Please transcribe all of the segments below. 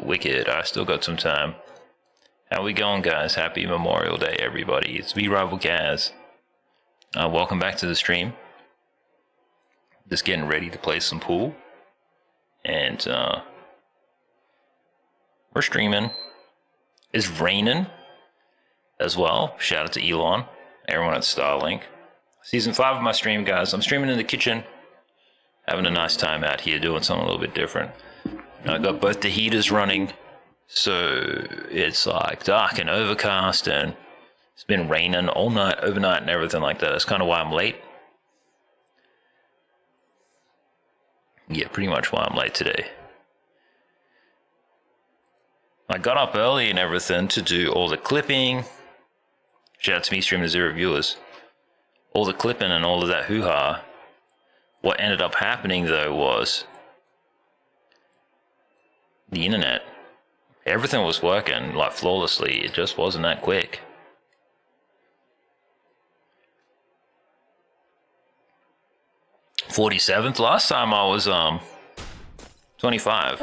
wicked. I still got some time. How we going, guys? Happy Memorial Day, everybody. It's me, Rival Gaz. Welcome back to the stream. Just getting ready to play some pool. And we're streaming. It's raining as well. Shout out to Elon, everyone at Starlink. Season 5 of my stream, guys. I'm streaming in the kitchen. Having a nice time out here doing something a little bit different. I got both the heaters running. So it's like dark and overcast, and it's been raining all night, overnight, and everything like that. That's kind of why I'm late. Yeah, pretty much why I'm late today. I got up early and everything to do all the clipping. Shout out to me streaming to 0 viewers. All the clipping and all of that hoo-ha. What ended up happening though was the internet. Everything was working like flawlessly. It just wasn't that quick. .47th. Last time I was 25.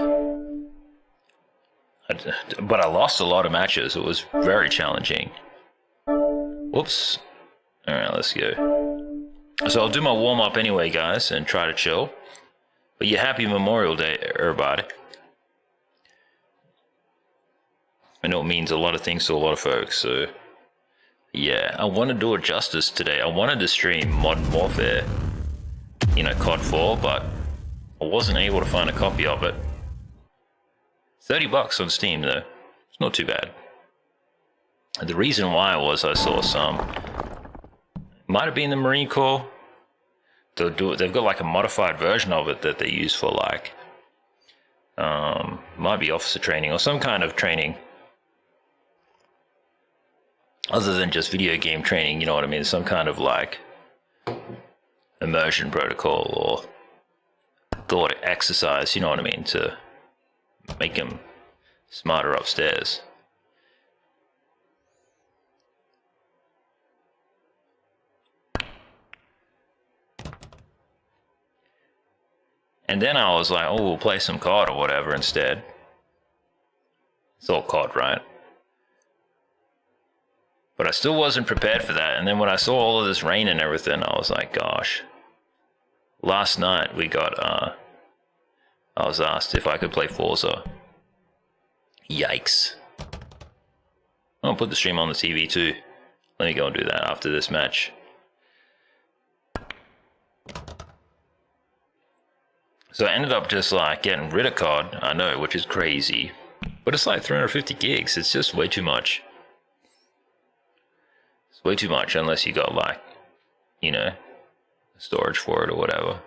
But I lost a lot of matches. It was very challenging. Whoops. Alright, let's go. So I'll do my warm-up anyway, guys, and try to chill. But yeah, happy Memorial Day, everybody. I know it means a lot of things to a lot of folks, so yeah, I want to do it justice today. I wanted to stream Modern Warfare, you know, COD 4, but I wasn't able to find a copy of it. $30 on Steam though, it's not too bad. And the reason why was I saw some, might have been the Marine Corps. They've got like a modified version of it that they use for like, might be officer training or some kind of training. Other than just video game training, you know what I mean? Some kind of like immersion protocol or thought exercise, you know what I mean? To make them smarter upstairs. And then I was like, oh, we'll play some COD or whatever instead. It's all COD, right? But I still wasn't prepared for that. And then when I saw all of this rain and everything, I was like, gosh. Last night we got, I was asked if I could play Forza. Yikes. I'll put the stream on the TV too. Let me go and do that after this match. So I ended up just like getting rid of COD, I know, which is crazy. But it's like 350 gigs, it's just way too much. It's way too much unless you got like, you know, storage for it or whatever.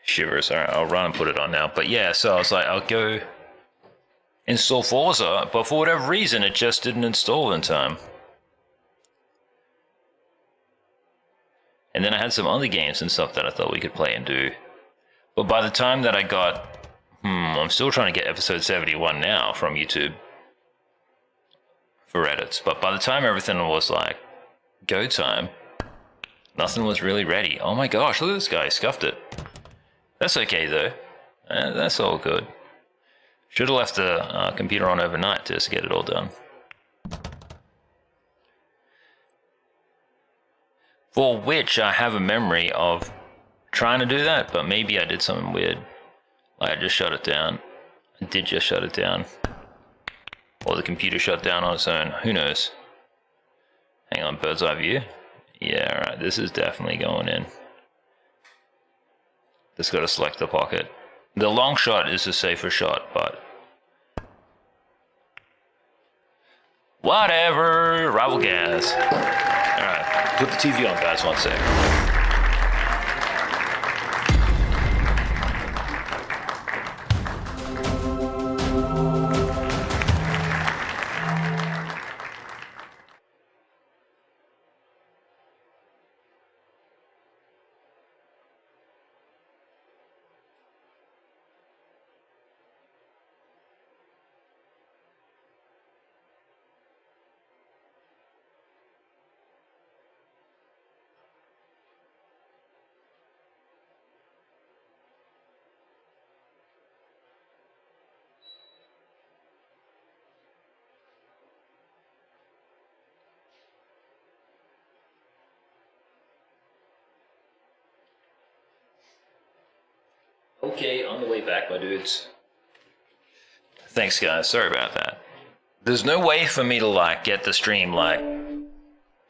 Shivers. Alright, I'll run and put it on now. But yeah, so I was like, I'll go install Forza, but for whatever reason, it just didn't install in time. And then I had some other games and stuff that I thought we could play and do. But by the time that I got, I'm still trying to get episode 71 now from YouTube for edits. But by the time everything was like go time, nothing was really ready. Oh my gosh, look at this guy, he scuffed it. That's okay though. That's all good. Should have left the computer on overnight just to get it all done. For which I have a memory of trying to do that, but maybe I did something weird. Like I just shut it down. I did just shut it down. Or the computer shut down on its own. Who knows? Hang on, bird's eye view. Yeah, alright, this is definitely going in. Just gotta select the pocket. The long shot is a safer shot, but whatever. Rival Gaz. Alright, put the TV on, guys, 1 sec. Okay, on the way back, my dudes. Thanks, guys. Sorry about that. There's no way for me to, like, get the stream, like,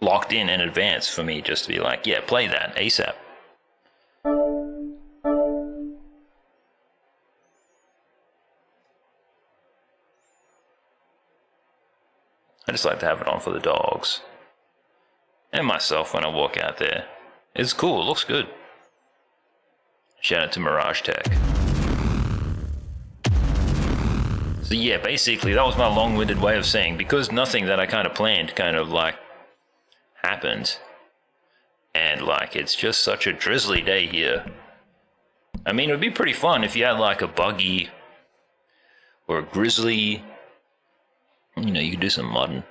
locked in advance for me just to be like, yeah, play that ASAP. I just like to have it on for the dogs. And myself when I walk out there. It's cool, it looks good. Shout out to Mirage Tech. So yeah, basically that was my long-winded way of saying, because nothing that I kind of planned kind of like happened. And like, it's just such a drizzly day here. I mean, it would be pretty fun if you had like a buggy or a grizzly. You know, you could do some modding.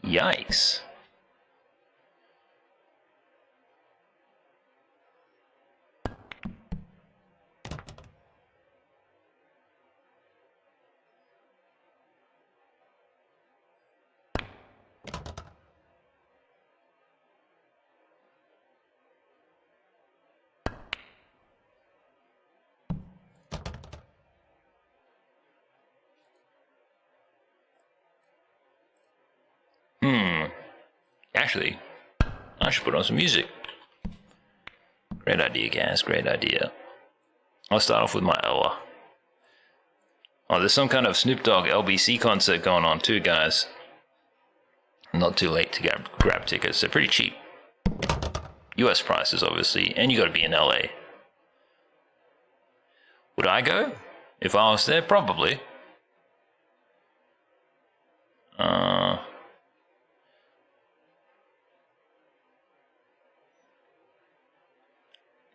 Yikes. Actually, I should put on some music. Great idea, Gaz. Great idea. I'll start off with my Ella. Oh, there's some kind of Snoop Dogg LBC concert going on too, guys. Not too late to grab tickets. They're pretty cheap. US prices, obviously, and you got to be in LA. Would I go? If I was there, probably.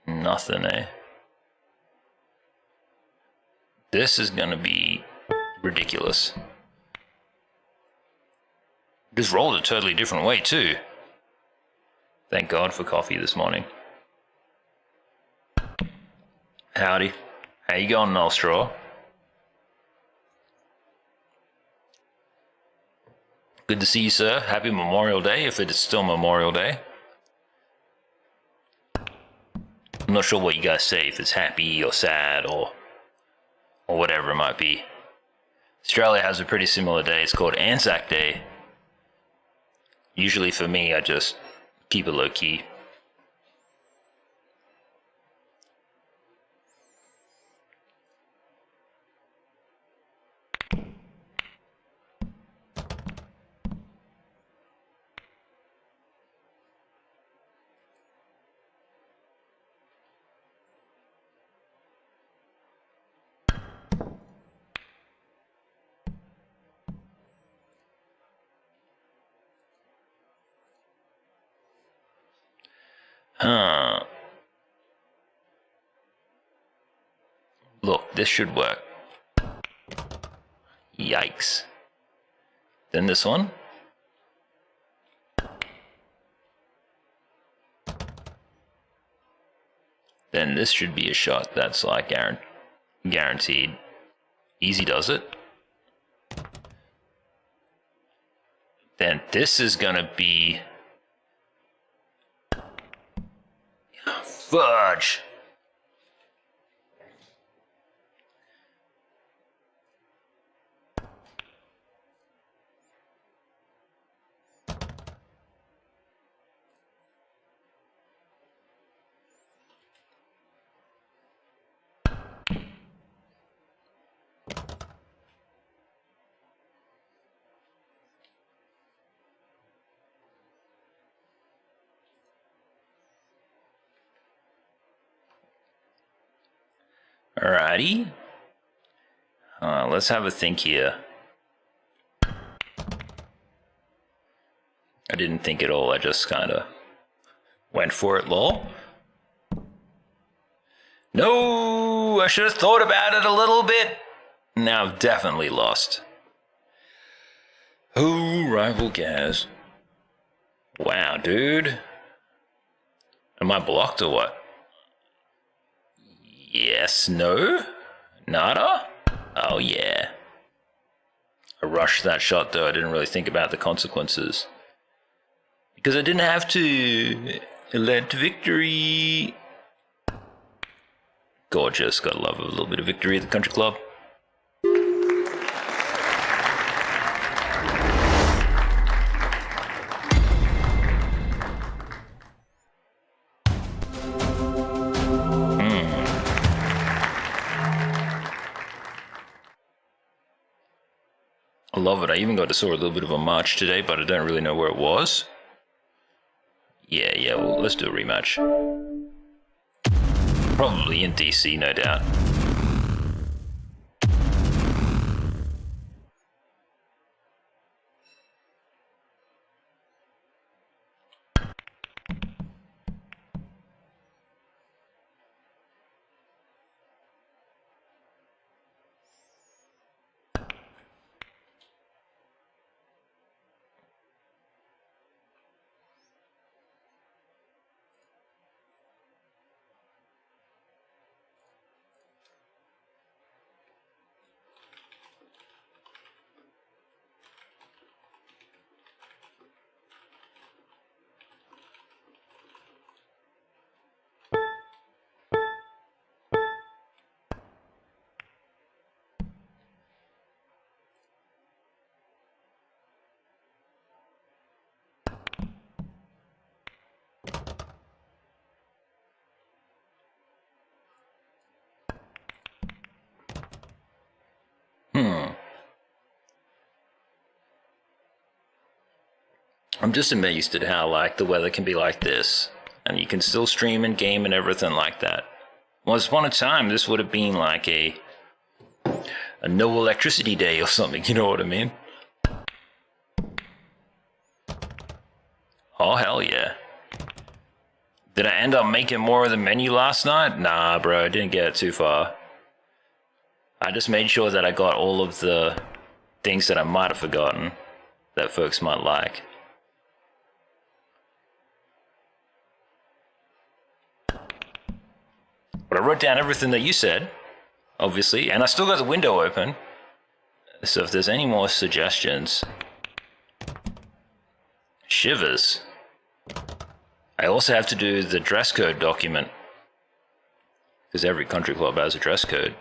Nothing, eh? This is gonna be ridiculous. Just rolled a totally different way too. Thank God for coffee this morning. Howdy. How you going, Noel Straw? Good to see you, sir. Happy Memorial Day, if it is still Memorial Day. I'm not sure what you guys say, if it's happy or sad or whatever it might be. Australia has a pretty similar day. It's called Anzac Day. Usually for me, I just keep it low key. Look, this should work. Yikes. Then this one. Then this should be a shot that's like guaranteed. Easy does it. Then this is gonna be... Fudge! Alrighty. Let's have a think here. I didn't think at all, I just kinda went for it, lol. No, I should have thought about it a little bit. Now I've definitely lost. Oh, Rival Gaz. Wow, dude. Am I blocked or what? Yes, no, nada? Oh yeah. I rushed that shot though, I didn't really think about the consequences. Because I didn't have to. It led to victory. Gorgeous, gotta love a little bit of victory at the country club. I love it. I even got to saw a little bit of a march today, but I don't really know where it was. Yeah, well, let's do a rematch. Probably in DC, no doubt. I'm just amazed at how, like, the weather can be like this, and you can still stream and game and everything like that. Once upon a time, this would have been like a no electricity day or something, you know what I mean? Oh, hell yeah. Did I end up making more of the menu last night? Nah, bro, I didn't get too far. I just made sure that I got all of the things that I might have forgotten that folks might like. But I wrote down everything that you said, obviously, and I still got the window open. So if there's any more suggestions... Shivers. I also have to do the dress code document, because every country club has a dress code.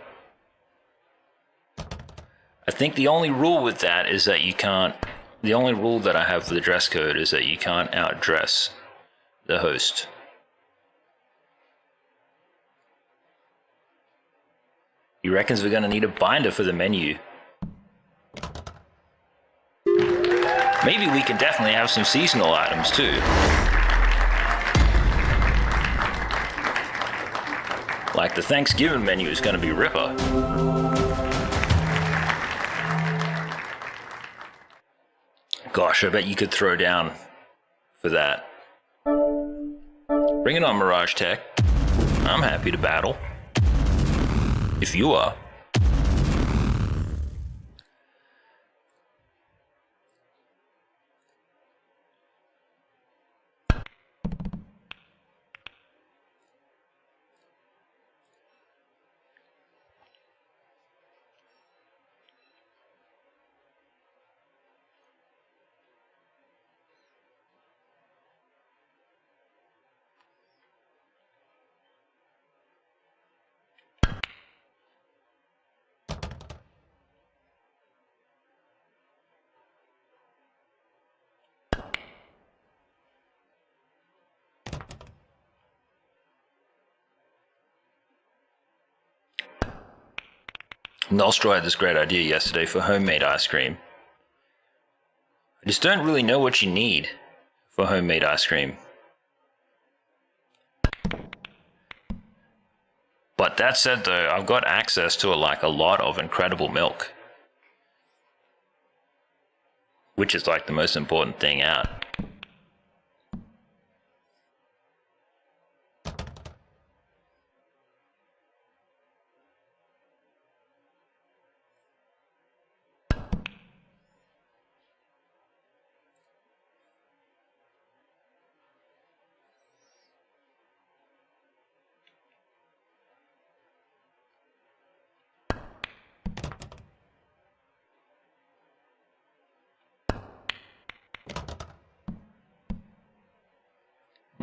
I think the only rule with that is that you can't... The only rule that I have for the dress code is that you can't outdress the host. He reckons we're gonna need a binder for the menu. Maybe we can definitely have some seasonal items too. Like the Thanksgiving menu is gonna be ripper. Gosh, I bet you could throw down for that. Bring it on, Mirage Tech. I'm happy to battle. If you are. Nostro had this great idea yesterday for homemade ice cream. I just don't really know what you need for homemade ice cream. But that said though, I've got access to a lot of incredible milk. Which is like the most important thing out.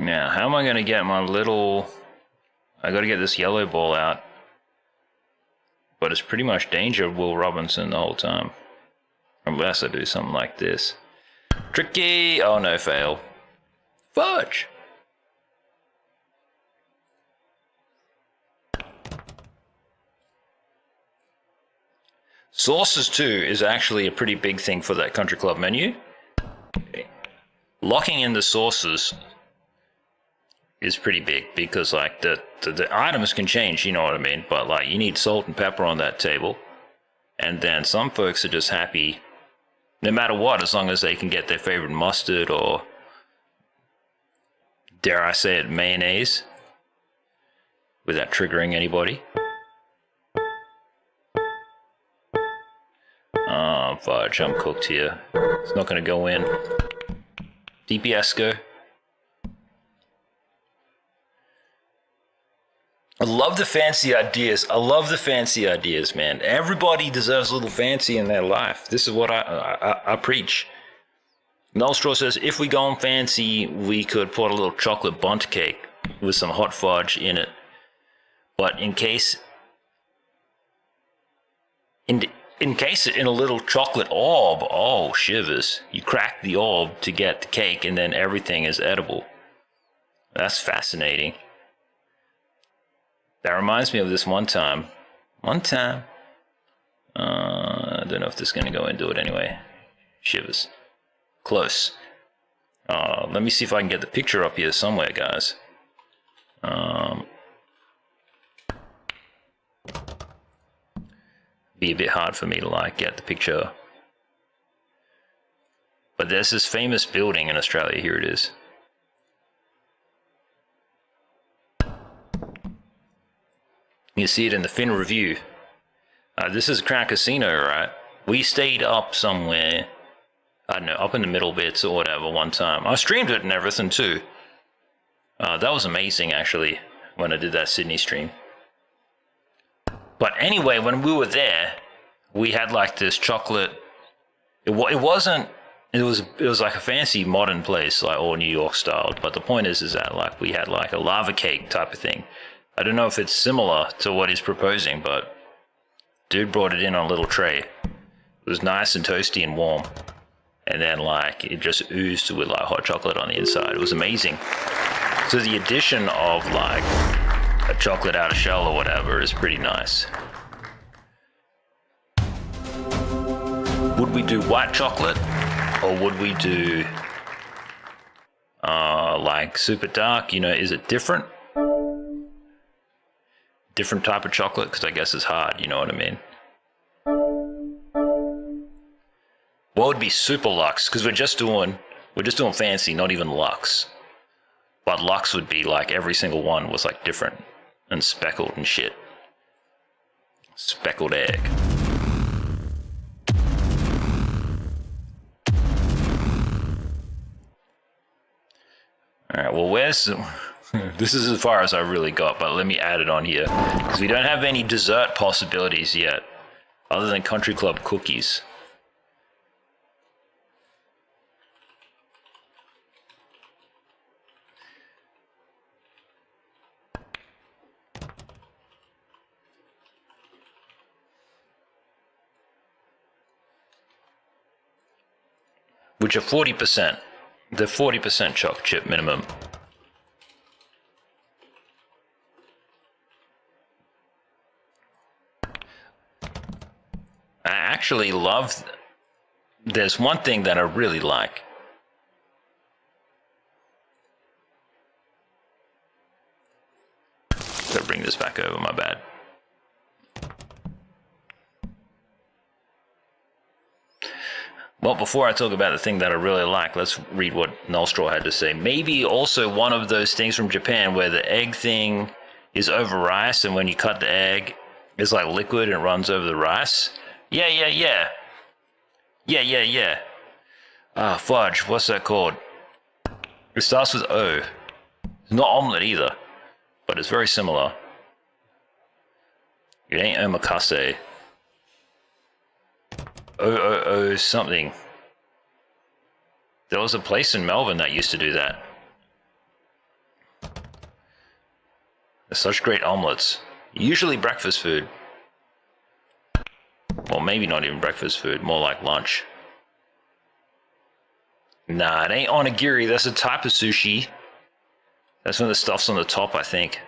Now, how am I going to get my little... I got to get this yellow ball out. But it's pretty much danger Will Robinson the whole time. Unless I do something like this. Tricky! Oh no, fail. Fudge! Sauces too is actually a pretty big thing for that country club menu. Locking in the sauces is pretty big because like the items can change, you know what I mean? But like you need salt and pepper on that table. And then some folks are just happy no matter what, as long as they can get their favorite mustard or, dare I say it, mayonnaise without triggering anybody. Oh, fudge, I'm cooked here. It's not going to go in. DPS go. I love the fancy ideas. I love the fancy ideas, man. Everybody deserves a little fancy in their life. This is what I preach. Nullstraw says, if we go on fancy, we could put a little chocolate bundt cake with some hot fudge in it. But in case in a little chocolate orb, oh, shivers. You crack the orb to get the cake, and then everything is edible. That's fascinating. That reminds me of this one time. I don't know if this is going to go into it anyway. Shivers. Close. Let me see if I can get the picture up here somewhere, guys. Be a bit hard for me to like get the picture. But there's this famous building in Australia. Here it is. You see it in the Fin review. This is Crown Casino, right? We stayed up somewhere, I don't know, up in the middle bits or whatever one time. I streamed it and everything too. That was amazing, actually, when I did that Sydney stream. But anyway, when we were there, we had like this chocolate. It was like a fancy modern place, like all New York style. But the point is that like we had like a lava cake type of thing. I don't know if it's similar to what he's proposing, but dude brought it in on a little tray. It was nice and toasty and warm. And then like it just oozed with like hot chocolate on the inside. It was amazing. So the addition of like a chocolate outer shell or whatever is pretty nice. Would we do white chocolate? Or would we do like super dark? You know, is it different? Different type of chocolate, because I guess it's hard, you know what I mean? What would be super luxe? Because we're just doing fancy, not even luxe. But luxe would be like every single one was like different and speckled and shit. Speckled egg. Alright, well where's... This is as far as I really got, but let me add it on here. Because we don't have any dessert possibilities yet, other than Country Club cookies. Which are 40%. They're 40% choc chip minimum. I actually love, there's one thing that I really like. Gotta bring this back over, my bad. Well, before I talk about the thing that I really like, let's read what Nullstraw had to say. Maybe also one of those things from Japan where the egg thing is over rice, and when you cut the egg, it's like liquid and it runs over the rice. Yeah. Ah, fudge, what's that called? It starts with O. It's not omelet either, but it's very similar. It ain't omakase. O something. There was a place in Melbourne that used to do that. Such great omelets. Usually breakfast food. Well, maybe not even breakfast food, more like lunch. Nah, it ain't onigiri, that's a type of sushi. That's when the stuff's on the top, I think.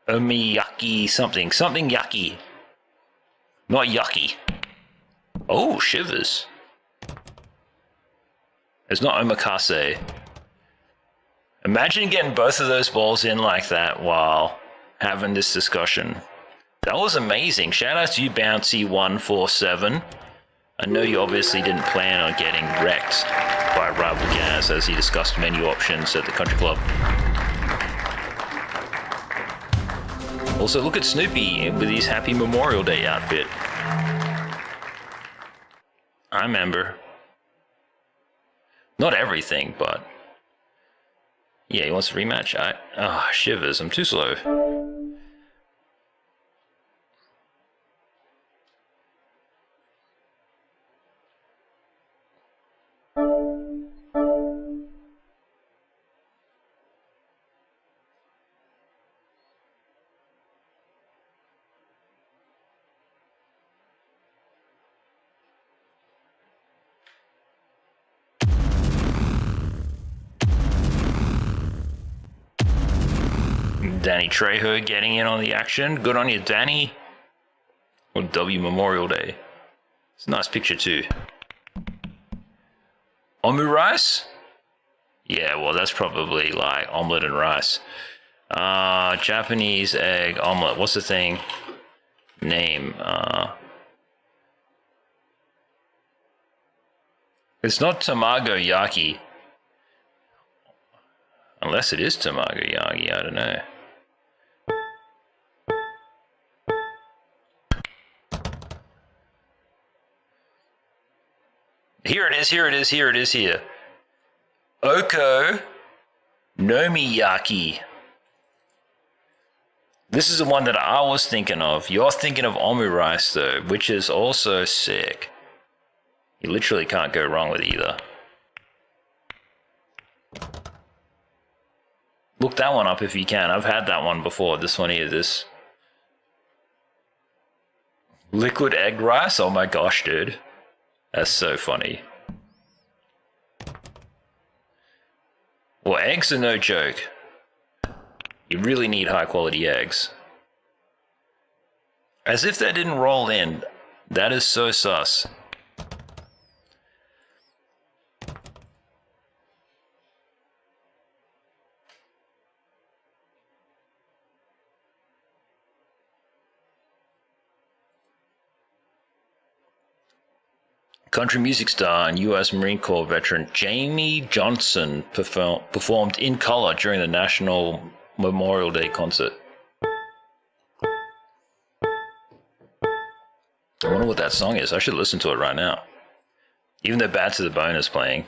Omiyaki something. Something yaki. Not yucky. Oh, shivers. It's not omakase. Imagine getting both of those balls in like that while having this discussion. That was amazing. Shout out to you, Bouncy147. I know you obviously didn't plan on getting wrecked by Rival Gaz as he discussed menu options at the country club. Also, look at Snoopy with his Happy Memorial Day outfit. I remember. Not everything, but... yeah, he wants a rematch. Shivers, I'm too slow. Danny Trejo getting in on the action. Good on you, Danny. Or W Memorial Day. It's a nice picture too. Omu rice? Yeah, well, that's probably like omelet and rice. Japanese egg omelet. What's the thing? Name. It's not tamago yaki. Unless it is tamago yaki, I don't know. Here it is, here it is, here it is, here. Oko Nomiyaki. This is the one that I was thinking of. You're thinking of omu rice, though, which is also sick. You literally can't go wrong with either. Look that one up if you can. I've had that one before. This one here, this. Liquid egg rice? Oh my gosh, dude. That's so funny. Well, eggs are no joke. You really need high quality eggs. As if they didn't roll in. That is so sus. Country music star and U.S. Marine Corps veteran Jamie Johnson performed in color during the National Memorial Day concert. I wonder what that song is. I should listen to it right now. Even though Bad to the Bone is playing.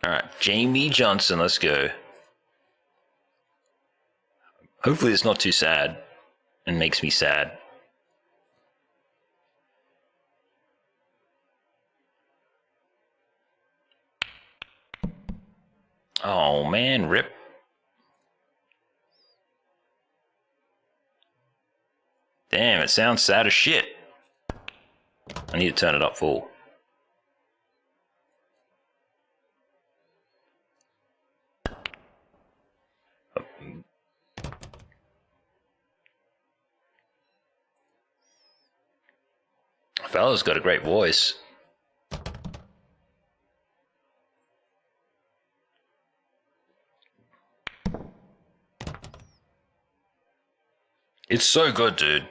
Alright, Jamie Johnson, let's go. Hopefully it's not too sad and makes me sad. Oh man, rip. Damn, it sounds sad as shit. I need to turn it up full. Fella's got a great voice. It's so good, dude.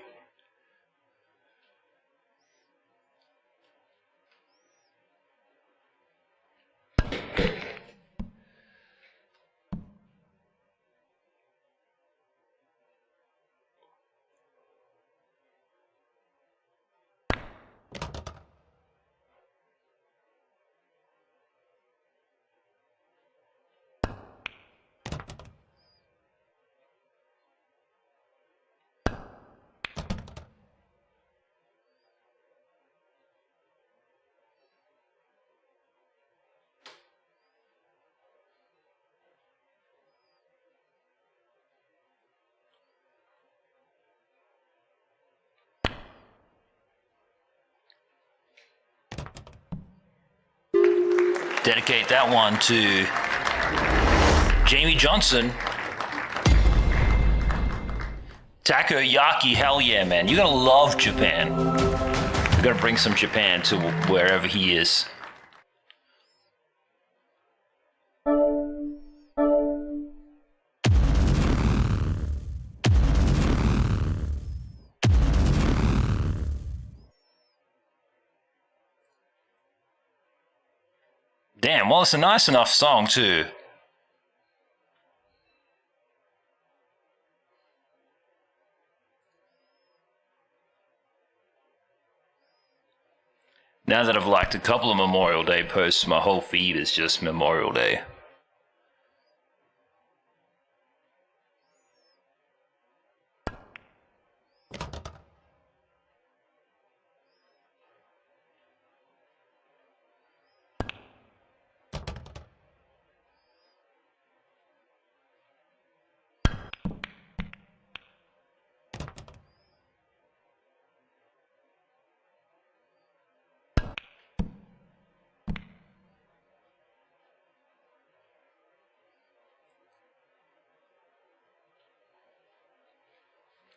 Dedicate that one to Jamie Johnson. Takoyaki, hell yeah, man. You're gonna love Japan. You're gonna bring some Japan to wherever he is. Damn, well, it's a nice enough song, too. Now that I've liked a couple of Memorial Day posts, my whole feed is just Memorial Day.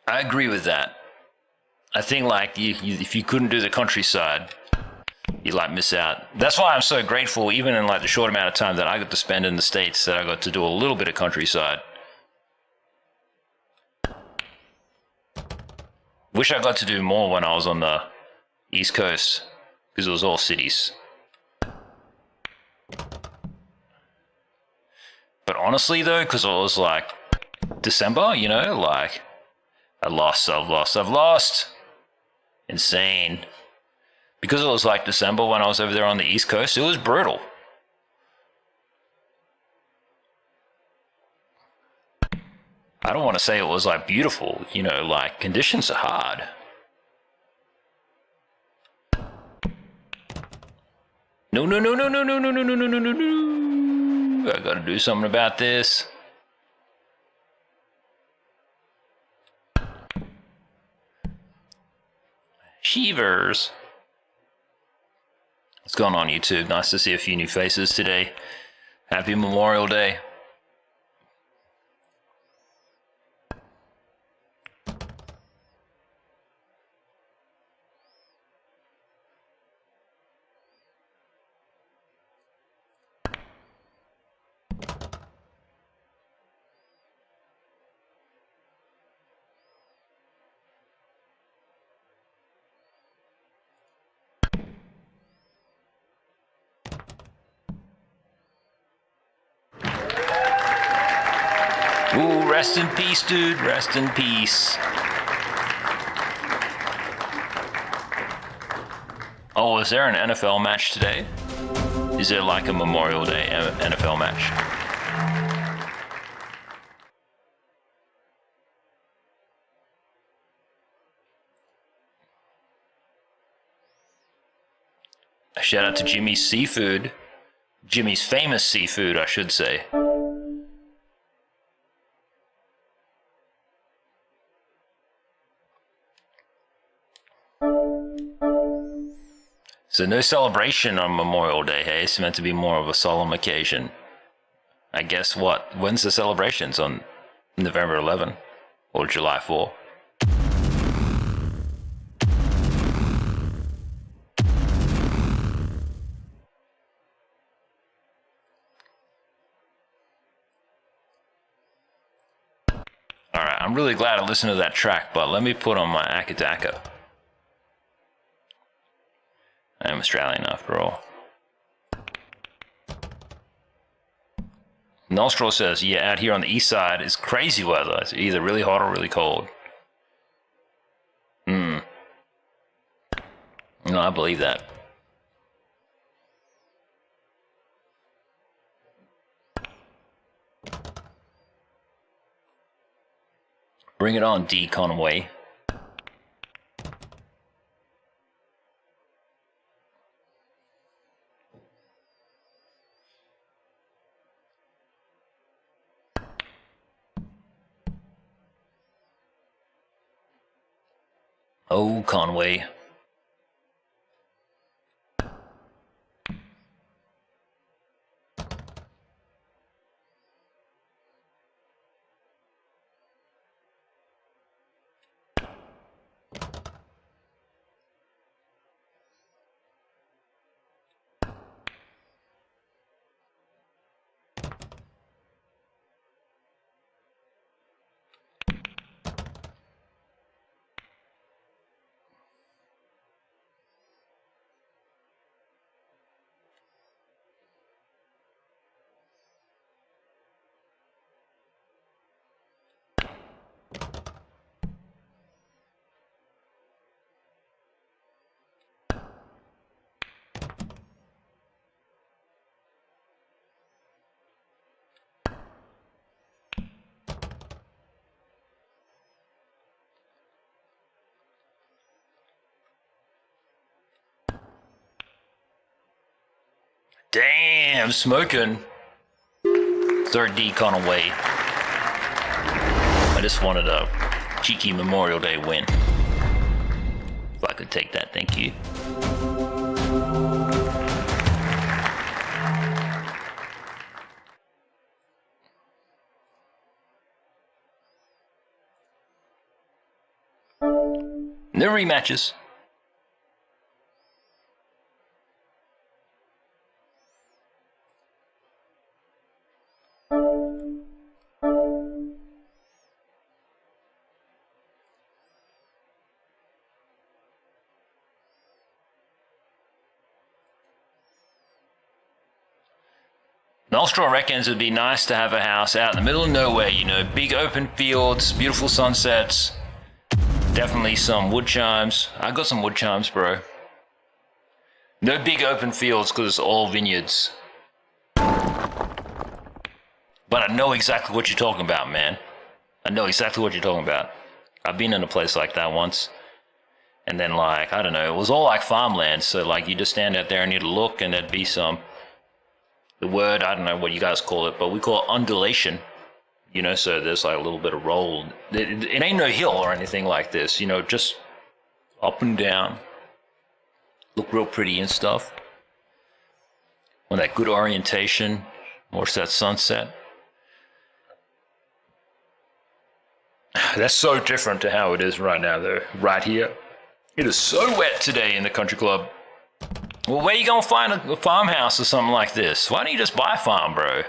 I agree with that. I think like if you couldn't do the countryside, you like miss out. That's why I'm so grateful, even in like the short amount of time that I got to spend in the States, that I got to do a little bit of countryside. Wish I got to do more when I was on the East Coast, because it was all cities. But honestly though, because it was like December, you know, like I've lost. Insane. Because it was like December when I was over there on the East Coast, it was brutal. I don't want to say it was like beautiful, you know, like conditions are hard. No. I gotta do something about this. Sheevers. What's going on, YouTube? Nice to see a few new faces today. Happy Memorial Day. Ooh, rest in peace, dude. Rest in peace. Oh, is there an NFL match today? Is there like a Memorial Day NFL match? A shout out to Jimmy's Seafood. Jimmy's famous seafood, I should say. So no celebration on Memorial Day, hey? It's meant to be more of a solemn occasion. I guess what? When's the celebrations? On November 11 or July 4? Alright, I'm really glad I listened to that track, but let me put on my Akadaka. I am Australian after all. Nostril says, yeah, out here on the east side is crazy weather. It's either really hot or really cold. No, I believe that. Bring it on, D. Conway. Oh, Conway. Damn, smoking. Third decon away. I just wanted a cheeky Memorial Day win. If I could take that, thank you. No rematches. Nostril reckons it'd be nice to have a house out in the middle of nowhere, you know, big open fields, beautiful sunsets, definitely some wood chimes. I got some wood chimes, bro. No big open fields because it's all vineyards. But I know exactly what you're talking about, man. I know exactly what you're talking about. I've been in a place like that once. And then, like, I don't know, it was all like farmland. So, like, you just stand out there and you'd look and there'd be some... The word, I don't know what you guys call it, but we call it undulation. You know, so there's like a little bit of roll. It ain't no hill or anything like this, you know, just up and down. Look real pretty and stuff. When that good orientation, or that sunset. That's so different to how it is right now, though. Right here. It is so wet today in the country club. Well, where you gonna find a farmhouse or something like this? Why don't you just buy a farm, bro?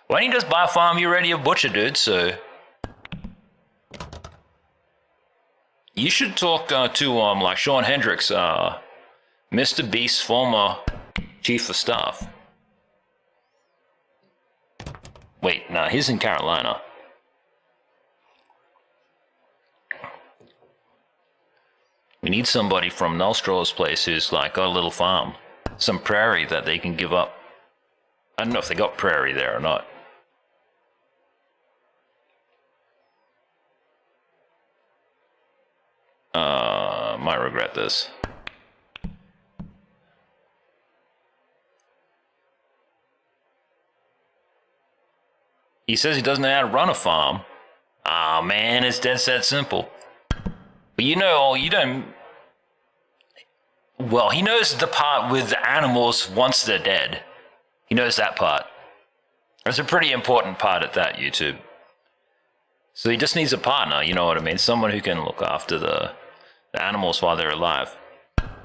Why don't you just buy a farm? You're already a butcher, dude, so... You should talk to, like, Sean Hendricks, Mr. Beast's former chief of staff. Wait, nah, he's in Carolina. We need somebody from Nolstraw's place who's like got a little farm. Some prairie that they can give up. I don't know if they got prairie there or not. Might regret this. He says he doesn't know how to run a farm. Ah, man, it's dead set simple. But you know, you don't... Well, he knows the part with the animals once they're dead. He knows that part. That's a pretty important part at that, YouTube. So he just needs a partner, you know what I mean? Someone who can look after the animals while they're alive.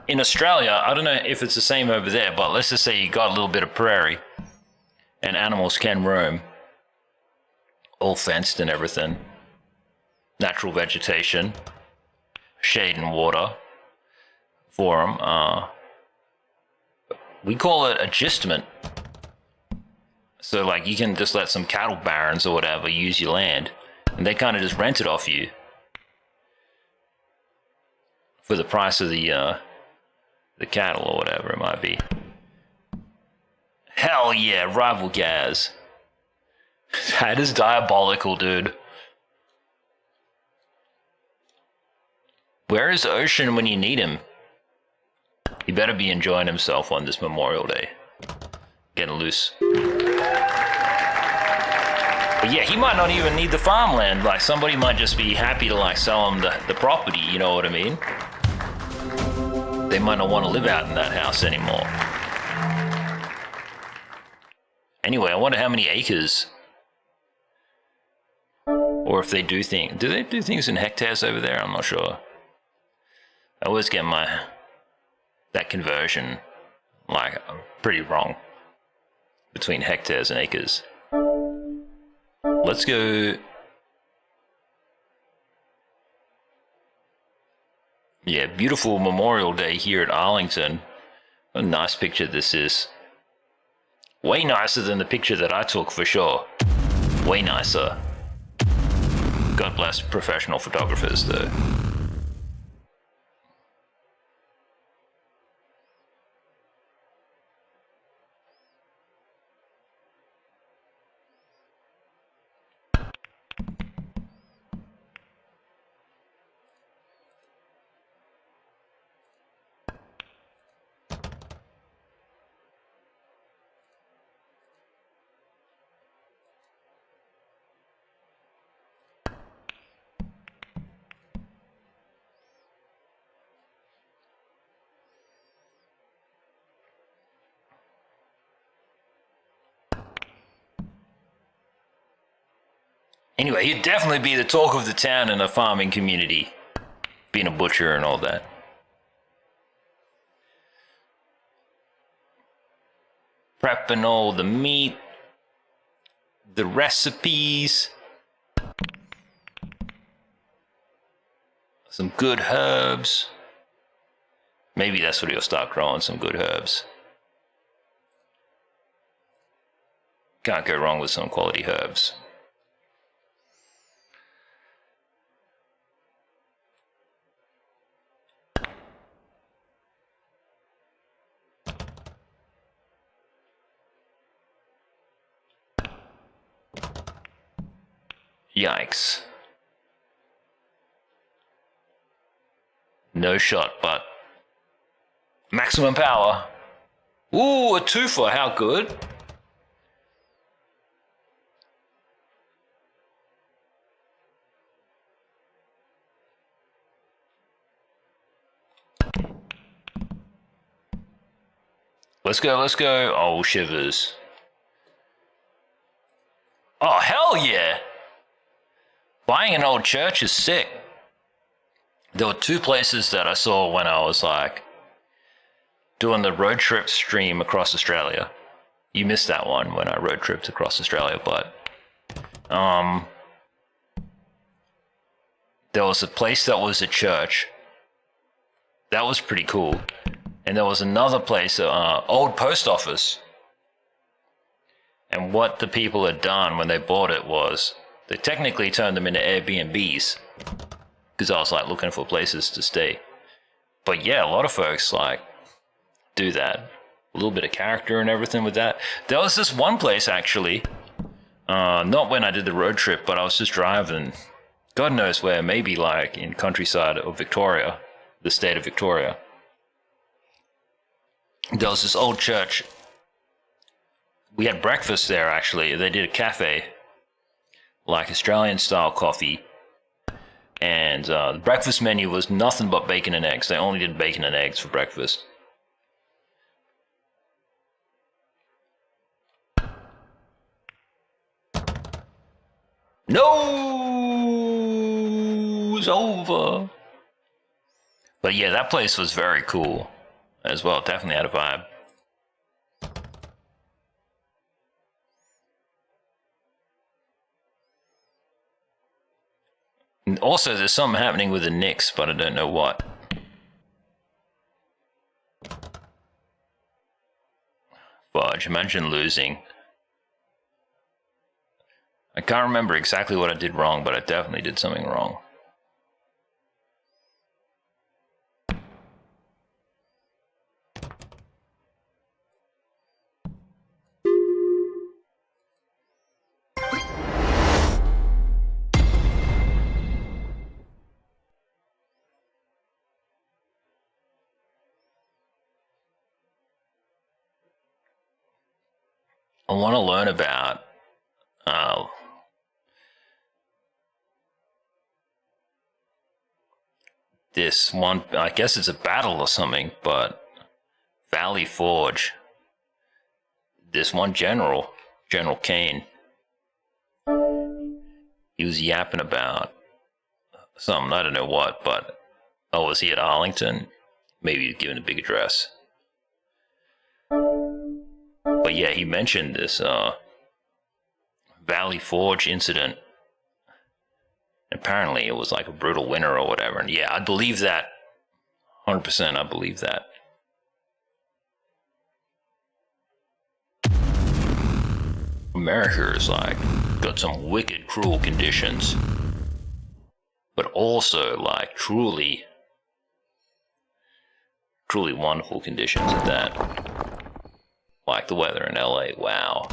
In Australia, I don't know if it's the same over there, but let's just say you got a little bit of prairie and animals can roam. All fenced and everything. Natural vegetation. Shade and water for them. We call it agistment. So like you can just let some cattle barons or whatever use your land and they kind of just rent it off you for the price of the cattle or whatever it might be. Hell yeah, Rival Gaz. That is diabolical, dude. Where is Ocean when you need him? He better be enjoying himself on this Memorial Day. Getting loose. But yeah, he might not even need the farmland. Like, somebody might just be happy to, like, sell him the property, you know what I mean? They might not want to live out in that house anymore. Anyway, I wonder how many acres. Or if they do things. Do they do things in hectares over there? I'm not sure. I always get that conversion, like, pretty wrong between hectares and acres. Let's go. Yeah, beautiful Memorial Day here at Arlington. What a nice picture this is. Way nicer than the picture that I took, for sure. Way nicer. God bless professional photographers, though. Anyway, he'd definitely be the talk of the town in a farming community, being a butcher and all that. Prepping all the meat, the recipes, some good herbs. Maybe that's what he'll start growing, some good herbs. Can't go wrong with some quality herbs. Yikes. No shot, but maximum power. Ooh, a twofer, how good. Let's go, let's go. Oh, shivers. Oh, hell yeah. Buying an old church is sick. There were two places that I saw when I was like doing the road trip stream across Australia. You missed that one when I road tripped across Australia, but there was a place that was a church. That was pretty cool. And there was another place, old post office. And what the people had done when they bought it was they technically turned them into Airbnbs. Because I was like looking for places to stay. But yeah, a lot of folks like do that. A little bit of character and everything with that. There was this one place actually, not when I did the road trip, but I was just driving, God knows where, maybe like in countryside of Victoria, the state of Victoria. There was this old church. We had breakfast there actually. They did a cafe, like Australian style coffee. And the breakfast menu was nothing but bacon and eggs. They only did bacon and eggs for breakfast. No, it's over. But yeah, that place was very cool as well. Definitely had a vibe. And also, there's something happening with the Knicks, but I don't know what. Fudge, imagine losing. I can't remember exactly what I did wrong, but I definitely did something wrong. I want to learn about this one. I guess it's a battle or something, but Valley Forge. This one general, General Kane, he was yapping about something, I don't know what, but oh, was he at Arlington? Maybe he's giving a big address. But yeah, he mentioned this Valley Forge incident. Apparently it was like a brutal winter or whatever. And yeah, I believe that. 100% I believe that. America is like got some wicked, cruel conditions. But also like truly wonderful conditions at that. Like the weather in LA, wow.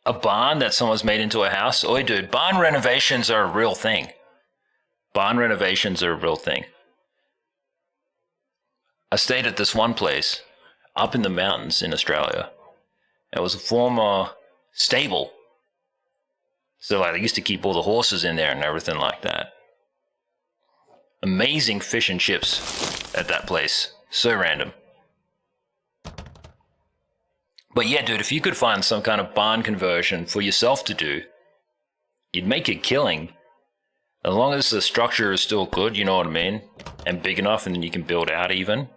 A barn that someone's made into a house? Oi, dude, barn renovations are a real thing. Barn renovations are a real thing. I stayed at this one place up in the mountains in Australia, It was a former stable. So like they used to keep all the horses in there and everything like that. Amazing fish and chips at that place. So random. But yeah, dude, if you could find some kind of barn conversion for yourself to do, you'd make a killing. As long as the structure is still good, you know what I mean? And big enough, and then you can build out even.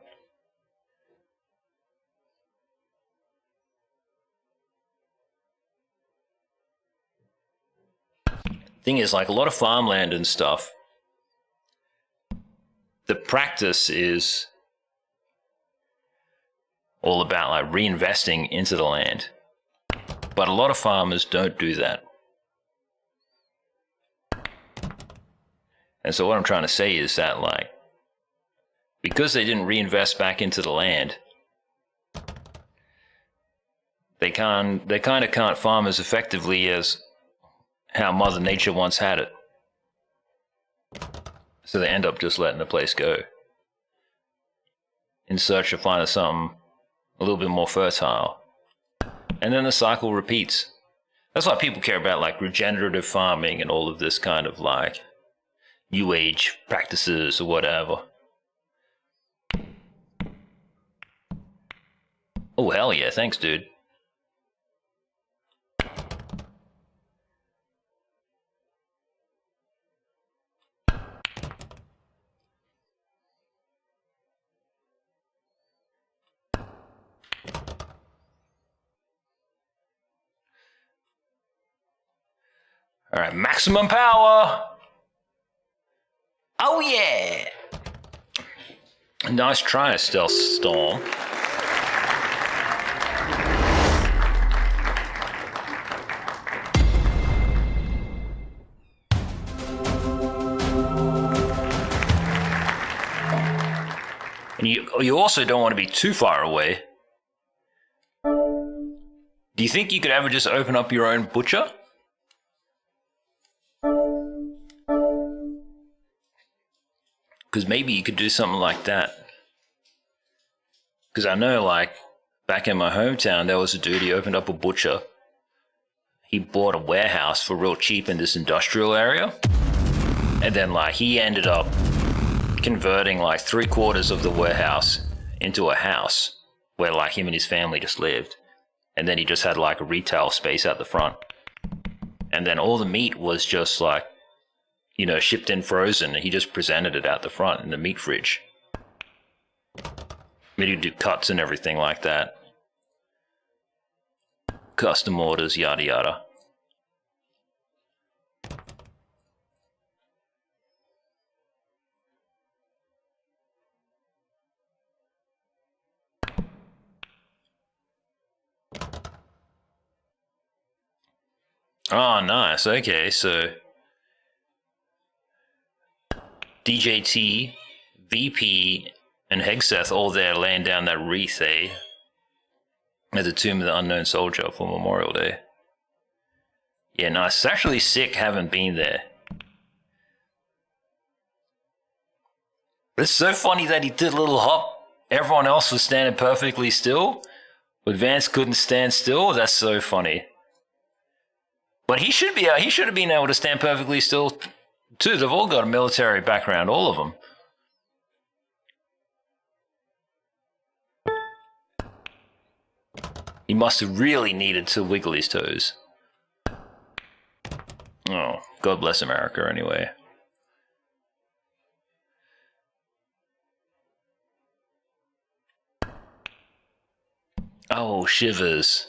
Thing is, like a lot of farmland and stuff, the practice is all about like reinvesting into the land. But a lot of farmers don't do that. And so what I'm trying to say is that like, because they didn't reinvest back into the land, they kind of can't farm as effectively as how Mother Nature once had it. So they end up just letting the place go in search of finding something a little bit more fertile. And then the cycle repeats. That's why people care about like regenerative farming and all of this kind of like new age practices or whatever. Oh, hell yeah, thanks, dude. All right, maximum power. Oh yeah. Nice try, Stealth Storm. And you also don't want to be too far away. Do you think you could ever just open up your own butcher? Because maybe you could do something like that. Because I know, like, back in my hometown, there was a dude, he opened up a butcher. He bought a warehouse for real cheap in this industrial area. And then, like, he ended up converting, like, 3/4 of the warehouse into a house where, like, him and his family just lived. And then he just had, like, a retail space out the front. And then all the meat was just, like, you know, shipped in frozen, and he just presented it out the front in the meat fridge. I mean, he'd do cuts and everything like that. Custom orders, yada yada. Oh, nice. Okay, so DJT, VP, and Hegseth all there laying down that wreath, eh? At the Tomb of the Unknown Soldier for Memorial Day. Yeah, nice. It's actually sick having been there. It's so funny that he did a little hop. Everyone else was standing perfectly still, but Vance couldn't stand still. That's so funny. But he should have been able to stand perfectly still too. They've all got a military background, all of them. He must have really needed to wiggle his toes. Oh, God bless America anyway. Oh, shivers.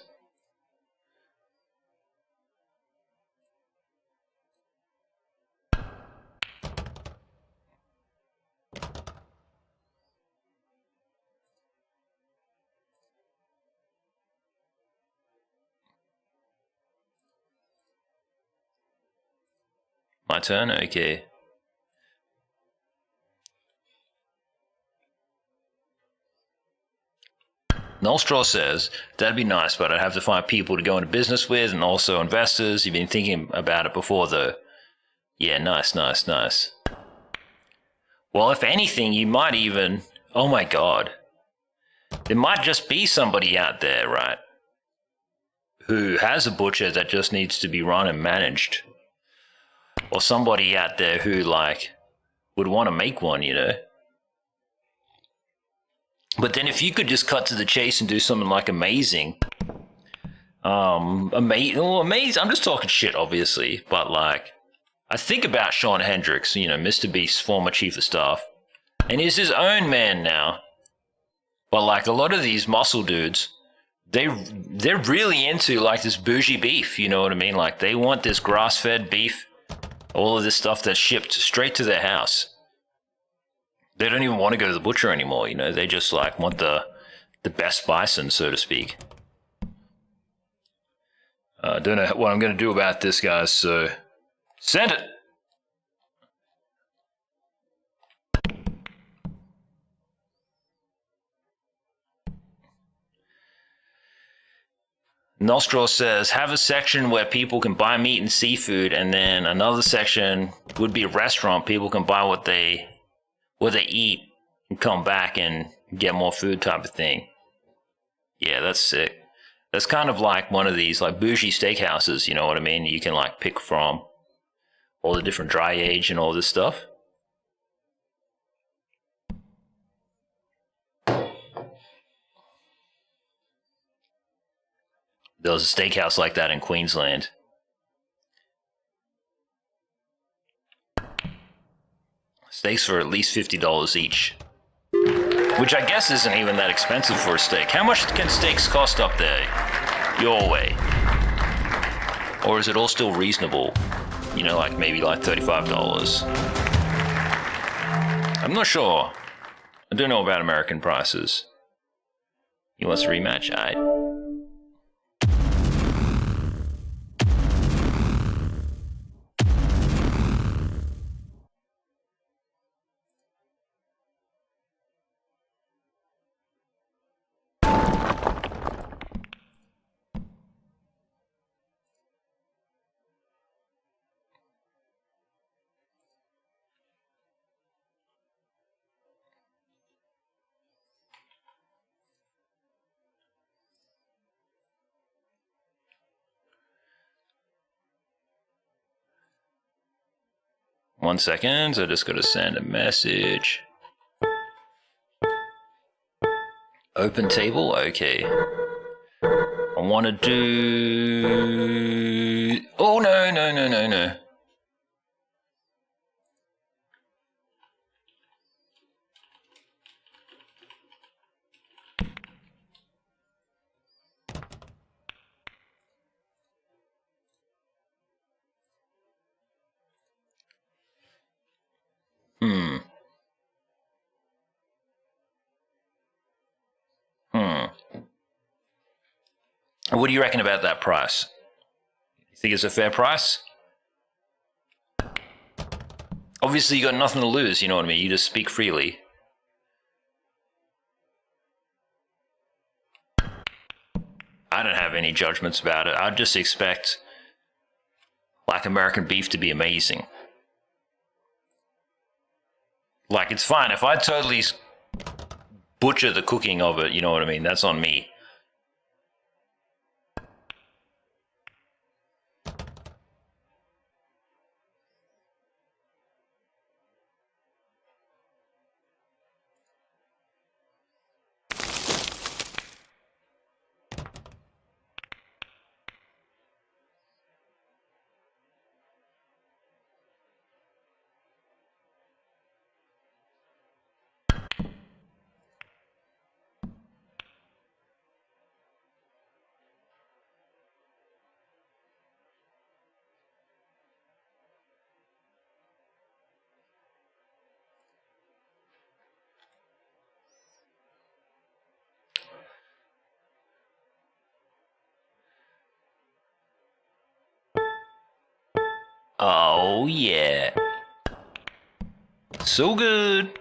My turn? Okay. Nullstraw says, that'd be nice, but I'd have to find people to go into business with and also investors. You've been thinking about it before, though. Yeah, nice, nice, nice. Well, if anything, you might even... Oh my god. There might just be somebody out there, right? who has a butcher that just needs to be run and managed, or somebody out there who like would want to make one, you know. But then if you could just cut to the chase and do something like amazing, amazing. I'm just talking shit, obviously, but like, I think about Sean Hendricks, you know, Mr. Beast's former chief of staff, and he's his own man now. But like a lot of these muscle dudes, they're really into like this bougie beef, you know what I mean? Like they want this grass-fed beef, all of this stuff that's shipped straight to their house. They don't even want to go to the butcher anymore, you know. They just like want the best bison, so to speak. Don't know what I'm going to do about this, guys, so send it. Nostril says, have a section where people can buy meat and seafood, and then another section would be a restaurant. People can buy what they eat and come back and get more food type of thing. Yeah, that's sick. That's kind of like one of these like bougie steakhouses, you know what I mean? You can like pick from all the different dry age and all this stuff. There was a steakhouse like that in Queensland. Steaks for at least $50 each. Which I guess isn't even that expensive for a steak. How much can steaks cost up there? Your way. Or is it all still reasonable? You know, like maybe like $35. I'm not sure. I don't know about American prices. You want a rematch? Aight. One second, I just gotta send a message. Open table, okay. I wanna do... Oh, no. What do you reckon about that price? You think it's a fair price? Obviously, you got nothing to lose, you know what I mean? You just speak freely. I don't have any judgments about it. I just expect, like, American beef to be amazing. Like, it's fine. If I totally butcher the cooking of it, you know what I mean? That's on me. Oh, yeah. So good.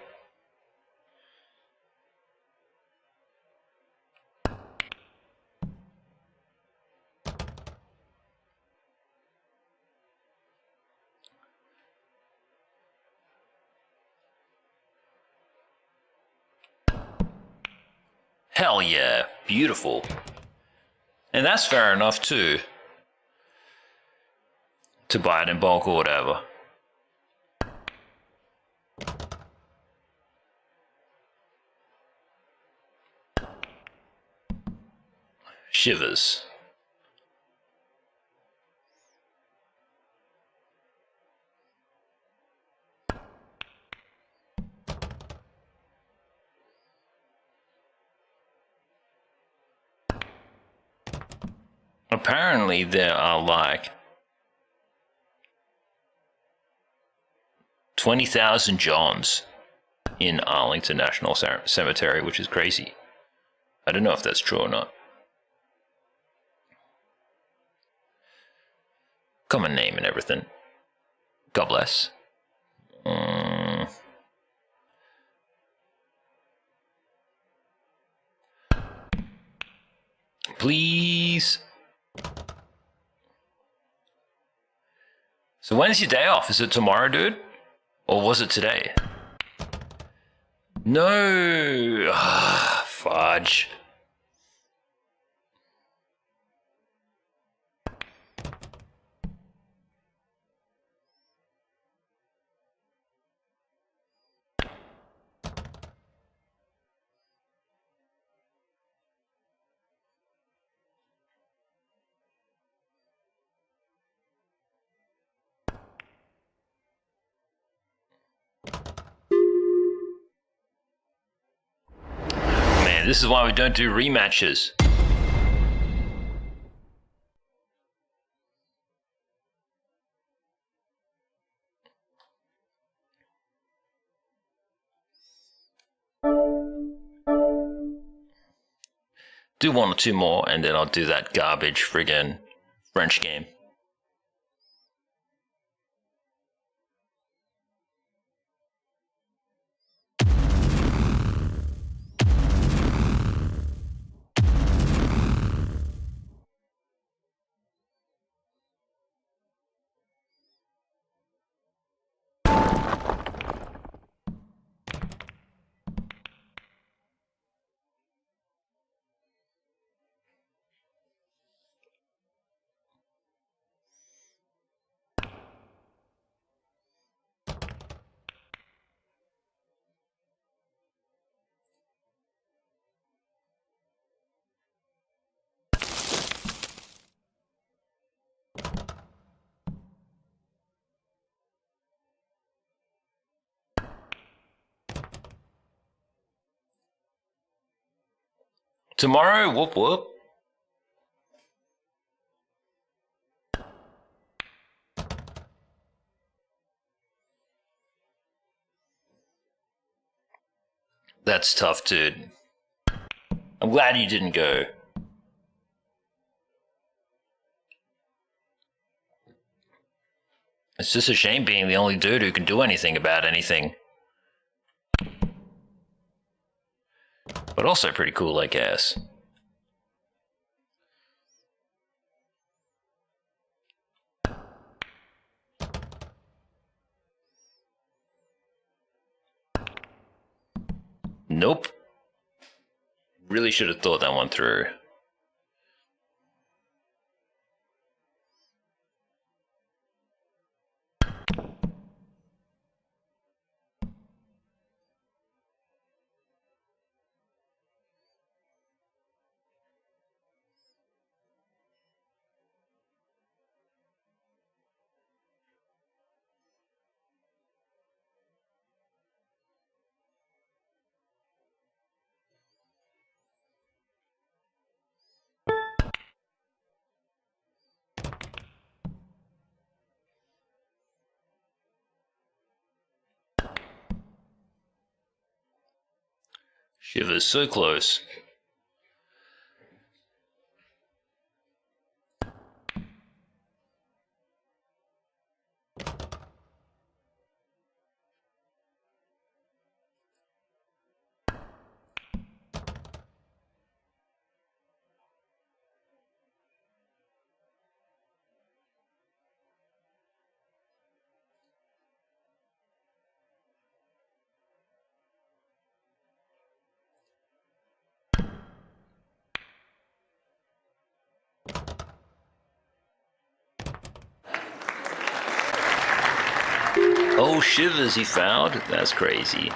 Hell yeah. Beautiful. And that's fair enough too, to buy it in bulk or whatever. Shivers. Apparently there are like 20,000 Johns in Arlington National Cemetery, which is crazy. I don't know if that's true or not. Common name and everything. God bless. Please. So when's your day off? Is it tomorrow, dude? Or was it today? No. Fudge. Man, this is why we don't do rematches. Do one or two more, and then I'll do that garbage friggin' French game. Tomorrow, whoop whoop. That's tough, dude. I'm glad you didn't go. It's just a shame being the only dude who can do anything about anything. But also pretty cool, I guess. Nope. Really should have thought that one through. Shivers so close. Oh, shivers, he fouled? That's crazy.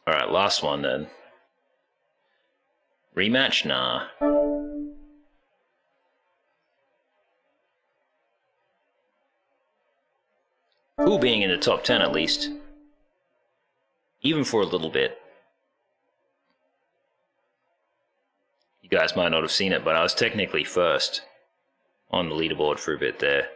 Alright, last one then. Rematch? Nah. Cool being in the top 10 at least. Even for a little bit. You guys might not have seen it, but I was technically first on the leaderboard for a bit there.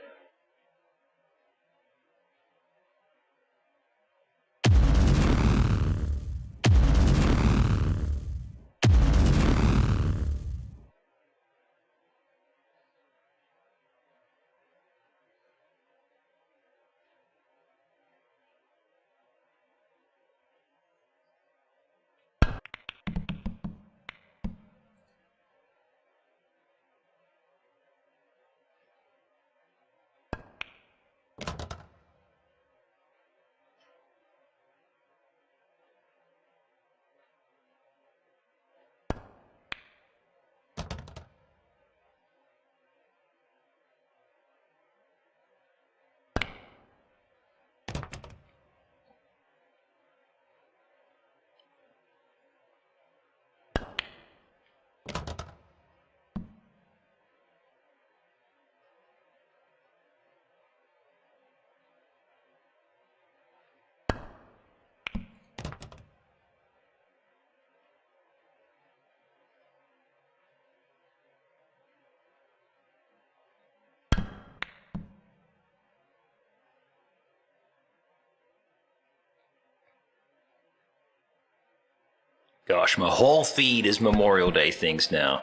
Gosh, my whole feed is Memorial Day things now.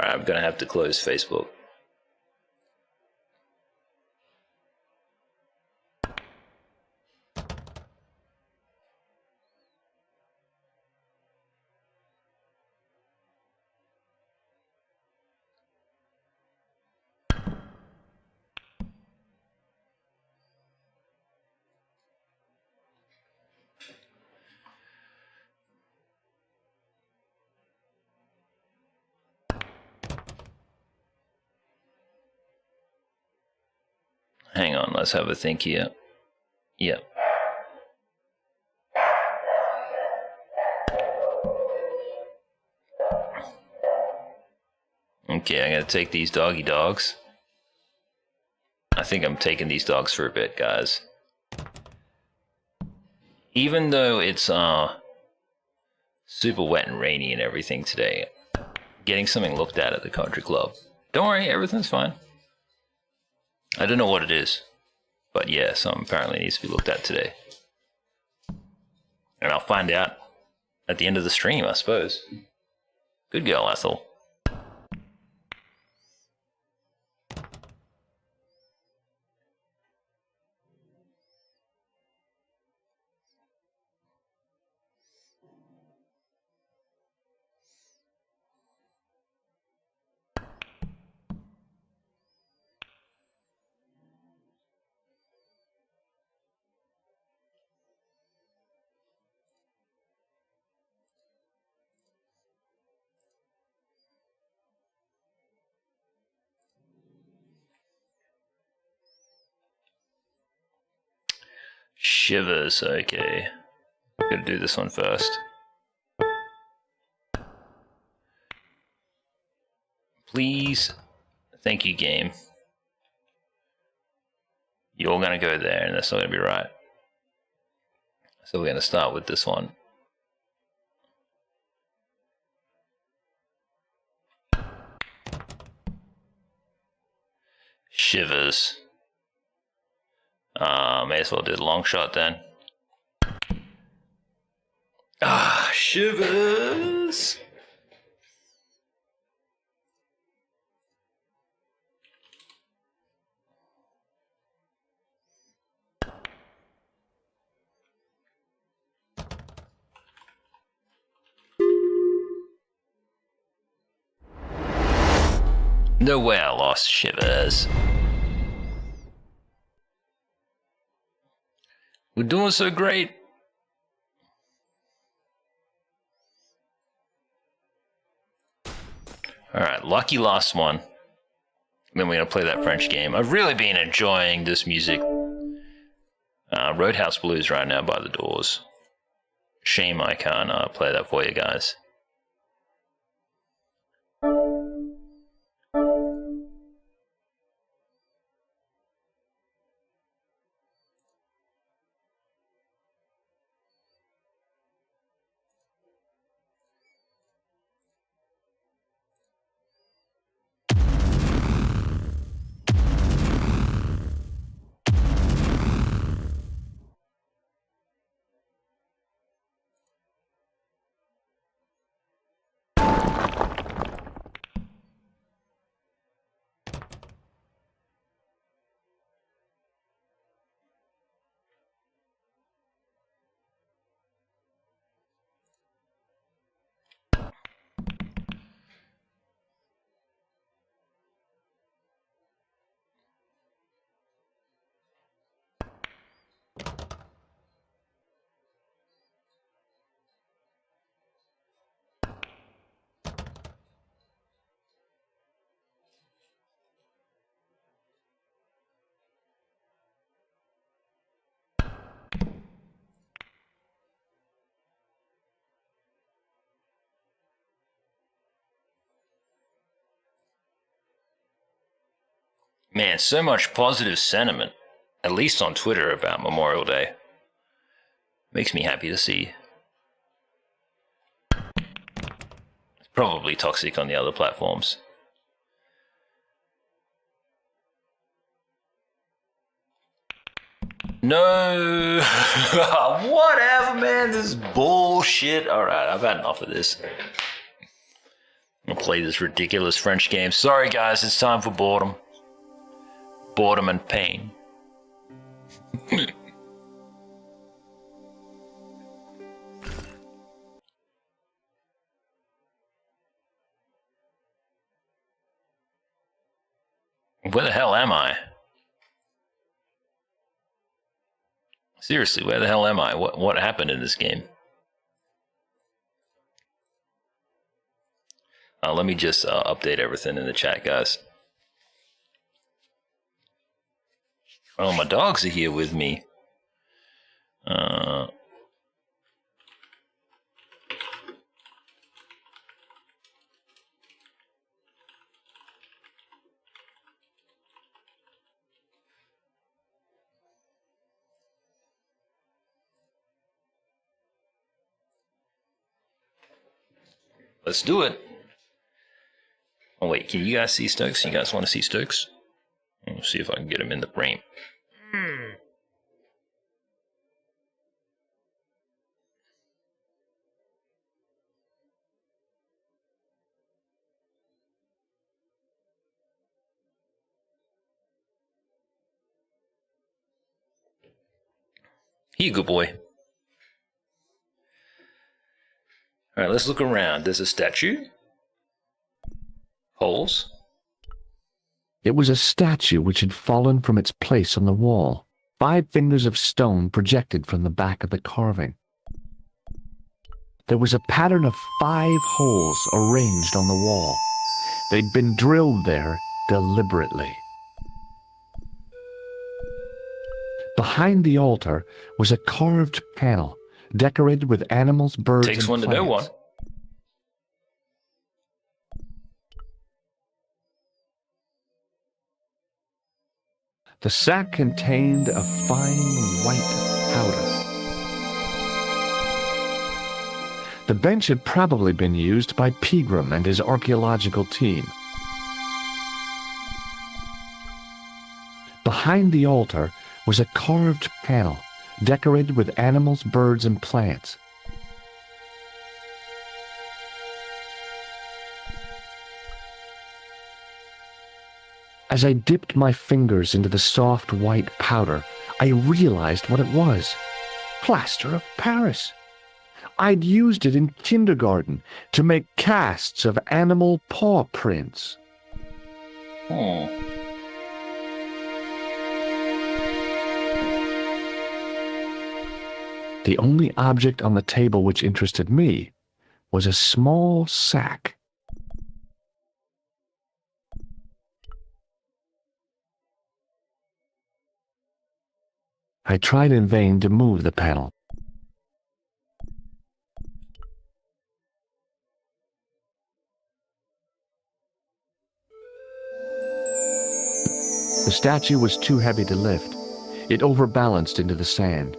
Alright, I'm gonna have to close Facebook. Hang on, let's have a think here. Yep. Okay, I'm gonna take these doggy dogs. I think I'm taking these dogs for a bit, guys. Even though it's super wet and rainy and everything today, getting something looked at the country club. Don't worry, everything's fine. I don't know what it is, but yeah, something apparently needs to be looked at today. And I'll find out at the end of the stream, I suppose. Good girl, Ethel. Shivers, okay. Gotta do this one first. Please. Thank you, game. You're gonna go there, and that's not gonna be right. So we're gonna start with this one. Shivers. May as well do the long shot then. Ah, shivers! No way I lost, shivers. We're doing so great. Alright, lucky last one. Then we're going to play that French game. I've really been enjoying this music. Roadhouse Blues right now by the Doors. Shame I can't play that for you guys. Man, so much positive sentiment, at least on Twitter, about Memorial Day. Makes me happy to see. It's probably toxic on the other platforms. No! Whatever, man, this is bullshit. Alright, I've had enough of this. I'm gonna play this ridiculous French game. Sorry guys, it's time for boredom. Boredom and pain. Where the hell am I? Seriously, where the hell am I? What happened in this game? Let me just update everything in the chat, guys. Oh, my dogs are here with me. Let's do it. Oh, wait, can you guys see Stokes? You guys want to see Stokes? Let's see if I can get him in the frame. He a good boy. All right, let's look around. There's a statue. Holes. It was a statue which had fallen from its place on the wall. 5 fingers of stone projected from the back of the carving. There was a pattern of 5 holes arranged on the wall. They'd been drilled there deliberately. Behind the altar was a carved panel decorated with animals, birds, Takes and one plants. to know one. The sack contained a fine white powder. The bench had probably been used by Pegram and his archaeological team. Behind the altar was a carved panel decorated with animals, birds, and plants. As I dipped my fingers into the soft white powder, I realized what it was. Plaster of Paris. I'd used it in kindergarten to make casts of animal paw prints. The only object on the table which interested me was a small sack. I tried in vain to move the panel. The statue was too heavy to lift. It overbalanced into the sand.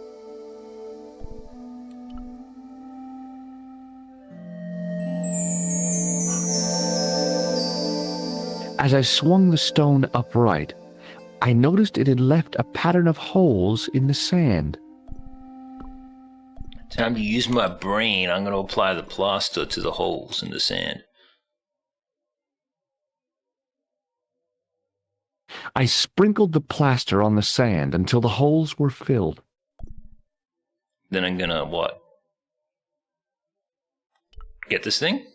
As I swung the stone upright, I noticed it had left a pattern of holes in the sand. Time to use my brain. I'm going to apply the plaster to the holes in the sand. I sprinkled the plaster on the sand until the holes were filled. Then I'm going to what? Get this thing?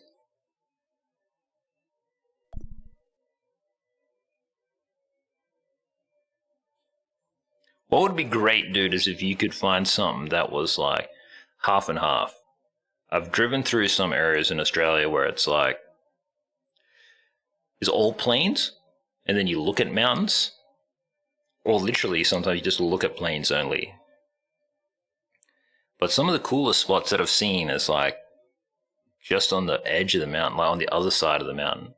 What would be great, dude, is if you could find something that was like half and half. I've driven through some areas in Australia where it's like, it's all plains, and then you look at mountains, or literally sometimes you just look at plains only. But some of the coolest spots that I've seen is like just on the edge of the mountain, like on the other side of the mountain.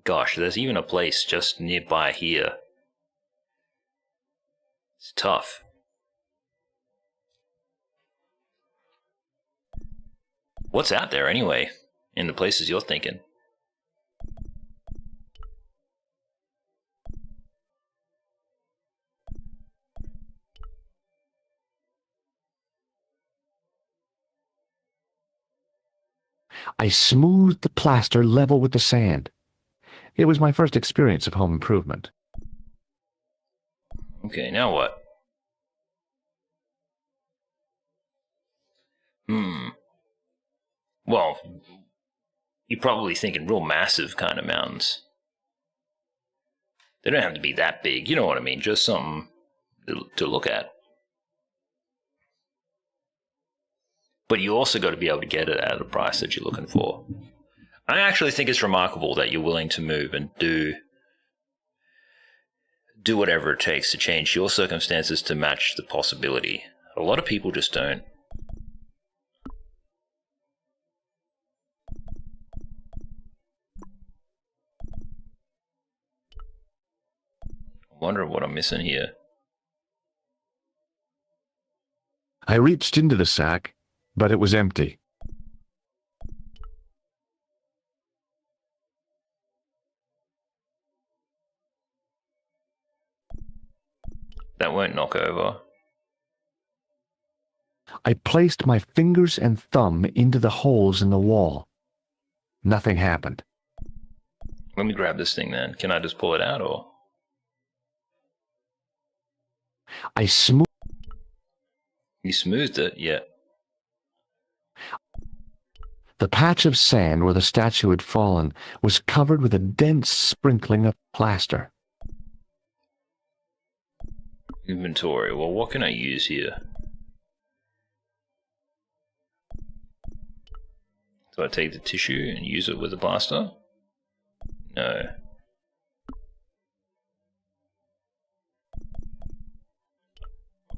Gosh, there's even a place just nearby here. It's tough. What's out there anyway, in the places you're thinking? I smoothed the plaster level with the sand. It was my first experience of home improvement. Okay, now what? Well, you're probably thinking real massive kind of mountains. They don't have to be that big, you know what I mean? Just something to look at. But you also got to be able to get it at a price that you're looking for. I actually think it's remarkable that you're willing to move and do whatever it takes to change your circumstances to match the possibility. A lot of people just don't. I wonder what I'm missing here. I reached into the sack, but it was empty. That won't knock over. I placed my fingers and thumb into the holes in the wall. Nothing happened. Let me grab this thing then. Can I just pull it out or? I smoothed. You smoothed it? Yeah. The patch of sand where the statue had fallen was covered with a dense sprinkling of plaster. Inventory. Well, what can I use here? Do I take the tissue and use it with the plaster? No.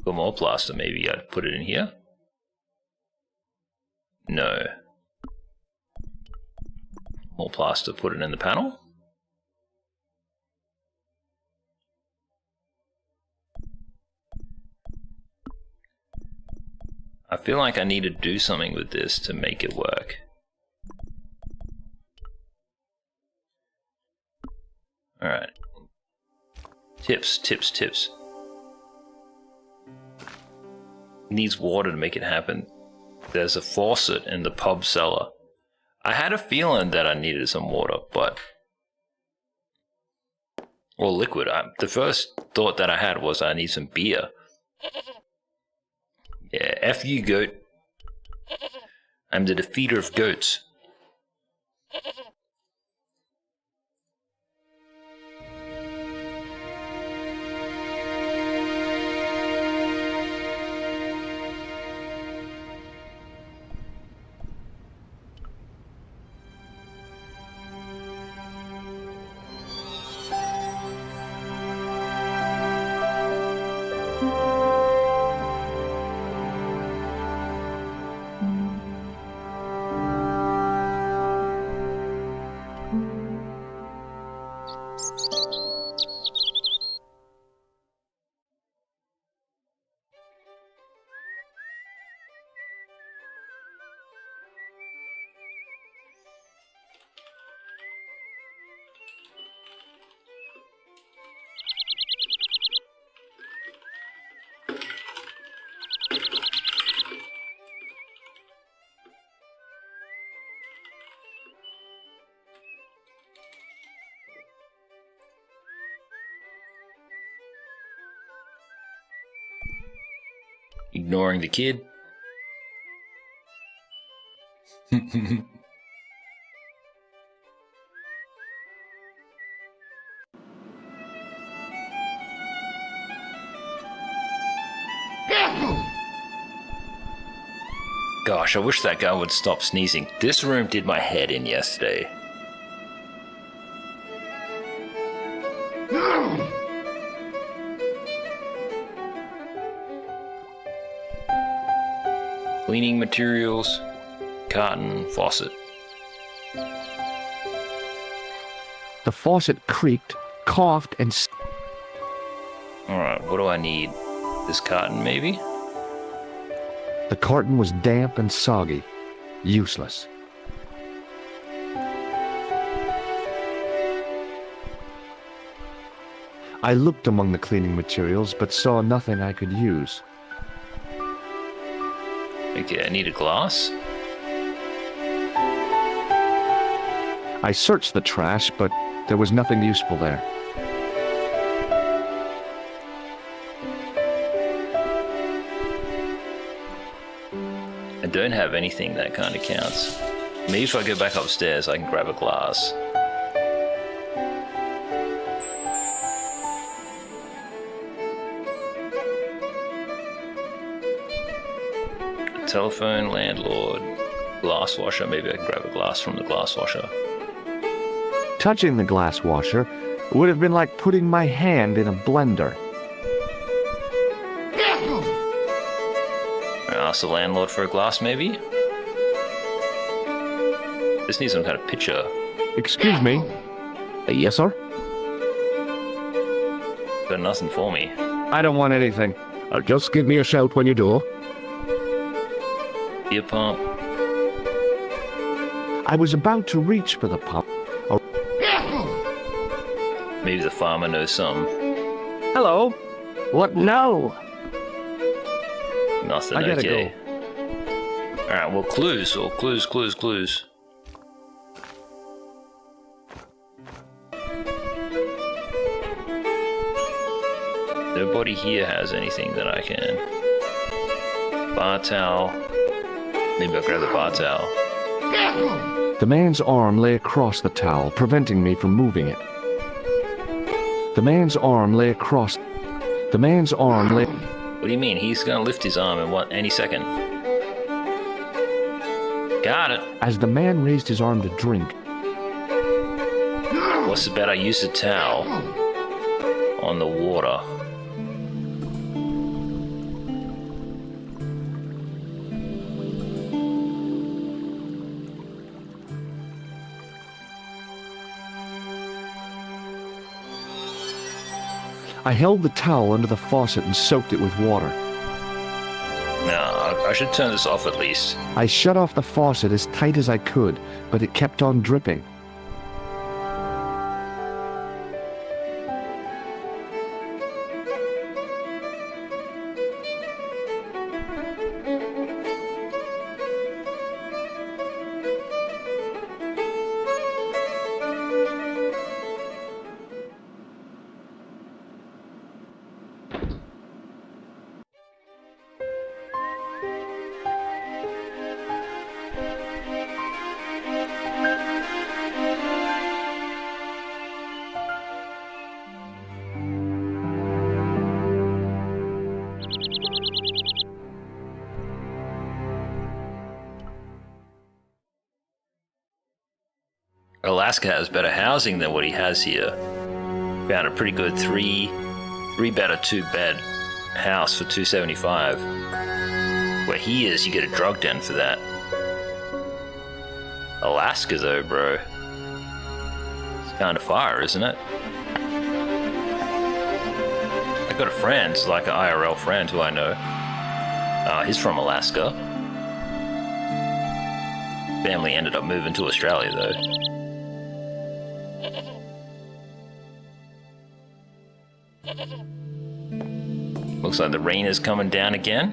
Got more plaster, maybe I'd put it in here? No. More plaster, put it in the panel? I feel like I need to do something with this to make it work. Alright. Tips. Needs water to make it happen. There's a faucet in the pub cellar. I had a feeling that I needed some water, but... or liquid. The first thought that I had was I need some beer. Yeah, F you, goat. I'm the defeater of goats. Ignoring the kid. Gosh, I wish that guy would stop sneezing. This room did my head in yesterday. Cleaning materials, carton, faucet. The faucet creaked, coughed, and... Alright, what do I need? This carton, maybe? The carton was damp and soggy. Useless. I looked among the cleaning materials, but saw nothing I could use. Okay, I need a glass. I searched the trash, but there was nothing useful there. I don't have anything that kind of counts. Maybe if I go back upstairs, I can grab a glass. Telephone, landlord, glass washer. Maybe I can grab a glass from the glass washer. Touching the glass washer would have been like putting my hand in a blender. Ask the landlord for a glass, maybe? This needs some kind of picture. Excuse me? Yes, sir? Got nothing for me. I don't want anything. Just give me a shout when you do. Beer pump. I was about to reach for the pump. Maybe the farmer knows some. Hello? What? No. Nothing, I gotta okay. Alright, well, clues. Well, clues. Nobody here has anything that I can. Bar towel. Maybe I'll grab the bar towel. The man's arm lay across the towel, preventing me from moving it. The man's arm lay across... The man's arm lay... What do you mean? He's gonna lift his arm in any second. Got it. As the man raised his arm to drink... What's the bet I use the towel on the water? I held the towel under the faucet and soaked it with water. No, I should turn this off at least. I shut off the faucet as tight as I could, but it kept on dripping. Alaska has better housing than what he has here. Found a pretty good three bed or 2 bed house for $275. Where he is, you get a drug den for that. Alaska though, bro. It's kind of far, isn't it? I got a friend, like an IRL friend who I know. He's from Alaska. Family ended up moving to Australia though. Looks like the rain is coming down again.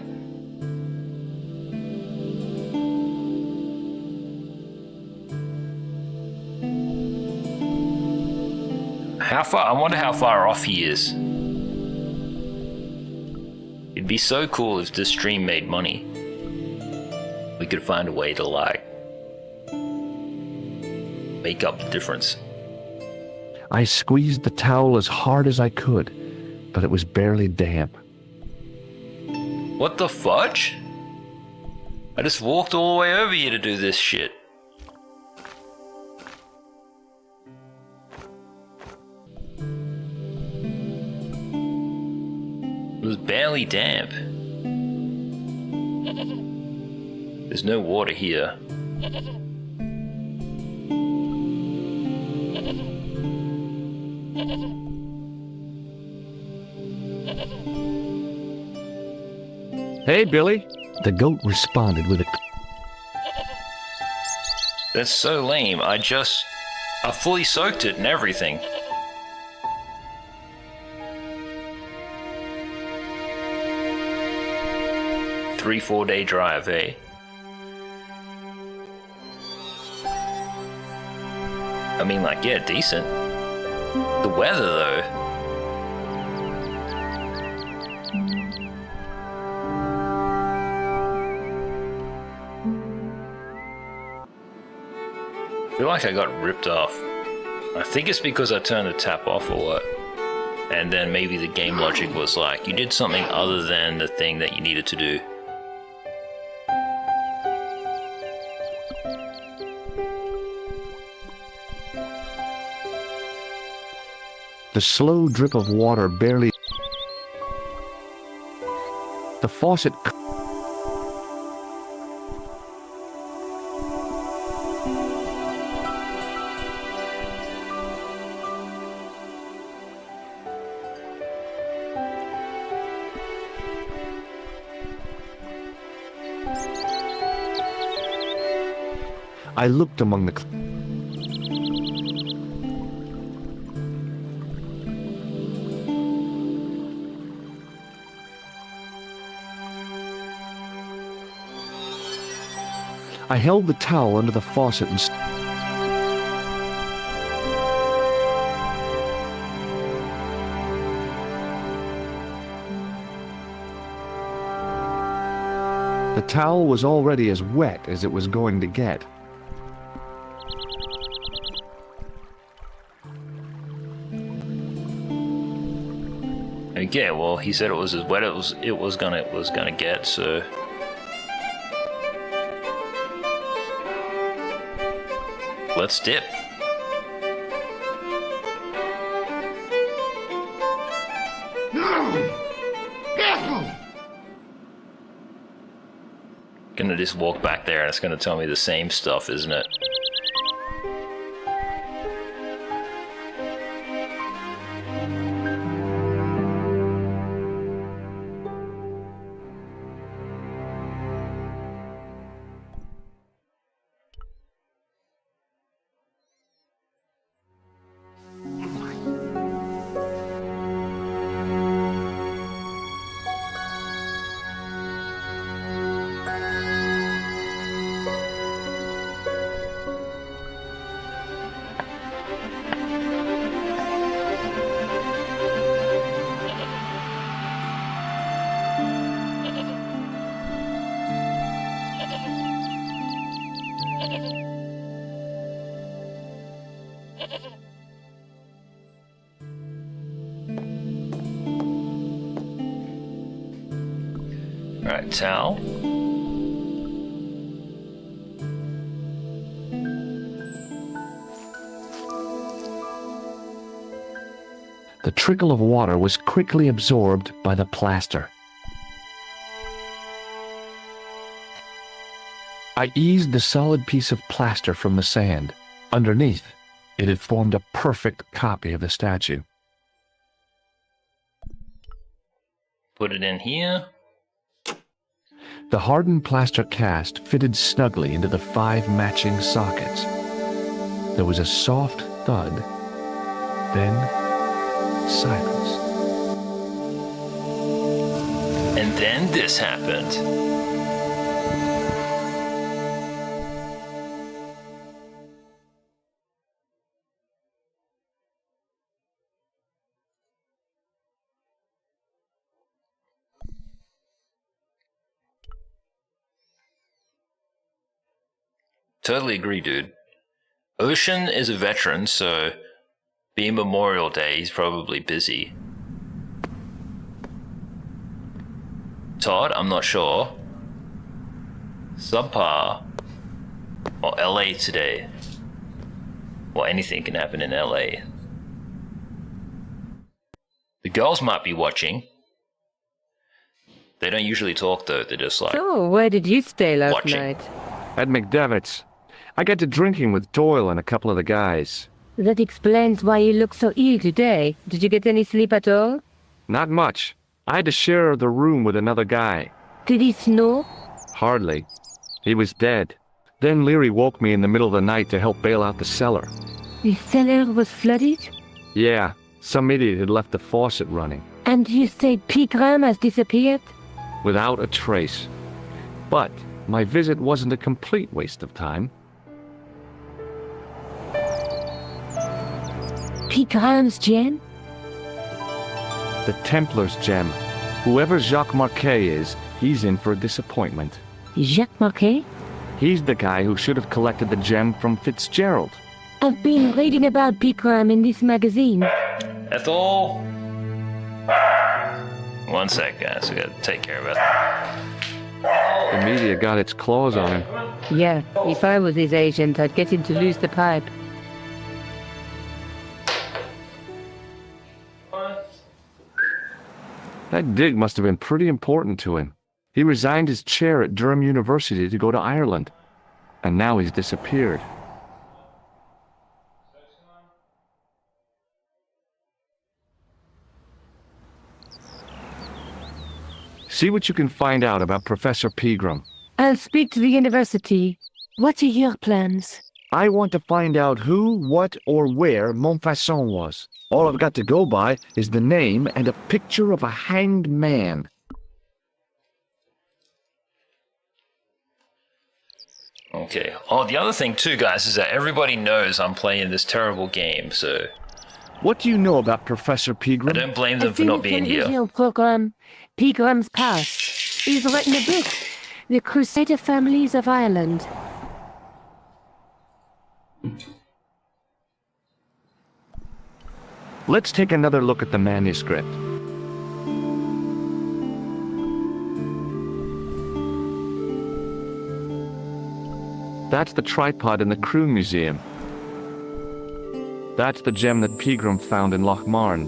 How far? I wonder how far off he is. It'd be so cool if this stream made money. We could find a way to, like, make up the difference. I squeezed the towel as hard as I could, but it was barely damp. What the fudge? I just walked all the way over here to do this shit. It was barely damp. There's no water here. Hey, Billy. The goat responded with a... That's so lame. I fully soaked it and everything. Three, 4 day drive, eh? I mean, like, yeah, decent. The weather, though. I feel like I got ripped off. I think it's because I turned the tap off or what. And then maybe the game logic was like, you did something other than the thing that you needed to do. The slow drip of water barely... The faucet... I looked among the... I held the towel under the faucet and... The towel was already as wet as it was going to get. Okay, well, he said it was as wet as it was gonna get, so... Let's dip. Gonna just walk back there and it's gonna tell me the same stuff, isn't it? Alright, towel. The trickle of water was quickly absorbed by the plaster. I eased the solid piece of plaster from the sand. Underneath, it had formed a perfect copy of the statue. Put it in here. The hardened plaster cast fitted snugly into the 5 matching sockets. There was a soft thud, then silence. And then this happened. Totally agree, dude. Ocean is a veteran, so being Memorial Day, he's probably busy. Todd, I'm not sure. Subpar or LA today. Well, anything can happen in LA. The girls might be watching. They don't usually talk though, they're just like So, where did you stay last watching. night? At McDevitt's. I got to drinking with Doyle and a couple of the guys. That explains why you look so ill today. Did you get any sleep at all? Not much. I had to share the room with another guy. Did he snore? Hardly. He was dead. Then Leary woke me in the middle of the night to help bail out the cellar. The cellar was flooded? Yeah, some idiot had left the faucet running. And you say Pegram has disappeared? Without a trace. But my visit wasn't a complete waste of time. Pegram's gem? The Templar's gem. Whoever Jacques Marquet is, he's in for a disappointment. Jacques Marquet? He's the guy who should have collected the gem from Fitzgerald. I've been reading about Pegram in this magazine. Ethel! One sec, guys. We gotta take care of Ethel. The media got its claws on him. Yeah, if I was his agent, I'd get him to lose the pipe. That dig must have been pretty important to him. He resigned his chair at Durham University to go to Ireland. And now he's disappeared. See what you can find out about Professor Pegram. I'll speak to the university. What are your plans? I want to find out who, what, or where Montfaucon was. All I've got to go by is the name and a picture of a hanged man. Okay. Oh, the other thing too, guys, is that everybody knows I'm playing this terrible game, so What do you know about Professor I Pegram? don't blame them I've for seen not the being here. television program, Pegram's Past. He's written a book, The Crusader Families of Ireland. Let's take another look at the manuscript. That's the tripod in the Crew Museum. That's the gem that Pegram found in Lochmarn.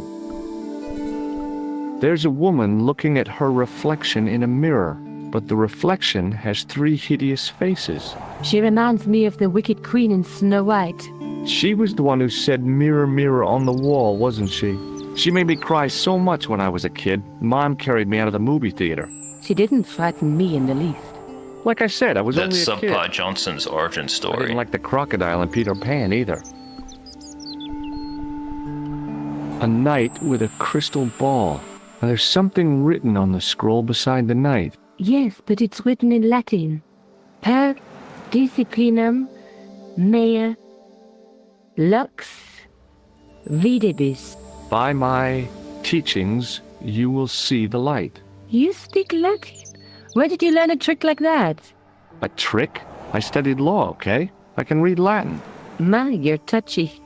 There's a woman looking at her reflection in a mirror, but the reflection has 3 hideous faces. She reminds me of the Wicked Queen in Snow White. She was the one who said mirror, mirror on the wall, wasn't she? She made me cry so much when I was a kid. Mom carried me out of the movie theater. She didn't frighten me in the least. Like I said, I was That's only a kid. Subpar Johnson's origin I story. didn't like the crocodile in Peter Pan either. A knight with a crystal ball. And there's something written on the scroll beside the knight. Yes, but it's written in Latin. Per disciplinam mea lux videbis. By my teachings, you will see the light. You speak Latin? Where did you learn a trick like that? A trick? I studied law, okay? I can read Latin. My, you're touchy.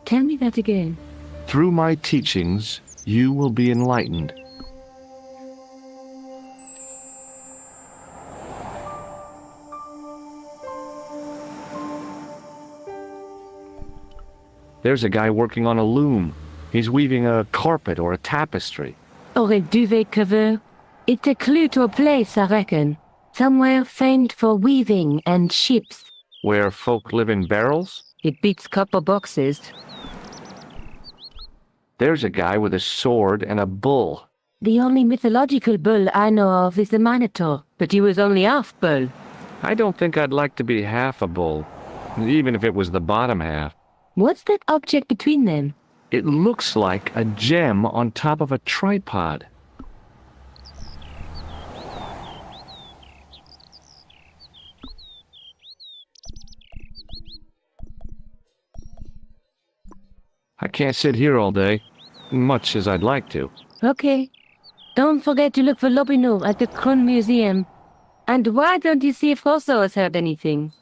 Tell me that again. Through my teachings, you will be enlightened. There's a guy working on a loom. He's weaving a carpet or a tapestry. Or a duvet cover. It's a clue to a place, I reckon. Somewhere famed for weaving and ships. Where folk live in barrels? It beats copper boxes. There's a guy with a sword and a bull. The only mythological bull I know of is the Minotaur, but he was only half bull. I don't think I'd like to be half a bull, even if it was the bottom half. What's that object between them? It looks like a gem on top of a tripod. I can't sit here all day, much as I'd like to. Okay. Don't forget to look for Lobino at the Kron Museum. And why don't you see if Rosso has heard anything?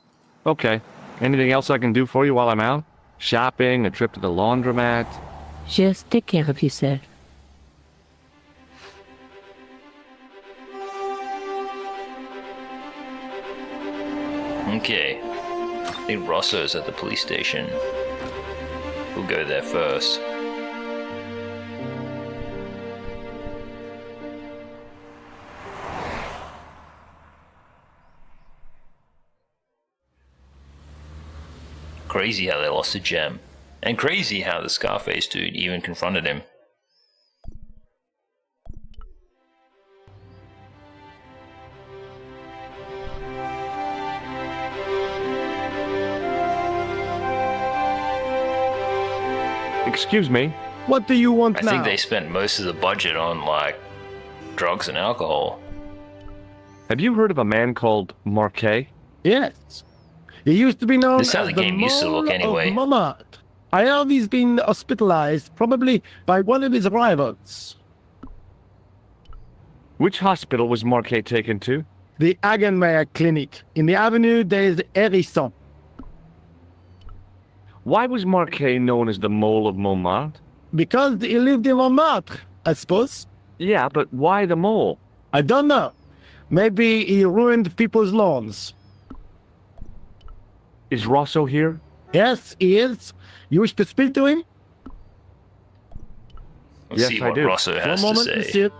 Okay. Anything else I can do for you while I'm out? Shopping, a trip to the laundromat? Just take care of yourself. Okay. I think Rosso's at the police station. We'll go there first. Crazy how they lost a gem. And crazy how the Scarface dude even confronted him. Excuse me, what do you want I now? think they spent most of the budget on, like, drugs and alcohol. Have you heard of a man called Marquet? Yes. He used to be known This is how as the the game used to look Mole anyway. of Montmartre. I heard he's been hospitalized, probably by one of his rivals. Which hospital was Marquet taken to? The Hagenmeyer Clinic in the Avenue des Hérissons. Why was Marquet known as the Mole of Montmartre? Because he lived in Montmartre, I suppose. Yeah, but why the mole? I don't know. Maybe he ruined people's lawns. Is Rosso here? Yes, he is. You wish to speak to him? Let's Yes, see I what do. Rosso has One to moment, say. monsieur.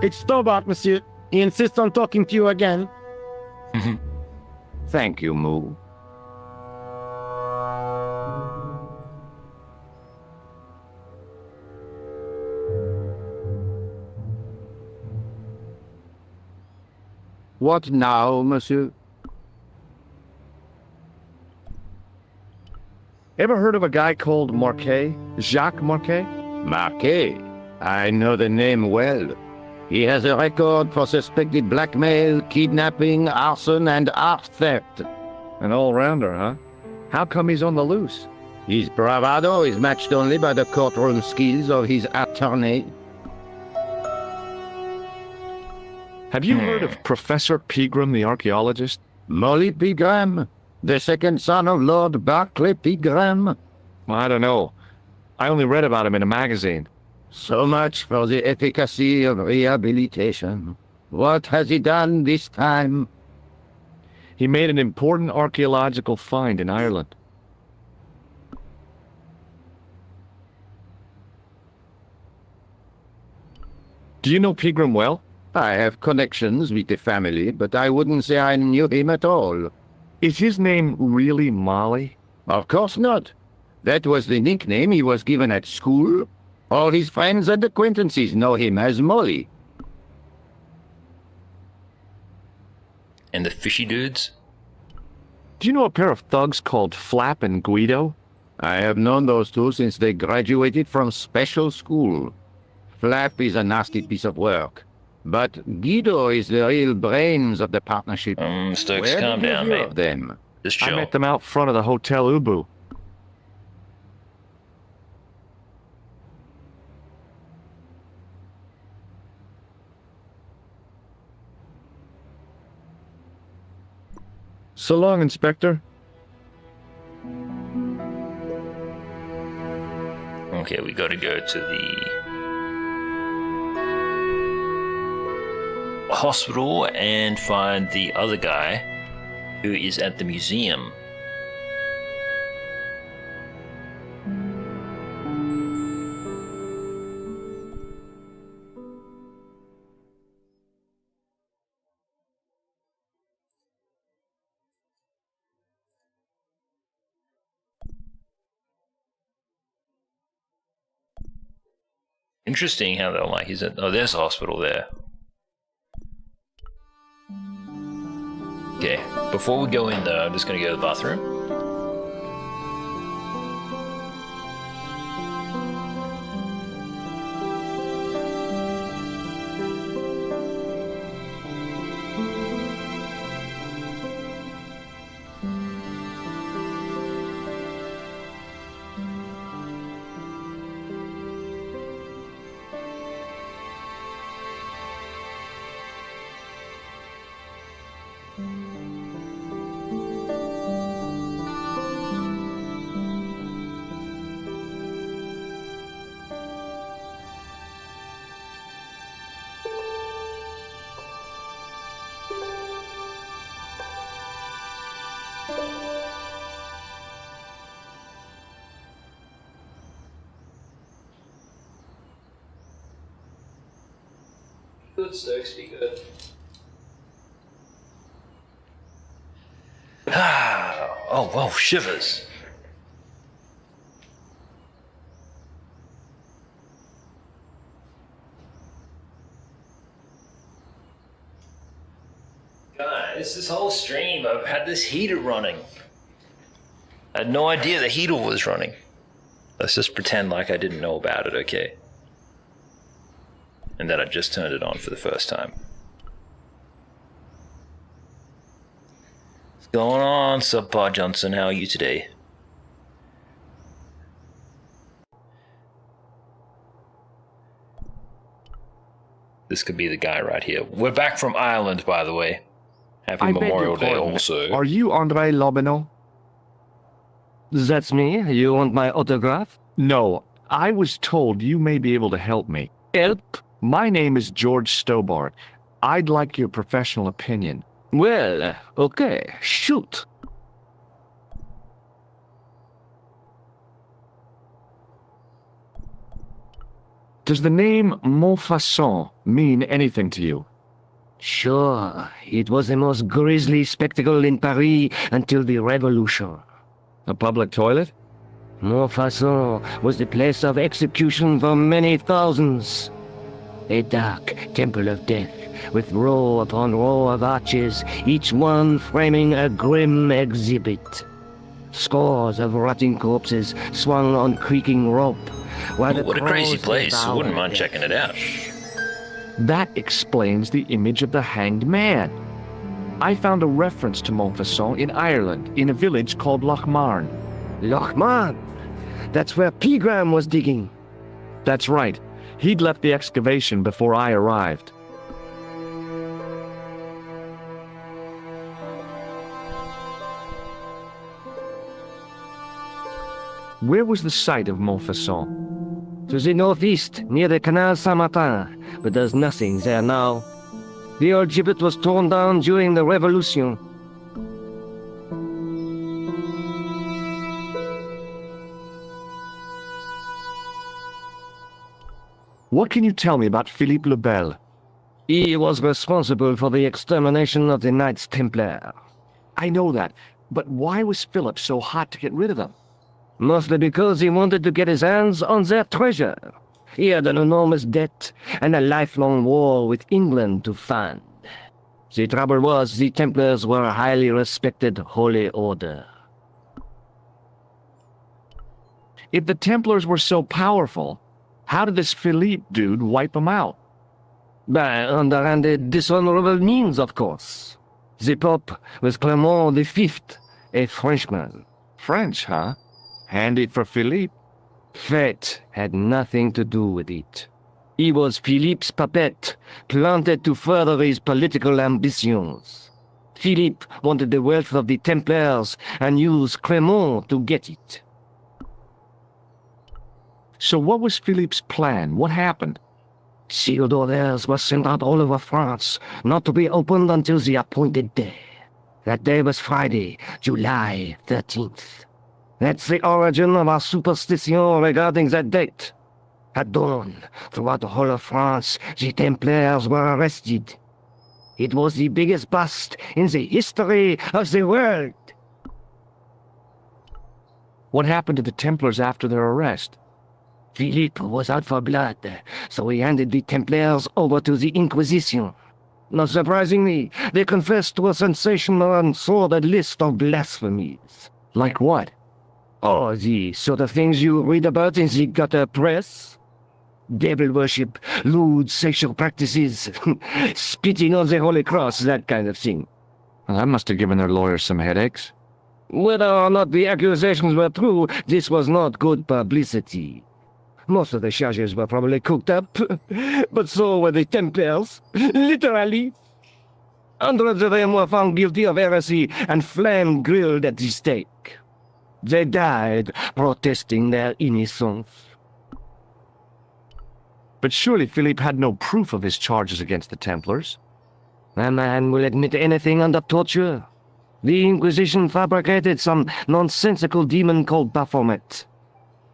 It's Stobart, monsieur. He insists on talking to you again. Thank you, Moo. What now, monsieur? Ever heard of a guy called Marquet? Jacques Marquet? Marquet. I know the name well. He has a record for suspected blackmail, kidnapping, arson, and art theft. An all-rounder, huh? How come he's on the loose? His bravado is matched only by the courtroom skills of his attorney. Have you heard of Professor Pegram, the archaeologist? Molly Pegram, the second son of Lord Barclay Pegram. I don't know. I only read about him in a magazine. So much for the efficacy of rehabilitation. What has he done this time? He made an important archaeological find in Ireland. Do you know Pegram well? I have connections with the family, but I wouldn't say I knew him at all. Is his name really Molly? Of course not. That was the nickname he was given at school. All his friends and acquaintances know him as Molly. And the fishy dudes? Do you know a pair of thugs called Flap and Guido? I have known those two since they graduated from special school. Flap is a nasty piece of work, but Guido is the real brains of the partnership. Stokes, Where calm did you down, hear mate. of them? Just I chill. met them out front of the Hotel Ubu. So long, Inspector. Okay, we gotta go to the hospital and find the other guy who is at the museum. Interesting how they're like, he's at, oh, there's a hospital there. Okay, before we go in though, I'm just gonna go to the bathroom. good, Stokes. Be good. Oh, whoa, shivers. Guys, this whole stream, I've had this heater running. I had no idea the heater was running. Let's just pretend like I didn't know about it, okay? And that I just turned it on for the first time. What's going on, Subpar Johnson? How are you today? This could be the guy right here. We're back from Ireland, by the way. Happy Memorial Day also. Are you Andre Lobineau? That's me. You want my autograph? No, I was told you may be able to help me. Help? My name is George Stobart. I'd like your professional opinion. Well, okay, shoot. Does the name Montfaucon mean anything to you? Sure, it was the most grisly spectacle in Paris until the Revolution. A public toilet? Montfaucon was the place of execution for many thousands. A dark temple of death, with row upon row of arches, each one framing a grim exhibit. Scores of rotting corpses swung on creaking rope, while the What a crazy crows place. I wouldn't devoured mind their checking it out. That explains the image of the hanged man. I found a reference to Montfaucon in Ireland, in a village called Lochmarn. Lochmarn! That's where Pegram was digging. That's right. He'd left the excavation before I arrived. Where was the site of Montfaucon? To the northeast, near the Canal Saint-Martin, but there's nothing there now. The old gibbet was torn down during the Revolution. What can you tell me about Philippe le Bel? He was responsible for the extermination of the Knights Templar. I know that, but why was Philip so hot to get rid of them? Mostly because he wanted to get his hands on their treasure. He had an enormous debt and a lifelong war with England to fund. The trouble was, the Templars were a highly respected holy order. If the Templars were so powerful, how did this Philippe dude wipe them out? By underhanded, dishonorable means, of course. The Pope was Clement V, a Frenchman. French, huh? Handy for Philippe. Fate had nothing to do with it. He was Philippe's puppet, planted to further his political ambitions. Philippe wanted the wealth of the Templars and used Clement to get it. So what was Philippe's plan? What happened? Sealed orders were sent out all over France, not to be opened until the appointed day. That day was Friday, July 13th. That's the origin of our superstition regarding that date. At dawn, throughout the whole of France, the Templars were arrested. It was the biggest bust in the history of the world. What happened to the Templars after their arrest? Philippe was out for blood, so he handed the Templars over to the Inquisition. Not surprisingly, they confessed to a sensational and sordid list of blasphemies. Like what? Oh, the sort of things you read about in the gutter press. Devil worship, lewd sexual practices, spitting on the Holy Cross, that kind of thing. Well, that must have given their lawyers some headaches. Whether or not the accusations were true, this was not good publicity. Most of the charges were probably cooked up, but so were the Templars, literally. Hundreds of them were found guilty of heresy and flame-grilled at the stake. They died protesting their innocence. But surely Philippe had no proof of his charges against the Templars. A man will admit anything under torture. The Inquisition fabricated some nonsensical demon called Baphomet,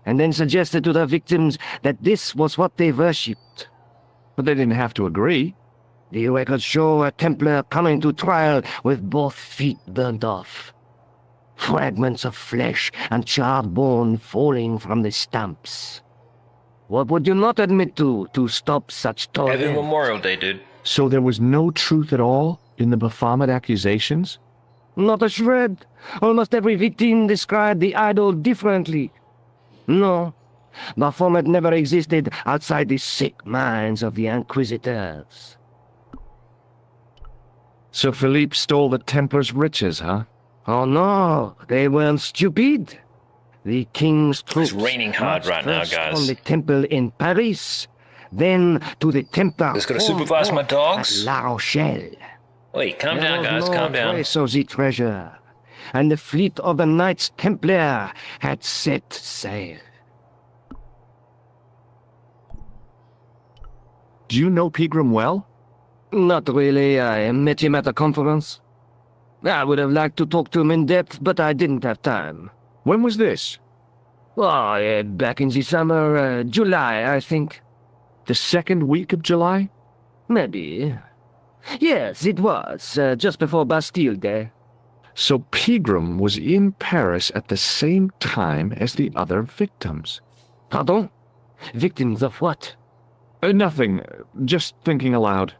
and then suggested to their victims that this was what they worshipped. But they didn't have to agree. The records show a Templar coming to trial with both feet burnt off. Fragments of flesh and charred bone falling from the stumps. What would you not admit to stop such torment? Happy Memorial Day, dude. So there was no truth at all in the Baphomet accusations? Not a shred. Almost every victim described the idol differently. No, Baphomet never existed outside the sick minds of the Inquisitors. So Philippe stole the Templars' riches, huh? Oh no, they weren't stupid. The king's troops It's raining hard marched right now, first guys. on the temple in Paris, then to the Templar Just gotta home supervise my fort dogs. at La Rochelle. Wait, calm There down, was guys. no Calm down. trace of the treasure, and the fleet of the Knights Templar had set sail. Do you know Pegram well? Not really. I met him at a conference. I would have liked to talk to him in depth, but I didn't have time. When was this? Oh, back in the summer, July, I think. The second week of July? Maybe. Yes, it was, just before Bastille Day. So Pegram was in Paris at the same time as the other victims. Pardon? Victims of what? Nothing. Just thinking aloud.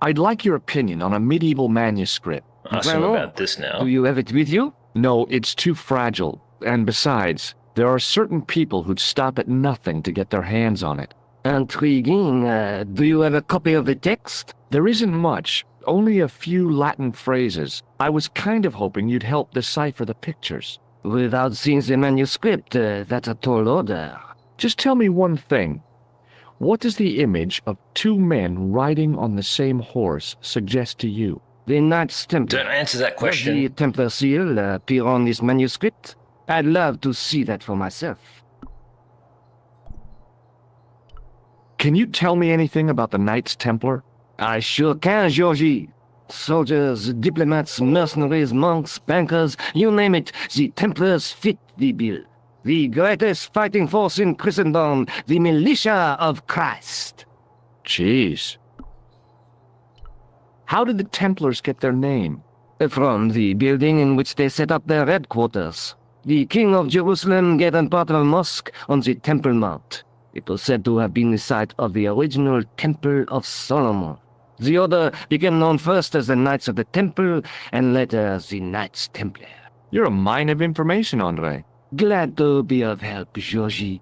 I'd like your opinion on a medieval manuscript. Awesome Well, about this now. Do you have it with you? No, it's too fragile. And besides, there are certain people who'd stop at nothing to get their hands on it. Intriguing. Do you have a copy of the text? There isn't much, only a few Latin phrases. I was kind of hoping you'd help decipher the pictures. Without seeing the manuscript, that's a tall order. Just tell me one thing. What does the image of two men riding on the same horse suggest to you? The Knights Templar. Don't answer that Does question. the Templar seal appear on this manuscript? I'd love to see that for myself. Can you tell me anything about the Knights Templar? I sure can, Georgie. Soldiers, diplomats, mercenaries, monks, bankers, you name it, the Templars fit the bill. The greatest fighting force in Christendom, the militia of Christ. Jeez. How did the Templars get their name? From the building in which they set up their headquarters. The King of Jerusalem gave them part of a mosque on the Temple Mount. It was said to have been the site of the original Temple of Solomon. The order became known first as the Knights of the Temple, and later as the Knights Templar. You're a mine of information, Andre. Glad to be of help, Georgie.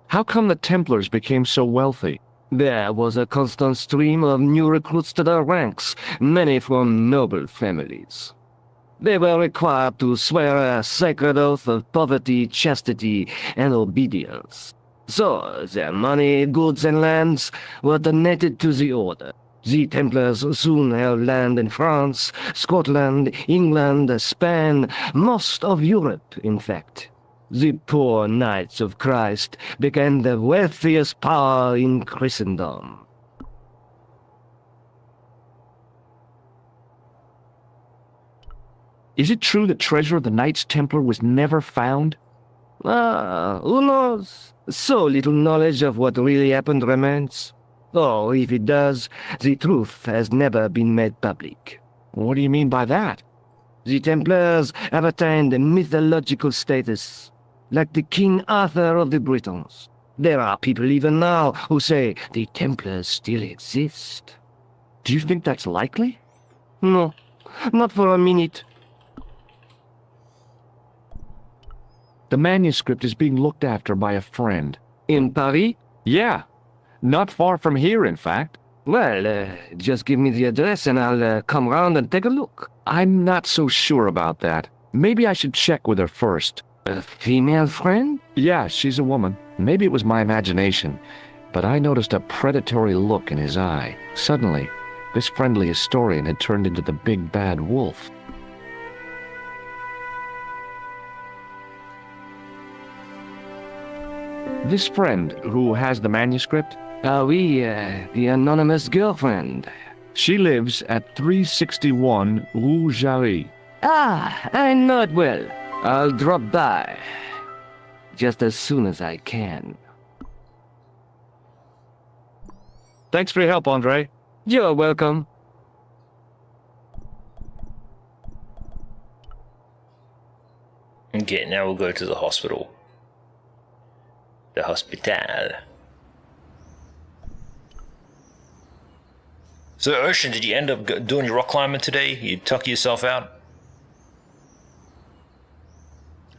How come the Templars became so wealthy? There was a constant stream of new recruits to their ranks, many from noble families. They were required to swear a sacred oath of poverty, chastity, and obedience. So, their money, goods, and lands were donated to the order. The Templars soon held land in France, Scotland, England, Spain, most of Europe, in fact. The poor Knights of Christ became the wealthiest power in Christendom. Is it true that treasure of the Knights Templar was never found? Who knows? So little knowledge of what really happened remains. Or, if it does, the truth has never been made public. What do you mean by that? The Templars have attained a mythological status, like the King Arthur of the Britons. There are people even now who say the Templars still exist. Do you think that's likely? No, not for a minute. The manuscript is being looked after by a friend. In Paris? Yeah. Not far from here, in fact. Well, just give me the address and I'll come round and take a look. I'm not so sure about that. Maybe I should check with her first. A female friend? Yeah, she's a woman. Maybe it was my imagination, but I noticed a predatory look in his eye. Suddenly, this friendly historian had turned into the big bad wolf. This friend who has the manuscript, Oui, the anonymous girlfriend. she lives at 361 Rue Jarry. Ah, I know it well. I'll drop by. Just as soon as I can. Thanks for your help, Andre. You're welcome. Okay, now we'll go to the hospital. The hospital. So, Ocean, did you end up doing your rock climbing today? You tuck yourself out?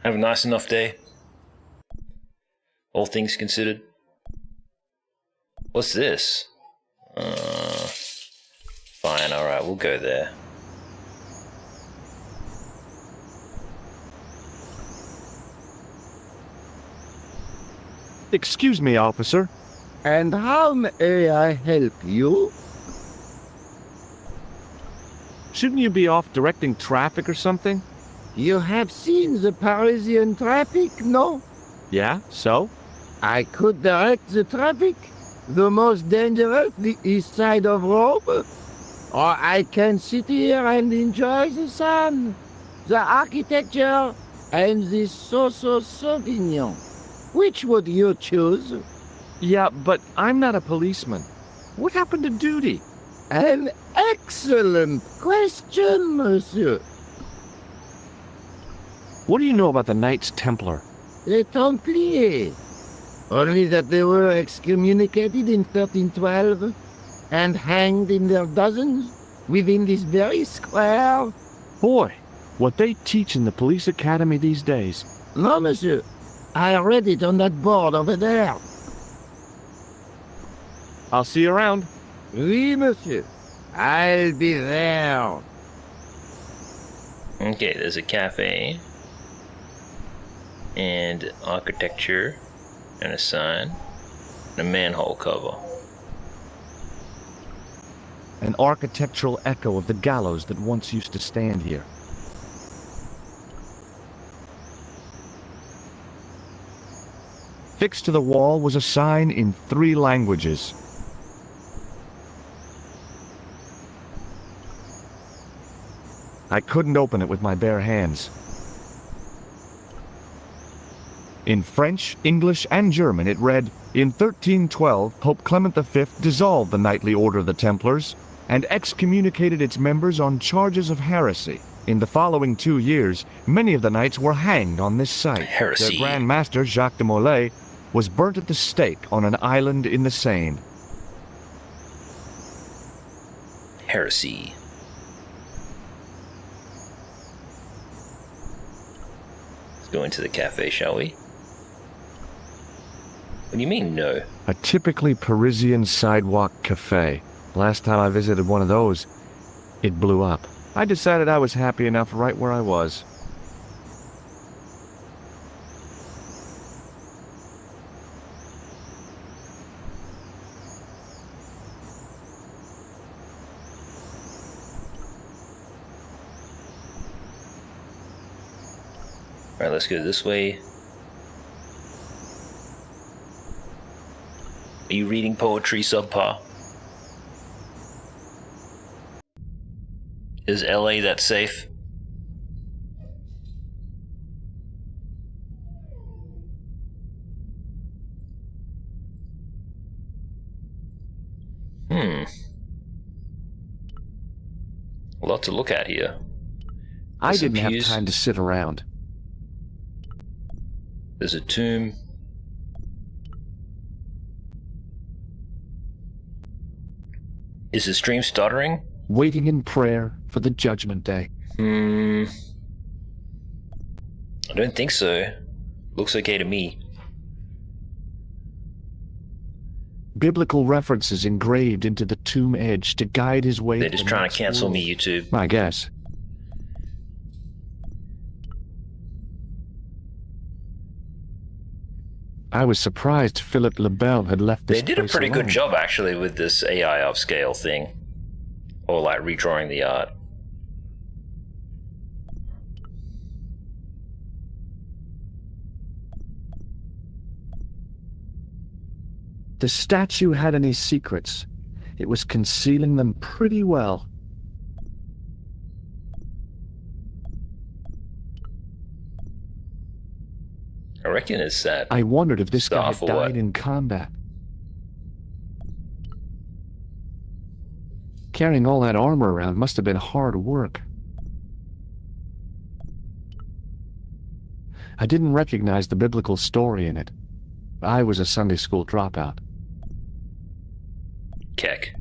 Have a nice enough day? All things considered? What's this? Fine, alright, we'll go there. Excuse me, officer. And how may I help you? Shouldn't you be off directing traffic or something? You have seen the Parisian traffic, no? Yeah, so? I could direct the traffic. The most dangerous, the east side of Rome. Or I can sit here and enjoy the sun, the architecture, and the Sauvignon. Which would you choose? Yeah, but I'm not a policeman. What happened to duty? An excellent question, monsieur. What do you know about the Knights Templar? Les Templiers. Only that they were excommunicated in 1312 and hanged in their dozens within this very square. Boy, what they teach in the police academy these days. No, monsieur. I read it on that board over there. I'll see you around. Oui, monsieur. I'll be there. Okay, there's a cafe. And architecture. And a sign. And a manhole cover. An architectural echo of the gallows that once used to stand here. Fixed to the wall was a sign in 3 languages. I couldn't open it with my bare hands. In French, English, and German it read, "In 1312, Pope Clement V dissolved the Knightly Order of the Templars and excommunicated its members on charges of heresy. In the following 2 years, many of the knights were hanged on this site. Heresy. Their Grand Master, Jacques de Molay, was burnt at the stake on an island in the Seine." Heresy. Let's go into the cafe, shall we? What do you mean, no? A typically Parisian sidewalk cafe. Last time I visited one of those, it blew up. I decided I was happy enough right where I was. Alright, let's go this way. Are you reading poetry, subpar? Is LA that safe? A lot to look at here. I There's some didn't have pews. time to sit around. There's a tomb. Is the stream stuttering? Waiting in prayer for the judgment day. I don't think so. Looks okay to me. Biblical references engraved into the tomb edge to guide his way. They're to just the trying next to cancel world. me, YouTube. I guess. I was surprised Philip Lebel had left this They did a place pretty good alone. job, actually, with this AI upscale thing. Or, like, redrawing the art. The statue had any secrets. It was concealing them pretty well. I reckon it's that. I wondered if this guy Staff had or what? died in combat. Carrying all that armor around must have been hard work. I didn't recognize the biblical story in it. I was a Sunday school dropout. Keck.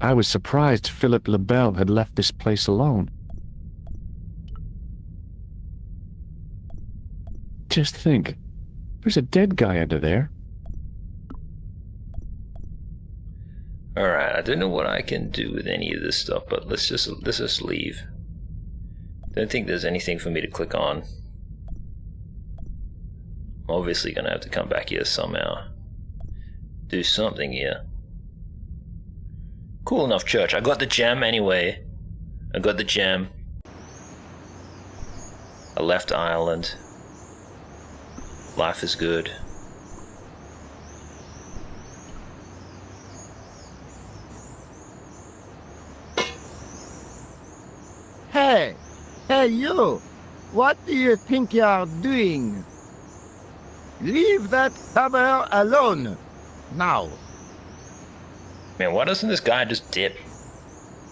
I was surprised Philip Lebel had left this place alone. Just think, there's a dead guy under there. Alright, I don't know what I can do with any of this stuff, but let's just leave. Don't think there's anything for me to click on. I'm obviously gonna have to come back here somehow. Do something here. Cool enough church. I got the gem anyway. I got the gem. I left Ireland. Life is good. Hey! Hey, you! What do you think you're doing? Leave that cover alone! Now! Man, why doesn't this guy just dip?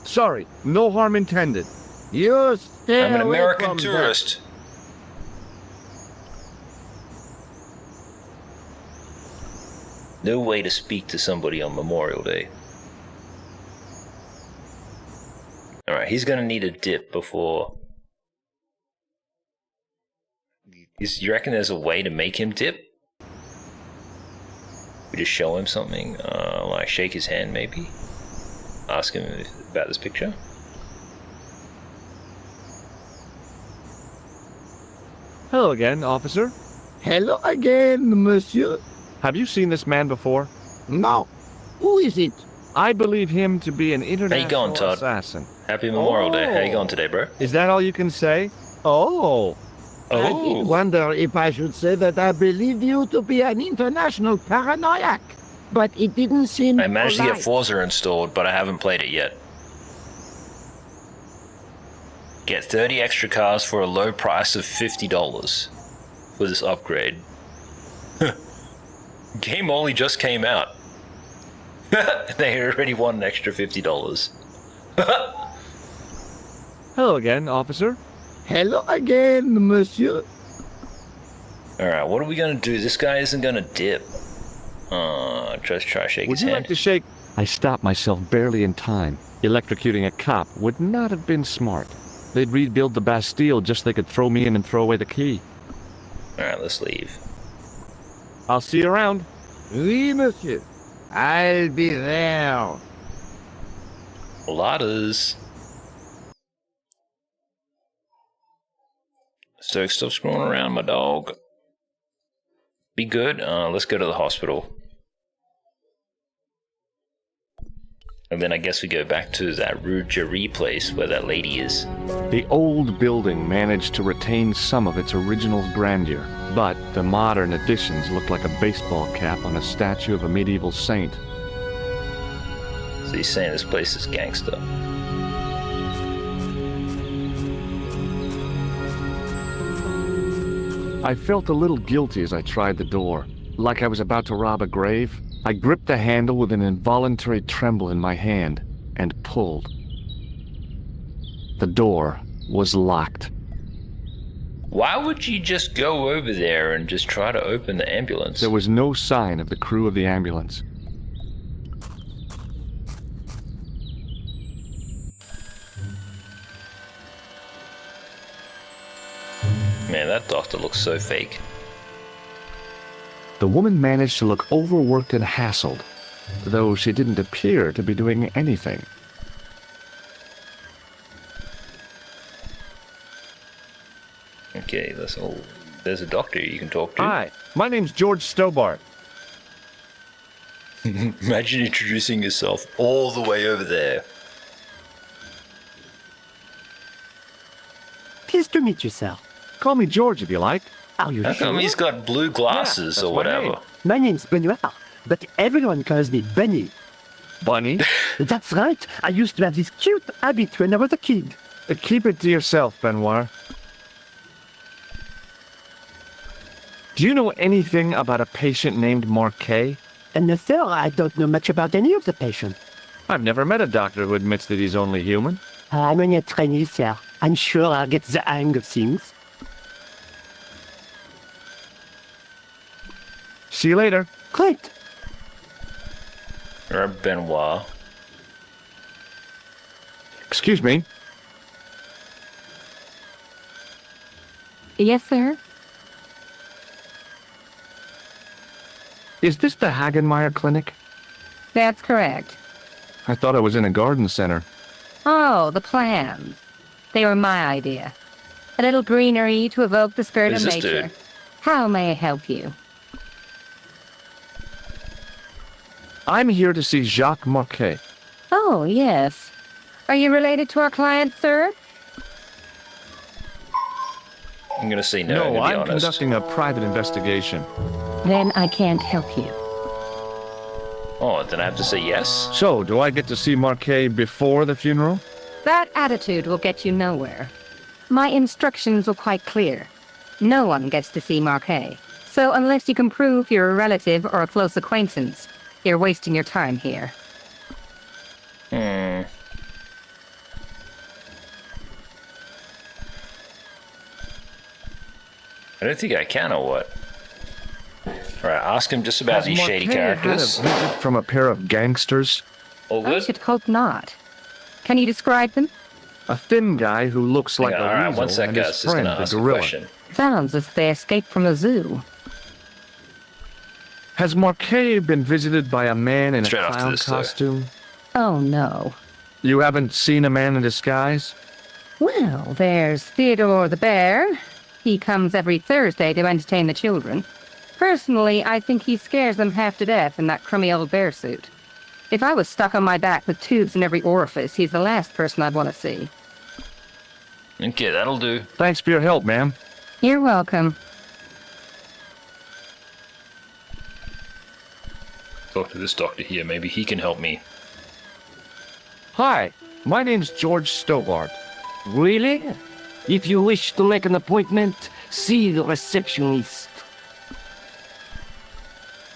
Sorry, no harm intended. You stay I'm an away American from tourist. No way to speak to somebody on Memorial Day. Alright, he's gonna need a dip before... You reckon there's a way to make him dip? We just show him something, like shake his hand maybe? Ask him about this picture? Hello again, officer. Hello again, monsieur. Have you seen this man before? No. Who is it? I believe him to be an international going, Todd? assassin. Happy Memorial Day. How you going today, bro? Is that all you can say? Oh. I did wonder if I should say that I believe you to be an international paranoiac. But it didn't seem I managed to get polite. Forza installed, but I haven't played it yet. Get 30 extra cars for a low price of $50 for this upgrade. Game only just came out. They already won an extra $50. Hello again, officer. Hello again, monsieur. Alright, what are we gonna do? This guy isn't gonna dip. Just try to shake Would his you hand. like to shake? I stopped myself barely in time. Electrocuting a cop would not have been smart. They'd rebuild the Bastille just so they could throw me in and throw away the key. Alright, let's leave. I'll see you around. Oui, monsieur. I'll be there. Ladders. So stop scrolling around, my dog. Be good. Let's go to the hospital. And then I guess we go back to that Rougerie place where that lady is. The old building managed to retain some of its original grandeur, but the modern additions looked like a baseball cap on a statue of a medieval saint. So he's saying this place is gangster. I felt a little guilty as I tried the door, like I was about to rob a grave. I gripped the handle with an involuntary tremble in my hand and pulled. The door was locked. Why would you just go over there and just try to open the ambulance? There was no sign of the crew of the ambulance. Man, that doctor looks so fake. The woman managed to look overworked and hassled, though she didn't appear to be doing anything. Okay, that's all. There's a doctor you can talk to. Hi, my name's George Stobart. Imagine introducing yourself all the way over there. Pleased to meet you, sir. Call me George if you like. Are you How sure? come he's got blue glasses that's or my name. whatever? My name's Benoit, but everyone calls me Benny. Bunny? That's right. I used to have this cute habit when I was a kid. Keep it to yourself, Benoit. Do you know anything about a patient named Marquet? And sir, I don't know much about any of the patients. I've never met a doctor who admits that he's only human. I'm only a trainee, sir. I'm sure I'll get the hang of things. See you later. Great. Or Benoit. Excuse me. Yes, sir? Is this the Hagenmeyer clinic? That's correct. I thought I was in a garden center. Oh, the plans. They were my idea. A little greenery to evoke the spirit Who's of this nature. dude? How may I help you? I'm here to see Jacques Marquet. Oh, yes. Are you related to our client, sir? I'm gonna say no, No, to be I'm honest. conducting a private investigation. Then I can't help you. Oh, then I have to say yes? So, do I get to see Marquet before the funeral? That attitude will get you nowhere. My instructions were quite clear. No one gets to see Marquet. So unless you can prove you're a relative or a close acquaintance, you're wasting your time here. I don't think I can, or what? Alright, ask him just about Has these shady Marquet characters. had a visit from a pair of gangsters? All I good? should hope not. Can you describe them? A thin guy who looks like Yeah, a alright, weasel one sec, and guys. his Just friend, gonna the ask a gorilla. question. Sounds as if they escaped from the zoo. Has Marquet been visited by a man in Straight a after clown this, though. costume? Oh, no. You haven't seen a man in disguise? Well, there's Theodore the bear. He comes every Thursday to entertain the children. Personally, I think he scares them half to death in that crummy old bear suit. If I was stuck on my back with tubes in every orifice, he's the last person I'd want to see. Okay, that'll do. Thanks for your help, ma'am. You're welcome. Talk to this doctor here, maybe he can help me. Hi, my name's George Stobart. Really? If you wish to make an appointment, see the receptionist.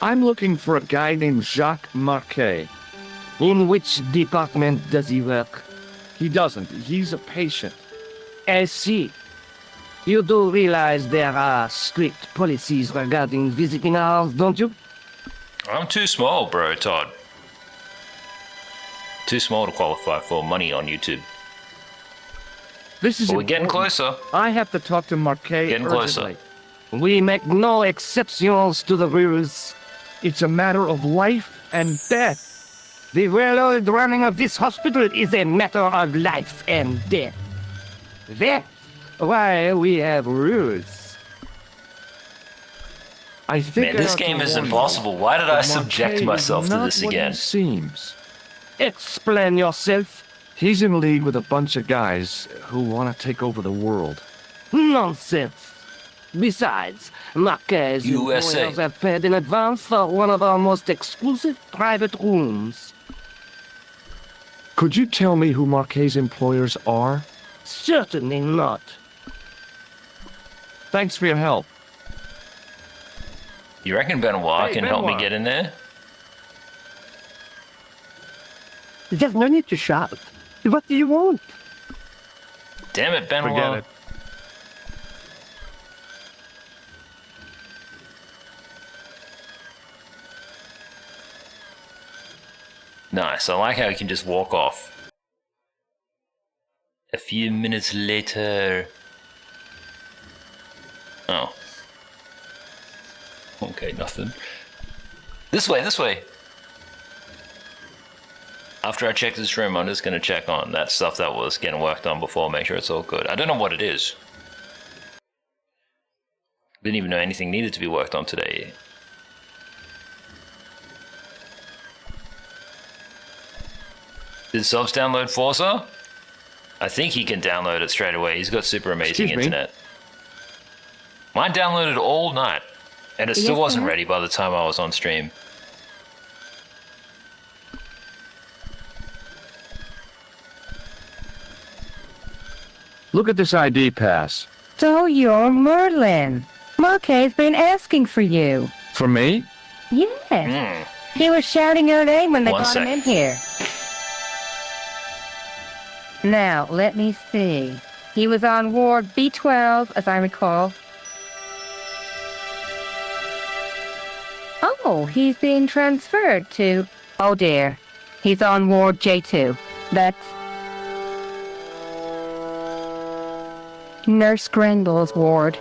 I'm looking for a guy named Jacques Marquet. In which department does he work? He doesn't. He's a patient. I see. You do realize there are strict policies regarding visiting hours, don't you? I'm too small, bro, Todd. Too small to qualify for money on YouTube. This is But we're getting important. closer. I have to talk to Marquet Getting closer. urgently. We make no exceptions to the rules. It's a matter of life and death. The well-oiled running of this hospital is a matter of life and death. That's why we have rules. I think Man, I this ought to game is warn you, impossible. Why did I but subject Marquet myself is to not this what he again? seems. Explain yourself. He's in league with a bunch of guys who want to take over the world. Nonsense. Besides, Marquez's USA. employers have paid in advance for one of our most exclusive private rooms. Could you tell me who Marquet's employers are? Certainly not. Thanks for your help. You reckon Benoit Hey, can help me Benoit. get in there? There's no need to shout. What do you want? Damn it, Benoit. Forget it. Nice, I like how he can just walk off. A few minutes later... Oh. Okay, nothing. This way, this way! After I check this room, I'm just gonna check on that stuff that was getting worked on before, make sure it's all good. I don't know what it is. Didn't even know anything needed to be worked on today. Did Subs download Forza? I think he can download it straight away. He's got super amazing Excuse me? internet. Mine downloaded all night, and it still Yes, wasn't sir? ready by the time I was on stream. Look at this ID pass. So you're Merlin. Marquet's been asking for you. For me? Yes. He was shouting your name when they One brought him sec. in here. Now, let me see. He was on Ward B12, as I recall. Oh, he's being transferred to... Oh dear. He's on Ward J2. That's... Nurse Grendel's ward.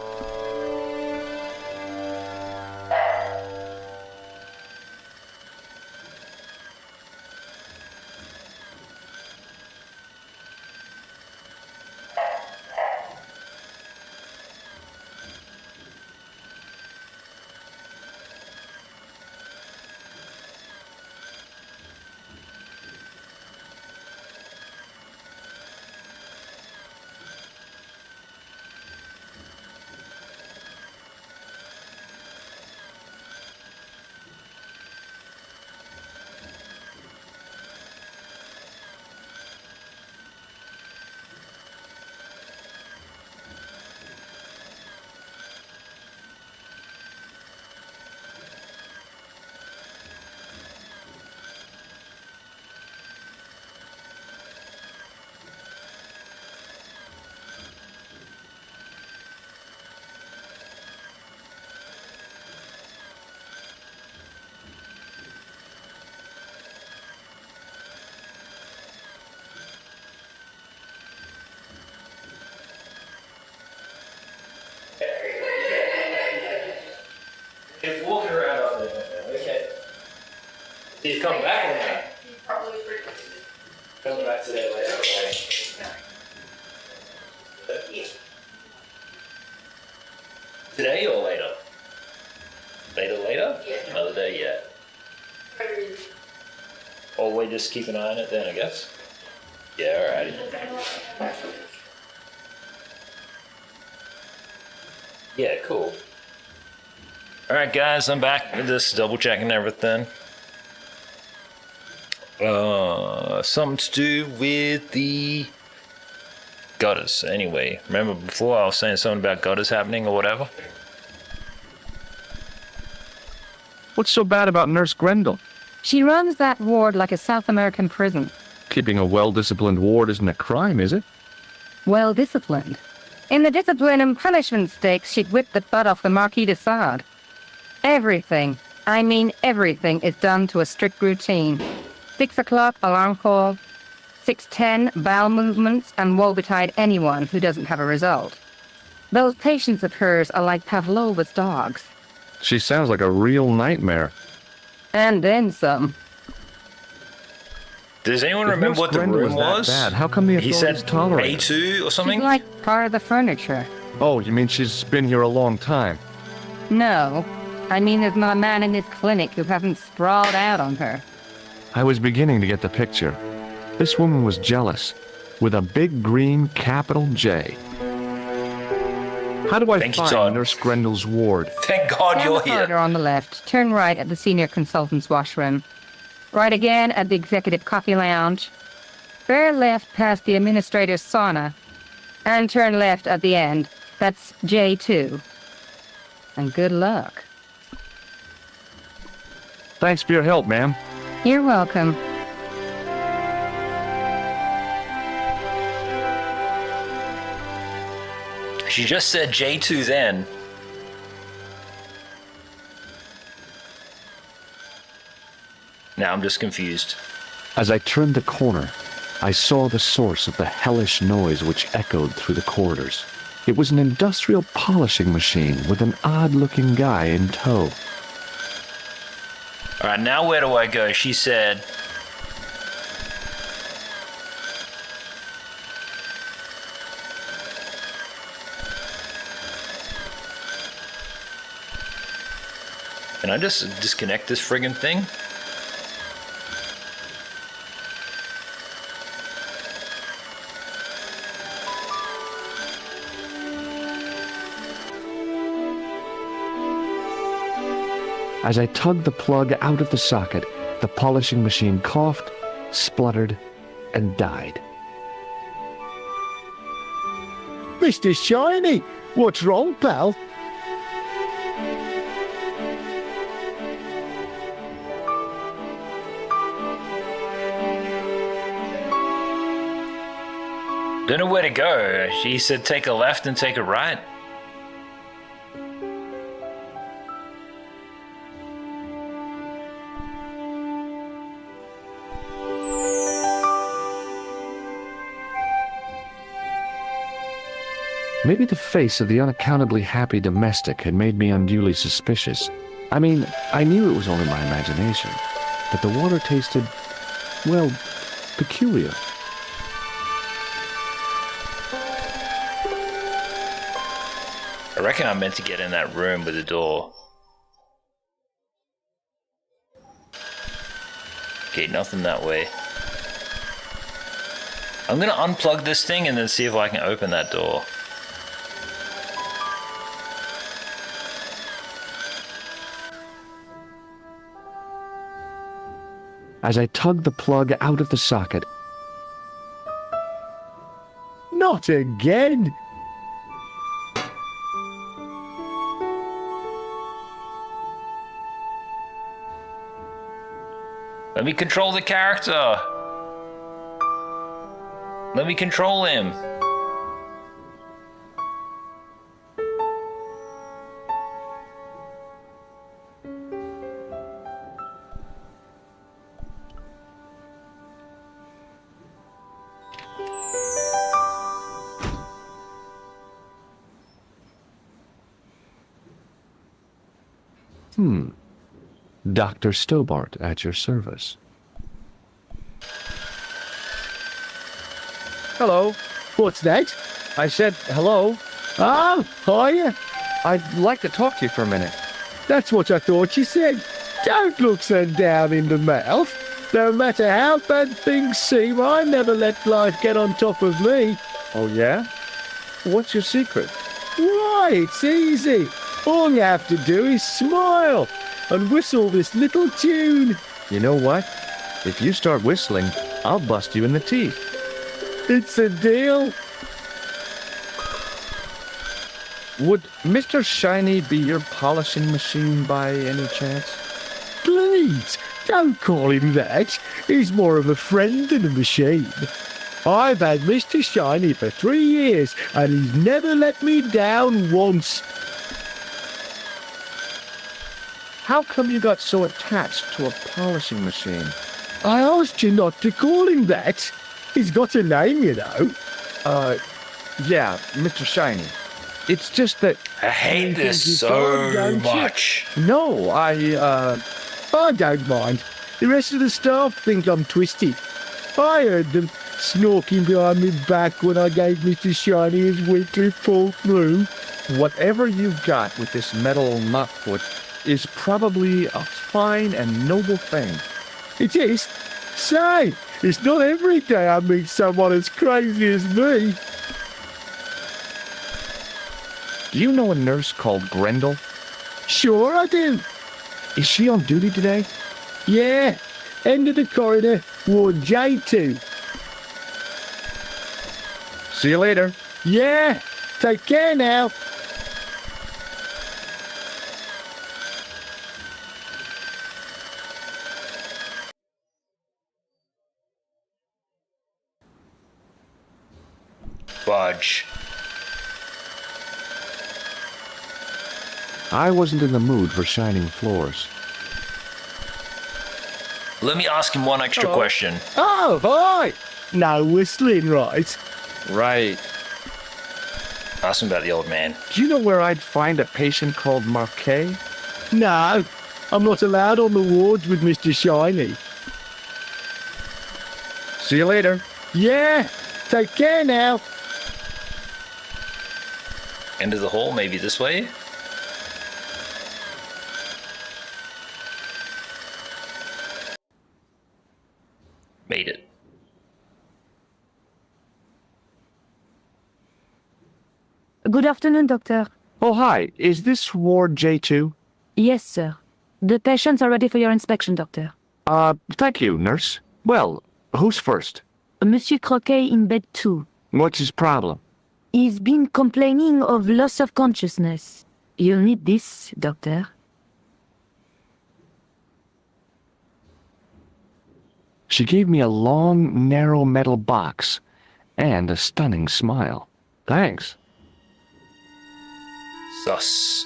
He's walking around up there. Okay. He's coming back or not? Coming back today later. Okay. Today or later? Later? Yeah. Another day yet. Or we just keep an eye on it then, I guess. Yeah, alrighty. Yeah, cool. Alright guys, I'm back with this, double checking everything. Something to do with the gutters. Anyway, remember before I was saying something about gutters happening or whatever? What's so bad about Nurse Grendel? She runs that ward like a South American prison. Keeping a well-disciplined ward isn't a crime, is it? Well disciplined. In the discipline and punishment stakes, she'd whip the butt off the Marquis de Sade. Everything, I mean everything, is done to a strict routine. 6 o'clock alarm call, 6:10 bowel movements, and woe betide anyone who doesn't have a result. Those patients of hers are like Pavlova's dogs. She sounds like a real nightmare. And then some. Does anyone If remember Nurse what the Grendel room that was? bad, how come the He authorities said tolerate her? A2 or something? She's like part of the furniture. Oh, you mean she's been here a long time? No, I mean there's not a man in this clinic who hasn't sprawled out on her. I was beginning to get the picture. This woman was jealous, with a big green capital J. How do I Thank you, find Todd. Nurse Grendel's ward? Thank God Down you're the corridor here. on the left, turn right at the senior consultant's washroom. Right again at the executive coffee lounge. Bear left past the administrator's sauna. And turn left at the end. That's J2. And good luck. Thanks for your help, ma'am. You're welcome. She just said J2's N. Now I'm just confused. As I turned the corner, I saw the source of the hellish noise which echoed through the corridors. It was an industrial polishing machine with an odd-looking guy in tow. Alright, now where do I go? She said... Can I just disconnect this friggin' thing? As I tugged the plug out of the socket, the polishing machine coughed, spluttered, and died. Mr. Shiny, what's wrong, pal? Don't know where to go. She said take a left and take a right. Maybe the face of the unaccountably happy domestic had made me unduly suspicious. I mean, I knew it was only my imagination, but the water tasted, well, peculiar. I reckon I meant to get in that room with the door. Okay, nothing that way. I'm gonna unplug this thing and then see if I can open that door. As I tugged the plug out of the socket, Not again! Let me control the character! Let me control him! Dr. Stobart at your service. Hello. What's that? I said hello. Oh, hiya. I'd like to talk to you for a minute. That's what I thought you said. Don't look so down in the mouth. No matter how bad things seem, I never let life get on top of me. Oh, yeah? What's your secret? Why, it's easy. All you have to do is smile and whistle this little tune. You know what? If you start whistling, I'll bust you in the teeth. It's a deal. Would Mr. Shiny be your polishing machine by any chance? Please, don't call him that. He's more of a friend than a machine. I've had Mr. Shiny for 3 years, and he's never let me down once. How come you got so attached to a polishing machine? I asked you not to call him that. He's got a name, you know. Yeah, Mr. Shiny. It's just that... I hate You this think you so can, don't you? much. No, I don't mind. The rest of the staff think I'm twisted. I heard them snorking behind my back when I gave Mr. Shiny his weekly full through. Whatever you've got with this metal knotfoot is probably a fine and noble thing. It is. Say, it's not every day I meet someone as crazy as me. Do you know a nurse called Grendel? Sure I do. Is she on duty today? Yeah, end of the corridor, ward J2. See you later. Yeah, take care now. Fudge. I wasn't in the mood for shining floors. Let me ask him one extra question. Oh, hi. No whistling, right? Right. Ask him about the old man. Do you know where I'd find a patient called Marquet? No, I'm not allowed on the wards with Mr. Shiny. See you later. Yeah, take care now. End of the hall, maybe this way? Made it. Good afternoon, Doctor. Oh, hi. Is this Ward J2? Yes, sir. The patients are ready for your inspection, Doctor. Thank you, nurse. Well, who's first? Monsieur Croquet in bed 2. What's his problem? He's been complaining of loss of consciousness. You'll need this, Doctor. She gave me a long, narrow metal box, and a stunning smile. Thanks. Sus.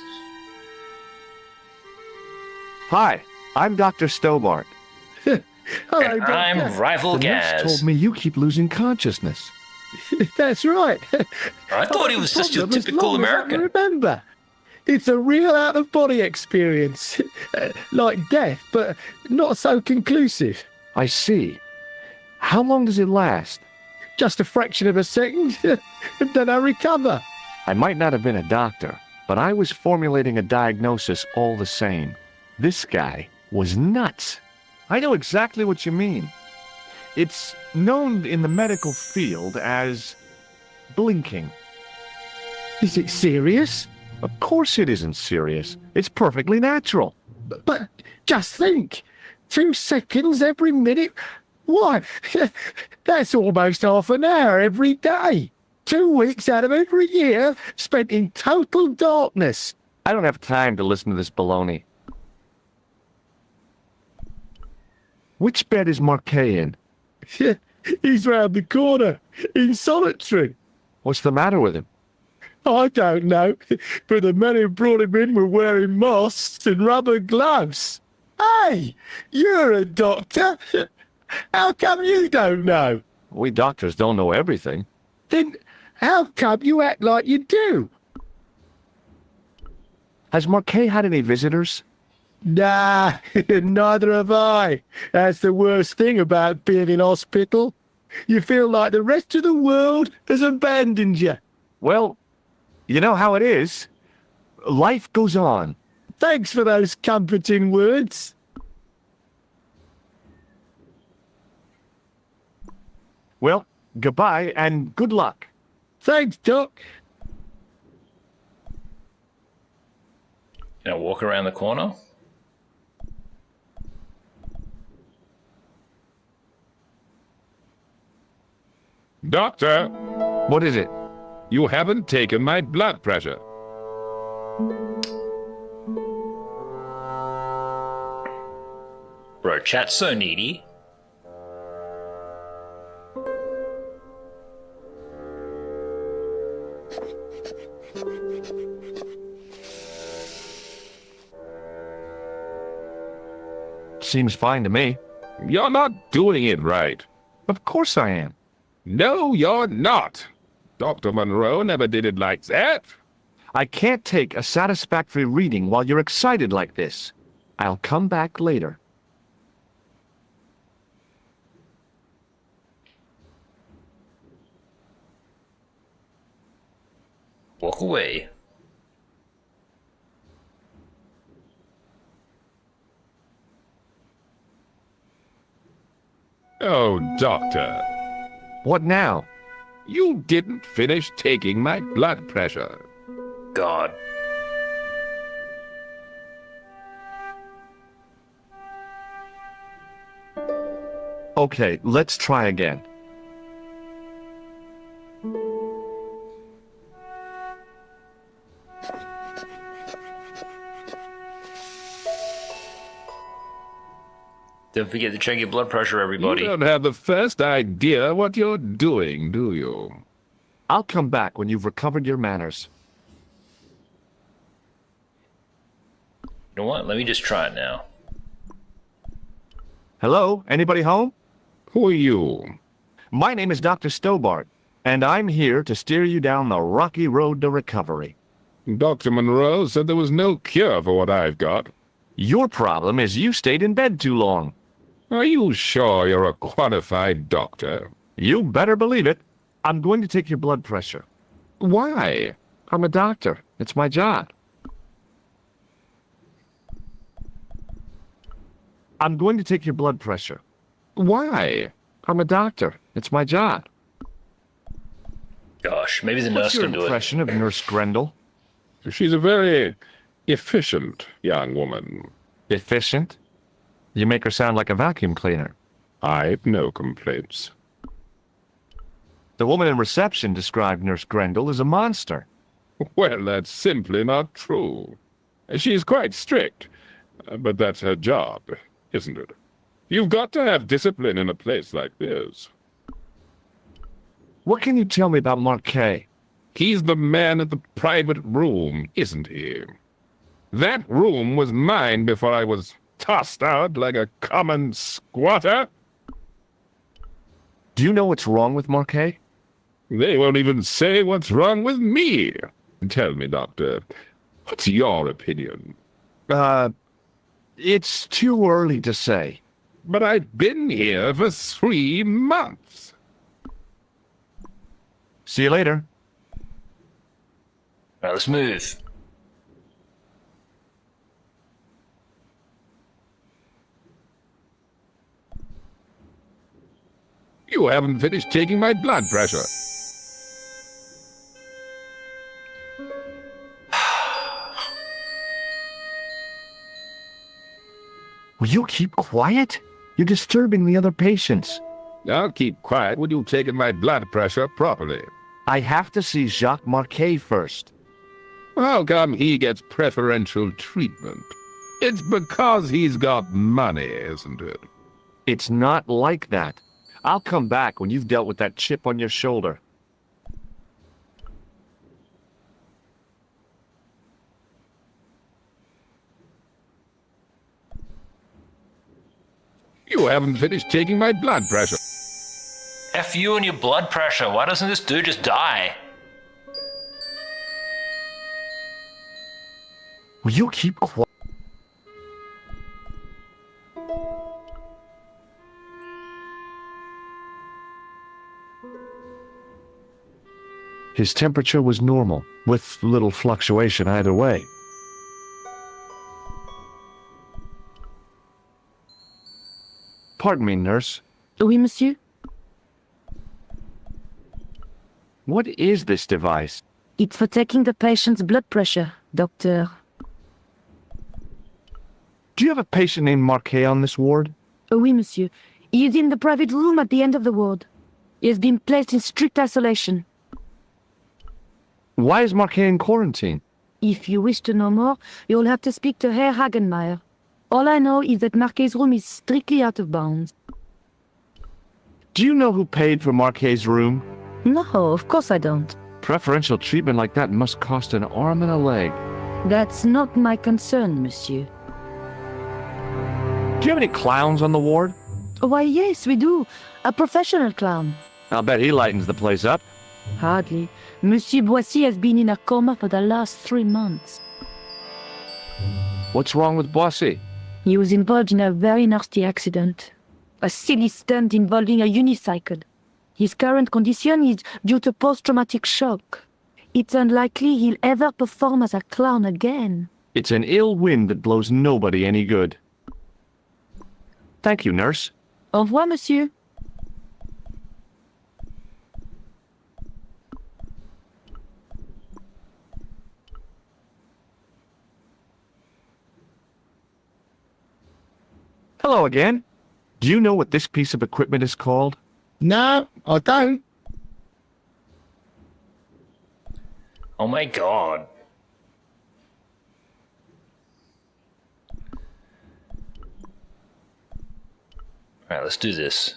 Hi, I'm Dr. Stobart. Hello, And I'm Doctor. Rival The nurse Gaz. told me you keep losing consciousness. That's right. I thought he was just your Problem as typical long as I can American. remember. It's a real out-of-body experience. Like death, but not so conclusive. I see. How long does it last? Just a fraction of a second, and then I recover. I might not have been a doctor, but I was formulating a diagnosis all the same. This guy was nuts. I know exactly what you mean. It's known in the medical field as blinking. Is it serious? Of course it isn't serious. It's perfectly natural. But just think, 2 seconds every minute? Why, that's almost half an hour every day. 2 weeks out of every year spent in total darkness. I don't have time to listen to this baloney. Which bed is Marquet in? He's round the corner, in solitary. What's the matter with him? I don't know, but the men who brought him in were wearing masks and rubber gloves. Hey, you're a doctor. How come you don't know? We doctors don't know everything. Then how come you act like you do? Has Marquet had any visitors? Nah, neither have I. That's the worst thing about being in hospital. You feel like the rest of the world has abandoned you. Well, you know how it is. Life goes on. Thanks for those comforting words. Well, goodbye and good luck. Thanks, Doc. Can I walk around the corner? Doctor, What is it? you haven't taken my blood pressure. Bro, chat's so needy. Seems fine to me. You're not doing it right. Of course I am. No, you're not. Dr. Monroe never did it like that. I can't take a satisfactory reading while you're excited like this. I'll come back later. Walk away. Oh, Doctor, What now? you didn't finish taking my blood pressure. God. Okay, let's try again. Don't forget to check your blood pressure, everybody. You don't have the first idea what you're doing, do you? I'll come back when you've recovered your manners. You know what? Let me just try it now. Hello? Anybody home? Who are you? My name is Dr. Stobart, and I'm here to steer you down the rocky road to recovery. Dr. Monroe said there was no cure for what I've got. Your problem is you stayed in bed too long. Are you sure you're a qualified doctor? You better believe it. I'm going to take your blood pressure. Why? I'm a doctor. It's my job. I'm going to take your blood pressure. Why? I'm a doctor. It's my job. Gosh, maybe the What's nurse your can do it. impression of Nurse Grendel? She's a very efficient young woman. Efficient? You make her sound like a vacuum cleaner. I've no complaints. The woman in reception described Nurse Grendel as a monster. Well, that's simply not true. She's quite strict, but that's her job, isn't it? You've got to have discipline in a place like this. What can you tell me about Marquet? He's the man at the private room, isn't he? That room was mine before I was tossed out like a common squatter. Do you know what's wrong with Marquet? They won't even say what's wrong with me. Tell me, Doctor, what's your opinion? It's too early to say. But I've been here for 3 months. See you later. All right, let's move. You haven't finished taking my blood pressure. Will you keep quiet? You're disturbing the other patients. I'll keep quiet when you've taken my blood pressure properly. I have to see Jacques Marquet first. How come he gets preferential treatment? It's because he's got money, isn't it? It's not like that. I'll come back when you've dealt with that chip on your shoulder. You haven't finished taking my blood pressure. F you and your blood pressure. Why doesn't this dude just die? Will you keep quiet? His temperature was normal, with little fluctuation either way. Pardon me, nurse. Oui, monsieur? What is this device? It's for taking the patient's blood pressure, doctor. Do you have a patient named Marquet on this ward? Oui, monsieur. He is in the private room at the end of the ward. He has been placed in strict isolation. Why is Marquet in quarantine? If you wish to know more, you'll have to speak to Herr Hagenmeyer. All I know is that Marquet's room is strictly out of bounds. Do you know who paid for Marquet's room? No, of course I don't. Preferential treatment like that must cost an arm and a leg. That's not my concern, monsieur. Do you have any clowns on the ward? Why, yes, we do. A professional clown. I'll bet he lightens the place up. Hardly. Monsieur Boissy has been in a coma for the last 3 months. What's wrong with Boissy? He was involved in a very nasty accident. A silly stunt involving a unicycle. His current condition is due to post-traumatic shock. It's unlikely he'll ever perform as a clown again. It's an ill wind that blows nobody any good. Thank you, nurse. Au revoir, monsieur. Hello again. Do you know what this piece of equipment is called? No, I don't. Oh my god. Alright, let's do this.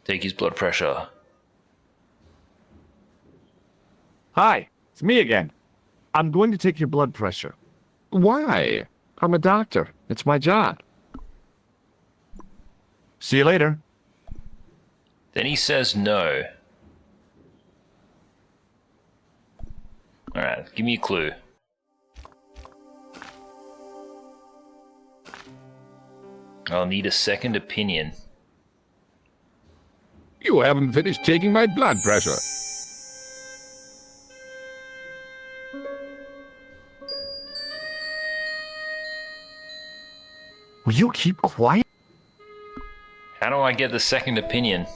Take his blood pressure. Hi, it's me again. I'm going to take your blood pressure. Why? I'm a doctor. It's my job. See you later. Then he says no. Alright, give me a clue. I'll need a second opinion. You haven't finished taking my blood pressure. Will you keep quiet? How do I get the second opinion?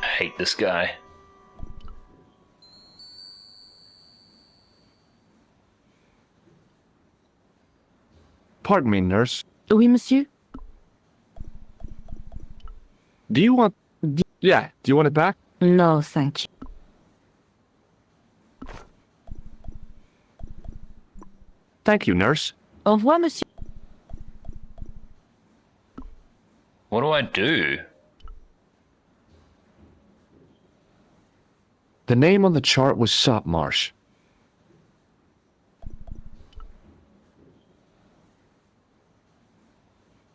I hate this guy. Pardon me, nurse. Oui, monsieur? Do you want... Yeah, do you want it back? No, thank you. Thank you, nurse. Au revoir, monsieur. What do I do? The name on the chart was Sopmarsh.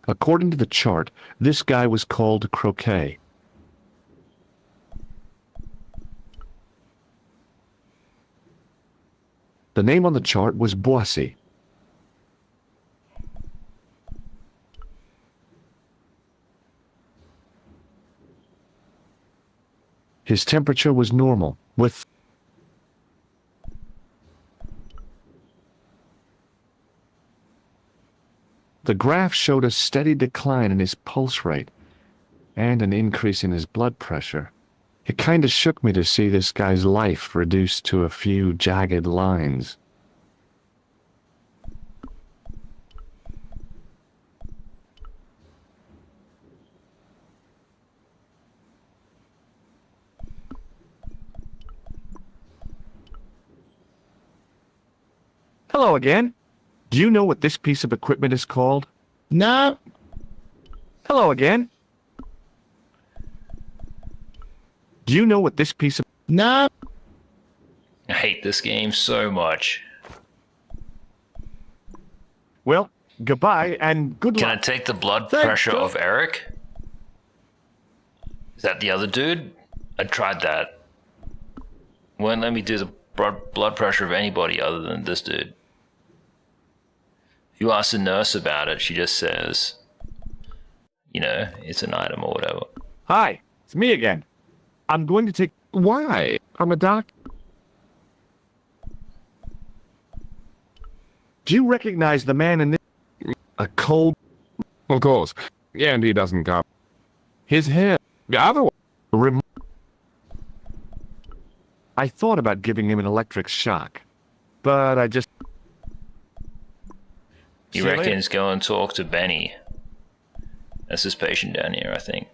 According to the chart, this guy was called Croquet. The name on the chart was Boissy. His temperature was normal, with the graph showed a steady decline in his pulse rate and an increase in his blood pressure. It kinda shook me to see this guy's life reduced to a few jagged lines. Hello again. Do you know what this piece of equipment is called? No. Hello again. Do you know what this piece of... No. I hate this game so much. Well, goodbye and good Can I luck. take the blood Thanks, pressure bro. of Eric? Is that the other dude? I tried that. Won't let me do the blood pressure of anybody other than this dude. If you ask the nurse about it, she just says, you know, it's an item or whatever. Hi, it's me again. I'm going to take... Why? I'm a doctor. Do you recognize the man in this... A cold... Of course. And he doesn't come. His hair. The other one. I thought about giving him an electric shock, but I just... He See you later. reckons go and talk to Benny. That's his patient down here, I think.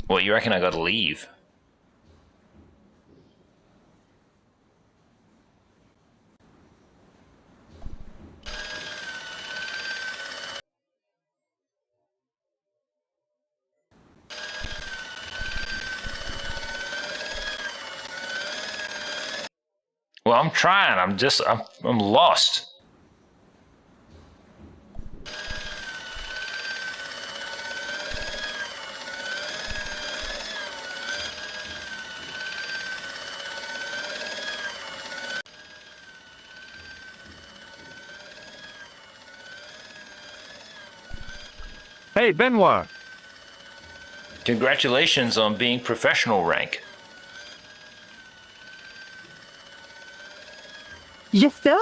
What, you reckon I gotta leave? Well, I'm trying. I'm lost. Hey, Benoit. Congratulations on being professional rank. Yes, sir?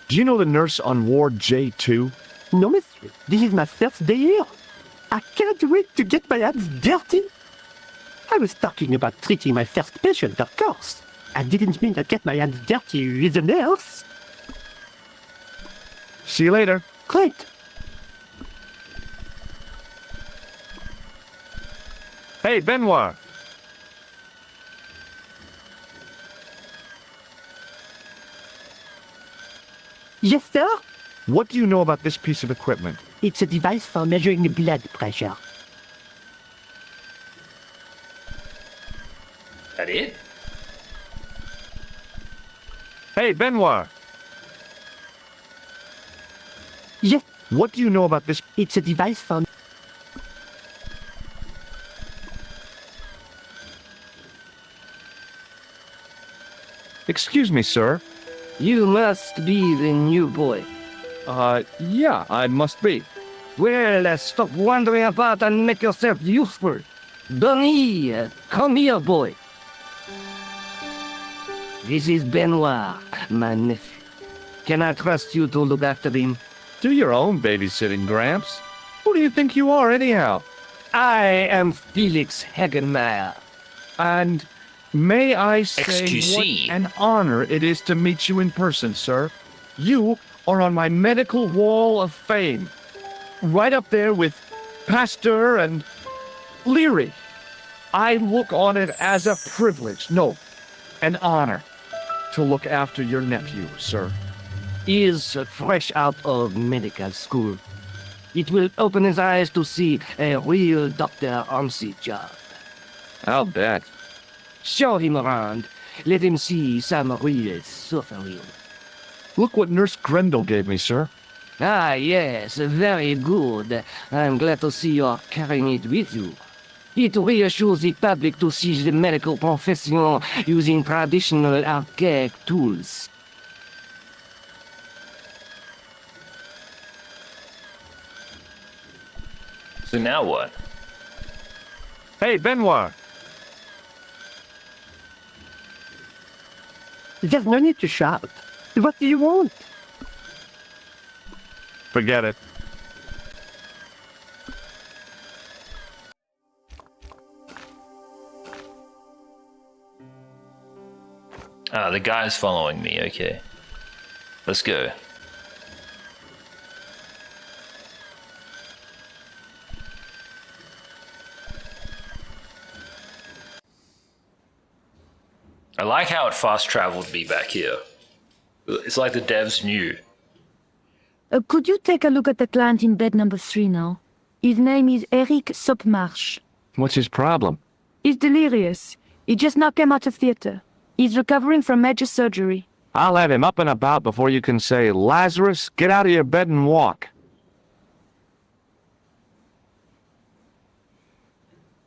Do you know the nurse on Ward J2? No, monsieur. This is my first day here. I can't wait to get my hands dirty. I was talking about treating my first patient, of course. I didn't mean to get my hands dirty with the nurse. See you later. Great. Hey, Benoit. Yes, sir? What do you know about this piece of equipment? It's a device for measuring the blood pressure. That it? Hey, Benoit. Yes, What do you know about this? it's a device for... Excuse me, sir. You must be the new boy. Yeah, I must be. Well, stop wandering about and make yourself useful. Bunny, come here, boy. This is Benoit, my nephew. Can I trust you to look after him? Do your own babysitting, Gramps. Who do you think you are, anyhow? I am Felix Hagenmeyer. And may I say XQC. what an honor it is to meet you in person, sir. You are on my medical wall of fame. Right up there with Pasteur and Leary. I look on it as a privilege, no, an honor, to look after your nephew, sir. He is fresh out of medical school. It will open his eyes to see a real doctor on the job. I'll bet. Show him around. Let him see some real suffering. Look what Nurse Grendel gave me, sir. Ah, yes, very good. I'm glad to see you're carrying it with you. It reassures the public to see the medical professional using traditional archaic tools. So now what? Hey, Benoit. There's no need to shout. What do you want? Forget it. Ah, the guy's following me, okay. Let's go. I like how it fast traveled me back here. It's like the devs knew. Could you take a look at the client in bed number 3 now? His name is Eric Sopmarsh. What's his problem? He's delirious. He just now came out of theater. He's recovering from major surgery. I'll have him up and about before you can say, Lazarus, get out of your bed and walk.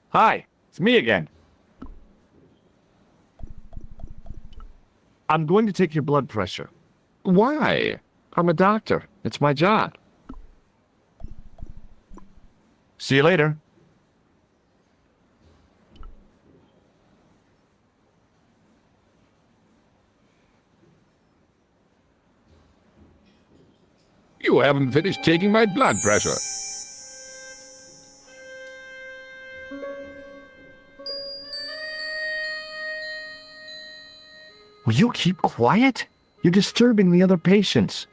Hi, it's me again. I'm going to take your blood pressure. Why? I'm a doctor. It's my job. See you later. You haven't finished taking my blood pressure. Will you keep quiet? You're disturbing the other patients.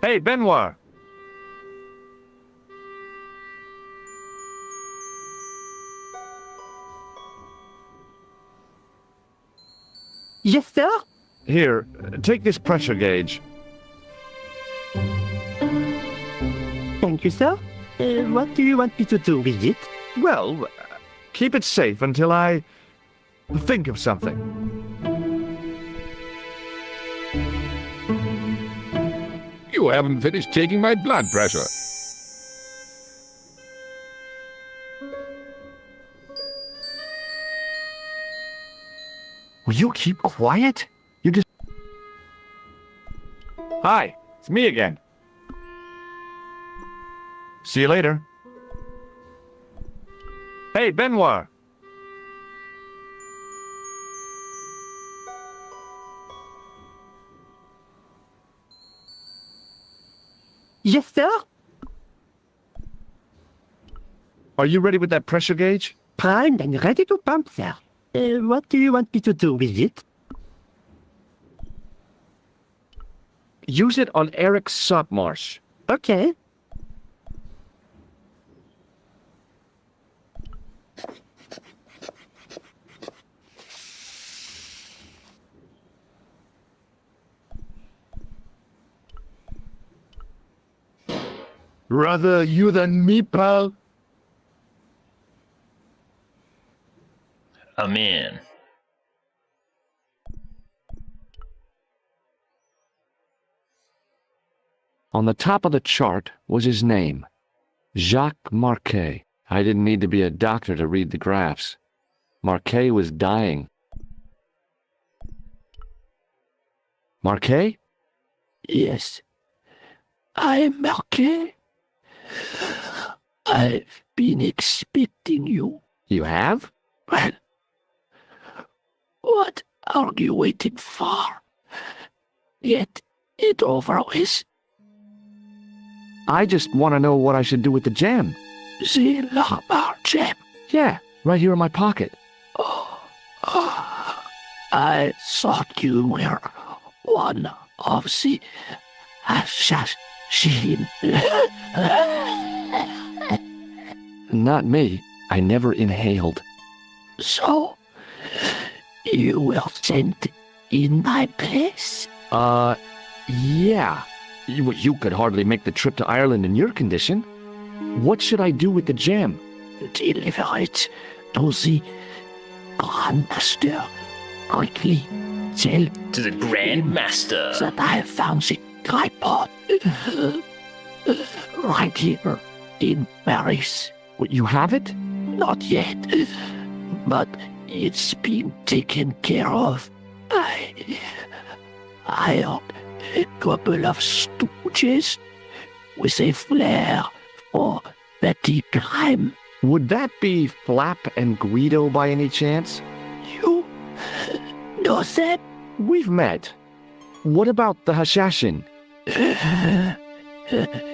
Hey, Benoit. Yes, sir? Here, take this pressure gauge. Thank you, sir. What do you want me to do with it? Well, keep it safe until I think of something. You haven't finished taking my blood pressure. Will you keep quiet? You just... Hi, it's me again. See you later. Hey, Benoit. Yes, sir? Are you ready with that pressure gauge? Primed and ready to pump, sir. What do you want me to do with it? Use it on Eric Sopmarsh. Okay. Rather you than me, pal. I'm in. On the top of the chart was his name, Jacques Marquet. I didn't need to be a doctor to read the graphs. Marquet was dying. Marquet? Yes. I'm Marquet. I've been expecting you. You have? Well, what are you waiting for? Get it over with. I just want to know what I should do with the gem. The Lamar gem. Yeah, right here in my pocket. I thought you were one of the assassins. Not me. I never inhaled. So, you were sent in my place? Yeah. You could hardly make the trip to Ireland in your condition. What should I do with the gem? Deliver it to the Grandmaster. Quickly tell To the Grandmaster. that I have found the tripod right here in Paris. What, you have it? Not yet, but it's been taken care of. I hired a couple of stooges with a flair for petty crime. Would that be Flap and Guido by any chance? You know them? We've met. What about the Hashashin?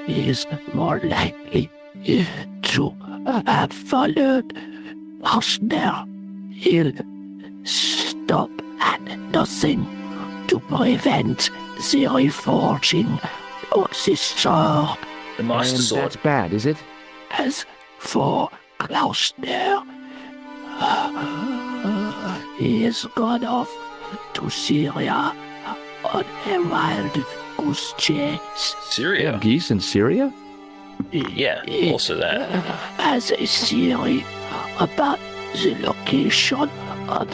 Is more likely to have followed Hausner. He'll stop at nothing to prevent the reforging of this sword. The Master And Sword. that's bad, is it? As for Klausner, he has gone off to Syria on a wild goose chase. They Syria. have geese in Syria? Yeah, also that. As a theory about the location of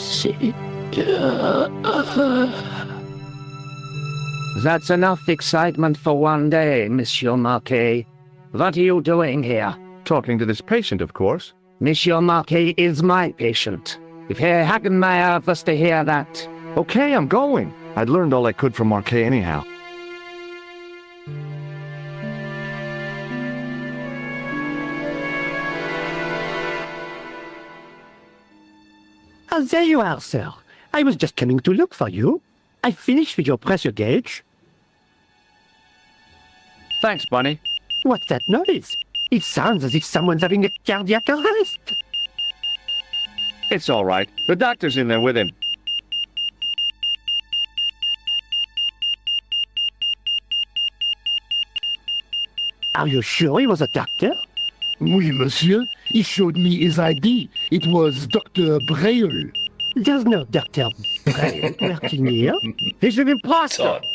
That's enough excitement for one day, Monsieur Marquet. What are you doing here? Talking to this patient, of course. Monsieur Marquet is my patient. If Herr Hagenmeyer was to hear that. Okay, I'm going. I'd learned all I could from Marquet anyhow. Ah, there you are, sir. I was just coming to look for you. I finished with your pressure gauge. Thanks, Bunny. What's that noise? It sounds as if someone's having a cardiac arrest. It's all right. The doctor's in there with him. Are you sure he was a doctor? Oui, monsieur. He showed me his ID. It was Dr. Braille. There's no Dr. Braille working here. He's an imposter. Todd.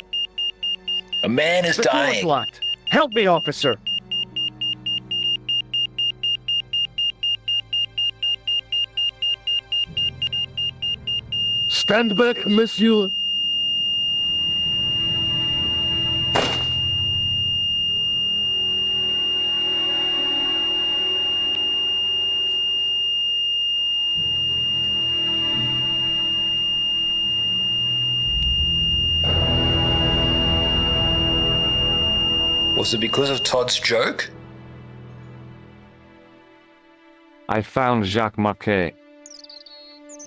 A man is The door's dying. locked. Help me, officer. Stand back, monsieur. Was it because of Todd's joke? I found Jacques Marquet.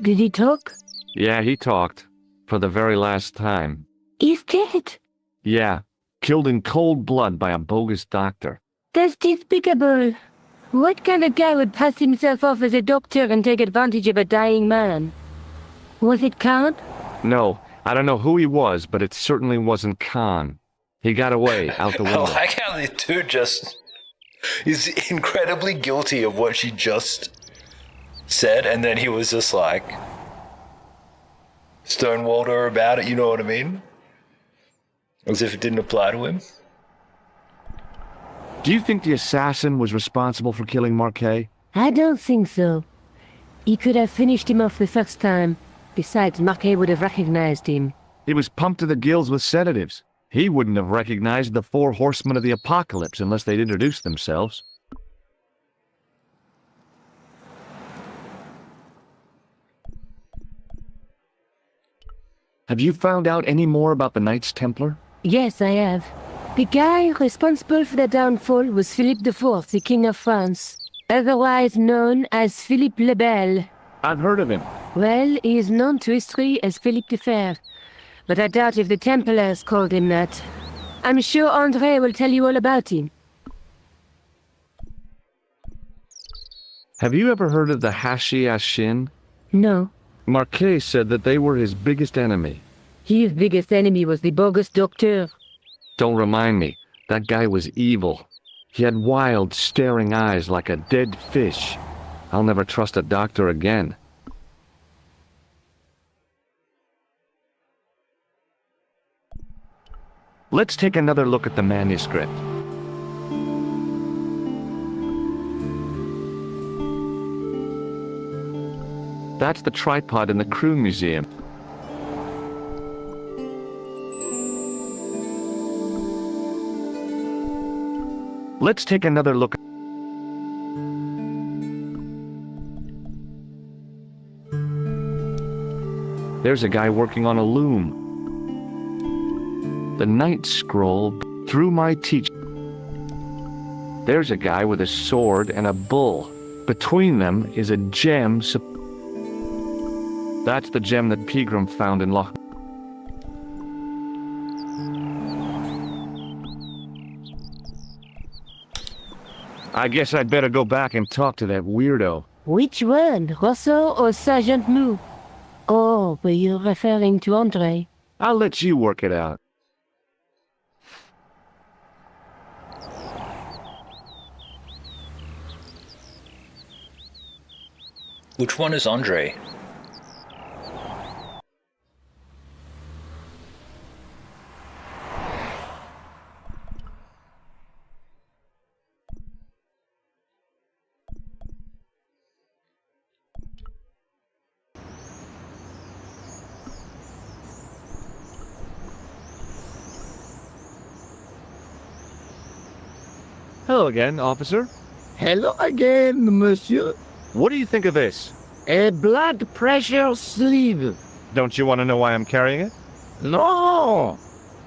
Did he talk? Yeah, he talked. For the very last time. He's dead. Yeah, killed in cold blood by a bogus doctor. That's despicable. What kind of guy would pass himself off as a doctor and take advantage of a dying man? Was it Khan? No, I don't know who he was, but it certainly wasn't Khan. He got away out the I window. like how the dude just is incredibly guilty of what she just said, and then he was just like stonewalled her about it, you know what I mean? As if it didn't apply to him. Do you think the assassin was responsible for killing Marquet? I don't think so. He could have finished him off the first time. Besides, Marquet would have recognized him. He was pumped to the gills with sedatives. He wouldn't have recognized the 4 horsemen of the apocalypse unless they'd introduced themselves. Have you found out any more about the Knights Templar? Yes, I have. The guy responsible for the downfall was Philippe IV, the King of France, otherwise known as Philippe le Bel. I've heard of him. Well, he is known to history as Philippe the Fair, but I doubt if the Templars called him that. I'm sure André will tell you all about him. Have you ever heard of the Hashi-Ashin? No. Marquet said that they were his biggest enemy. His biggest enemy was the bogus doctor. Don't remind me. That guy was evil. He had wild, staring eyes like a dead fish. I'll never trust a doctor again. Let's take another look at the manuscript. That's the tripod in the crew museum. Let's take another look. There's a guy working on a loom. The night scroll through my teach. There's a guy with a sword and a bull. Between them is a gem. That's the gem that Pegram found in Loch. I guess I'd better go back and talk to that weirdo. Which one, Rousseau or Sergeant Mou? Oh, were you referring to Andre? I'll let you work it out. Which one is Andre? Hello again, officer. Hello again, monsieur. What do you think of this? A blood pressure sleeve. Don't you want to know why I'm carrying it? No!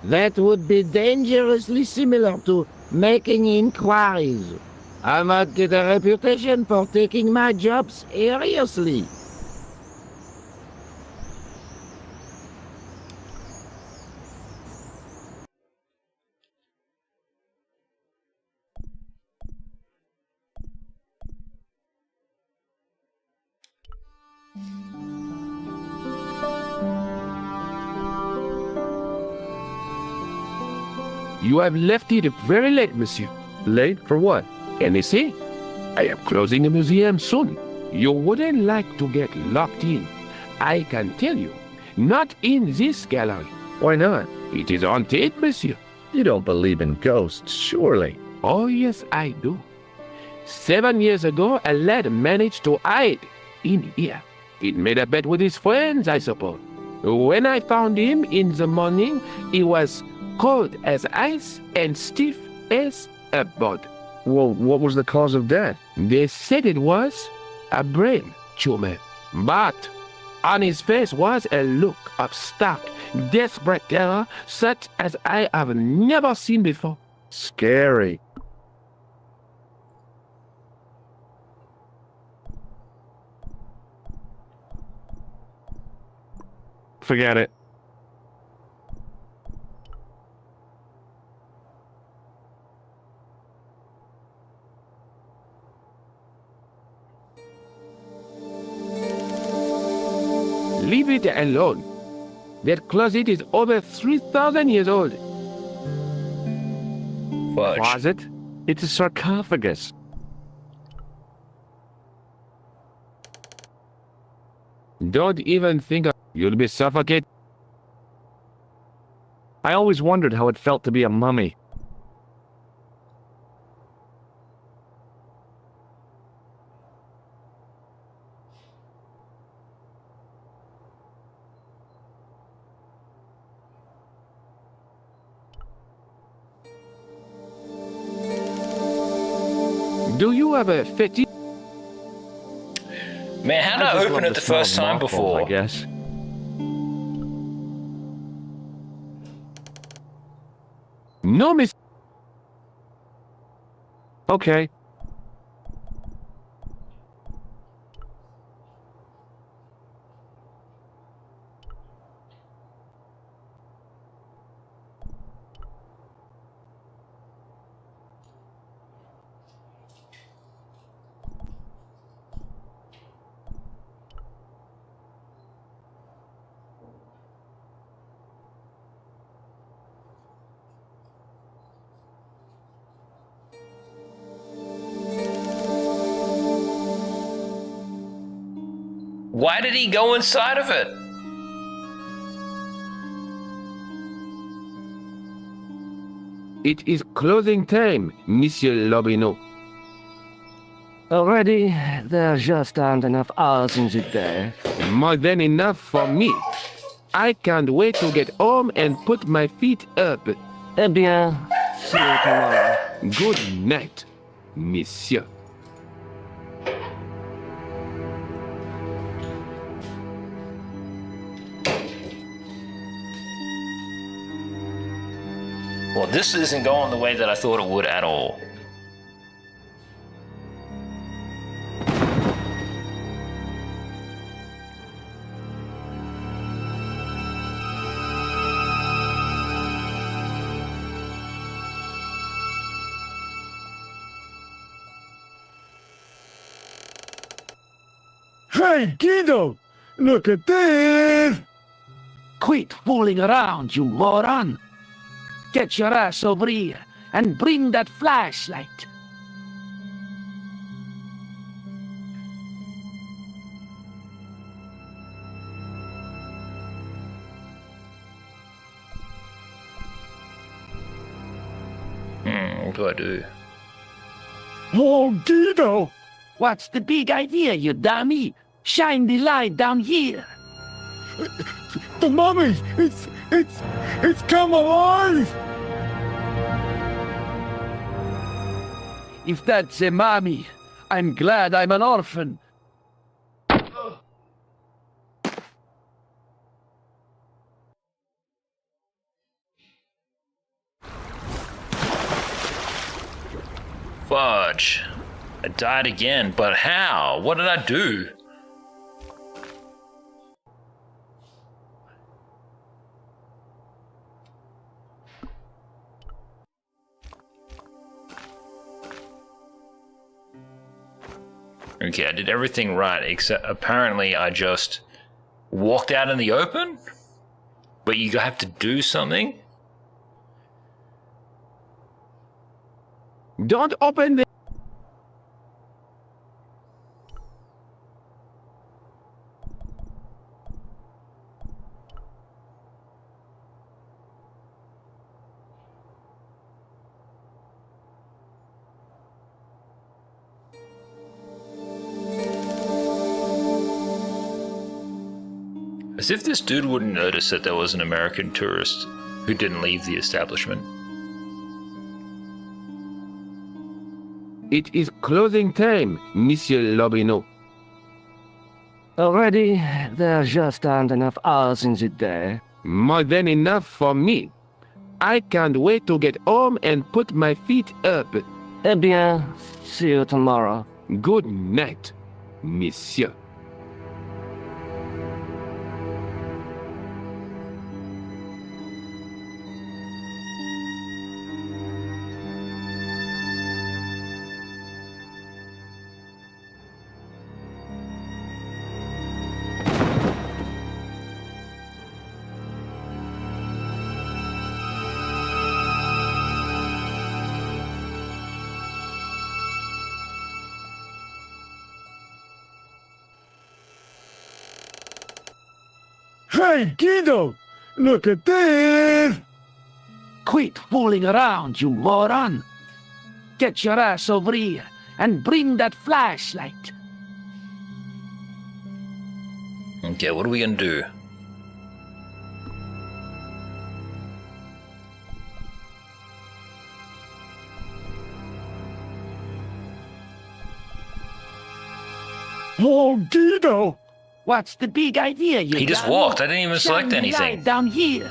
That would be dangerously similar to making inquiries. I might get a reputation for taking my job seriously. You have left it very late, monsieur. Late? For what? And you see, I am closing the museum soon. You wouldn't like to get locked in. I can tell you, not in this gallery. Why not? It is haunted, monsieur. You don't believe in ghosts, surely. Oh, yes, I do. 7 years ago, a lad managed to hide in here. He made a bet with his friends, I suppose. When I found him in the morning, he was cold as ice and stiff as a board. Well, what was the cause of death? They said it was a brain tumor, but on his face was a look of stark, desperate terror such as I have never seen before. Scary. Forget it. Leave it alone. That closet is over 3,000 years old. Fudge. Closet? It's a sarcophagus. Don't even think of you'll be suffocated. I always wondered how it felt to be a mummy. Do you have a fetish? Man, how did I just open love it the smell first of time mothballs, before? I guess. No, miss. Okay. Why did he go inside of it? It is closing time, Monsieur Lobineau. Already, there just aren't enough hours in the day. More than enough for me. I can't wait to get home and put my feet up. Eh bien, see you tomorrow. Good night, Monsieur. Well, this isn't going the way that I thought it would at all. Hey, Guido! Look at this! Quit fooling around, you moron! Get your ass over here and bring that flashlight. What do I do? Oh, Guido! What's the big idea, you dummy? Shine the light down here. The mummy! It's come alive! If that's a mommy, I'm glad I'm an orphan. Fudge. I died again, but how? What did I do? Okay, I did everything right, except apparently I just walked out in the open? But you have to do something? Don't open the... As if this dude wouldn't notice that there was an American tourist who didn't leave the establishment. It is closing time, Monsieur Lobineau. Already, there just aren't enough hours in the day. More than enough for me. I can't wait to get home and put my feet up. Eh bien, see you tomorrow. Good night, Monsieur. Hey, Guido! Look at this! Quit fooling around, you moron! Get your ass over here and bring that flashlight. Okay, what are we gonna do? Oh, Guido! What's the big idea, you He just dummy? walked. I didn't even select Shine the anything. light down here.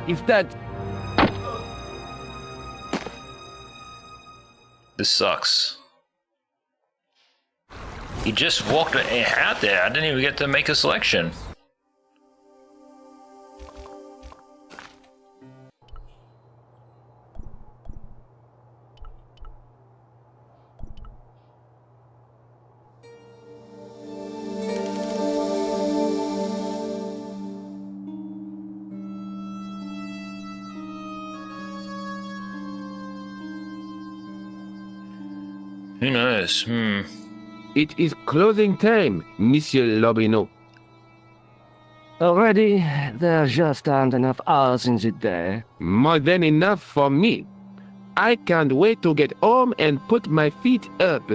If that... This sucks. He just walked out there. I didn't even get to make a selection. Who knows? It is closing time, Monsieur Lobino. Already, there just aren't enough hours in the day. More than enough for me. I can't wait to get home and put my feet up.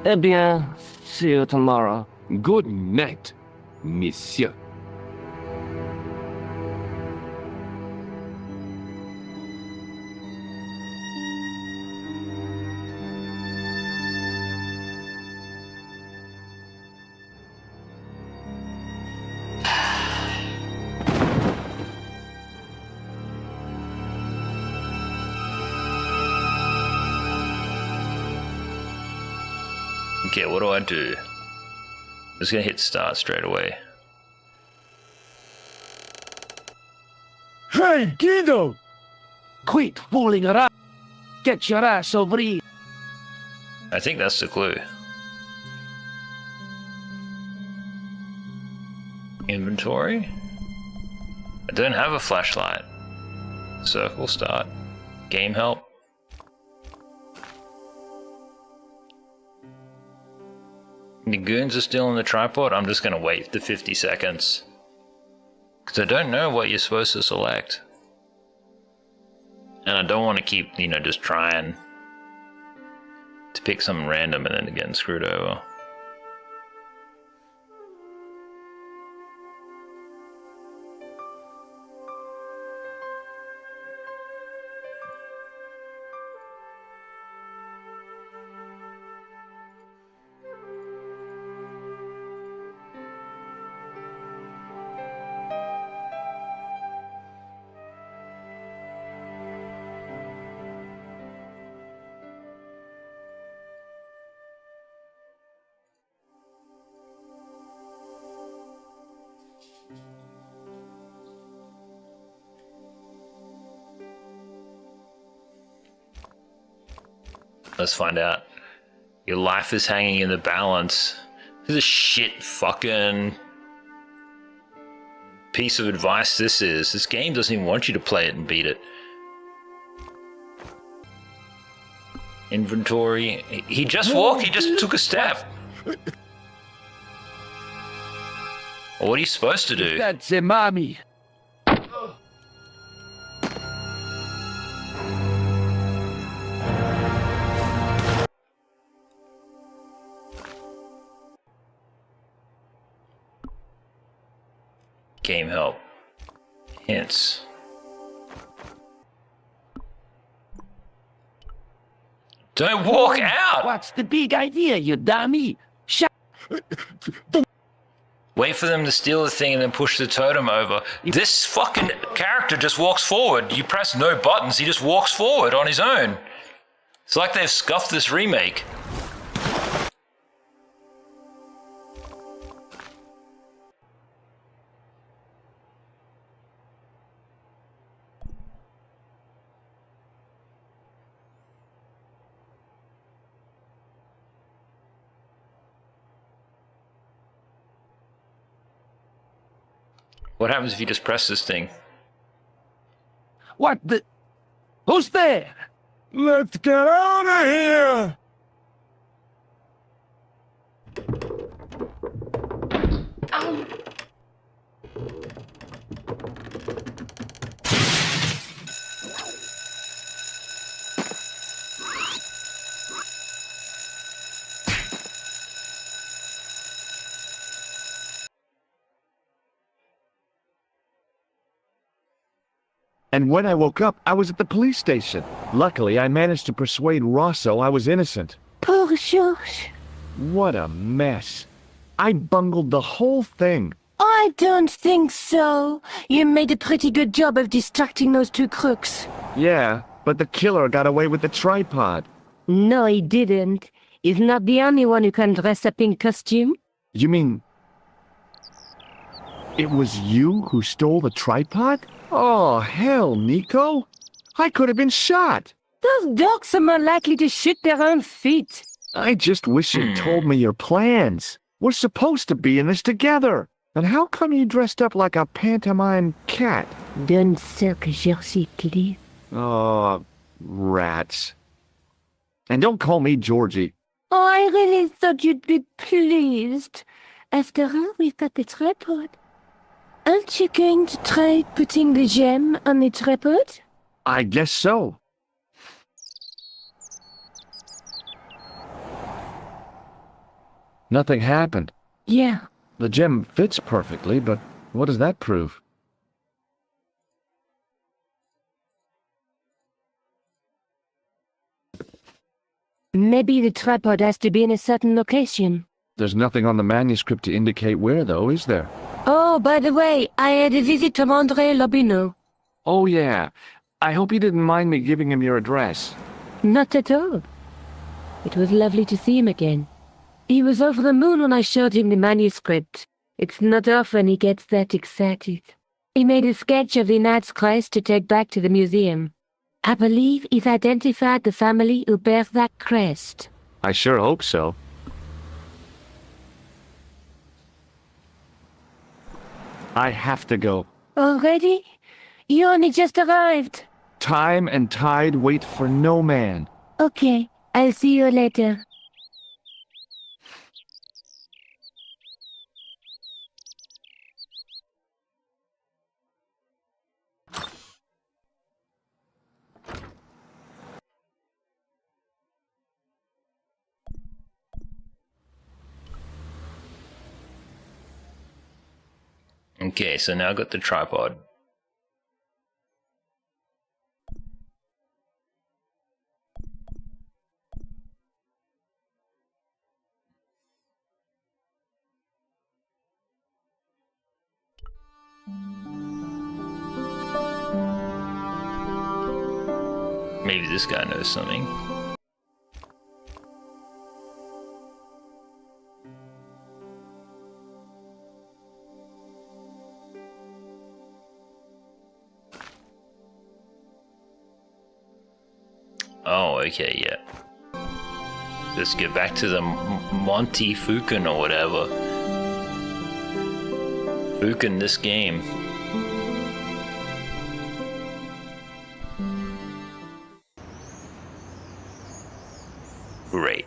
Eh bien, see you tomorrow. Good night, Monsieur. Okay, what do I do? I'm just gonna hit start straight away. Hey, Guido! Quit fooling around. Get your ass over here. I think that's the clue. Inventory? I don't have a flashlight. Circle start. Game help. The goons are still in the tripod. I'm just gonna wait the 50 seconds. Because I don't know what you're supposed to select. And I don't want to keep, just trying to pick something random and then getting screwed over. Let's find out. Your life is hanging in the balance. This is a shit fucking piece of advice this is. This game doesn't even want you to play it and beat it. Inventory. He just walked, he just took a step. Well, what are you supposed to do? That's a mommy. Game help. Hints. Don't walk out! What's the big idea, you dummy? Wait for them to steal the thing and then push the totem over. This fucking character just walks forward. You press no buttons, he just walks forward on his own. It's like they've scuffed this remake. What happens if you just press this thing? What the? Who's there? Let's get out of here! And when I woke up, I was at the police station. Luckily, I managed to persuade Rosso I was innocent. Poor George. What a mess. I bungled the whole thing. I don't think so. You made a pretty good job of distracting those two crooks. Yeah, but the killer got away with the tripod. No, he didn't. He's not the only one who can dress up in costume. You mean... it was you who stole the tripod? Oh, hell, Nico. I could have been shot. Those dogs are more likely to shoot their own feet. I just wish you'd told me your plans. We're supposed to be in this together. And how come you dressed up like a pantomime cat? Don't suck your please. Oh, rats. And don't call me Georgie. Oh, I really thought you'd be pleased. After all, we've got the tripod. Aren't you going to try putting the gem on the tripod? I guess so. Nothing happened. Yeah. The gem fits perfectly, but what does that prove? Maybe the tripod has to be in a certain location. There's nothing on the manuscript to indicate where, though, is there? Oh, by the way, I had a visit from André Lobineau. Oh, yeah. I hope you didn't mind me giving him your address. Not at all. It was lovely to see him again. He was over the moon when I showed him the manuscript. It's not often he gets that excited. He made a sketch of the Knight's crest to take back to the museum. I believe he's identified the family who bears that crest. I sure hope so. I have to go. Already? You only just arrived. Time and tide wait for no man. Okay, I'll see you later. Okay, so now I got the tripod. Maybe this guy knows something. Oh, okay, yeah. Let's get back to the Monty Fukin or whatever. Fukin this game. Great.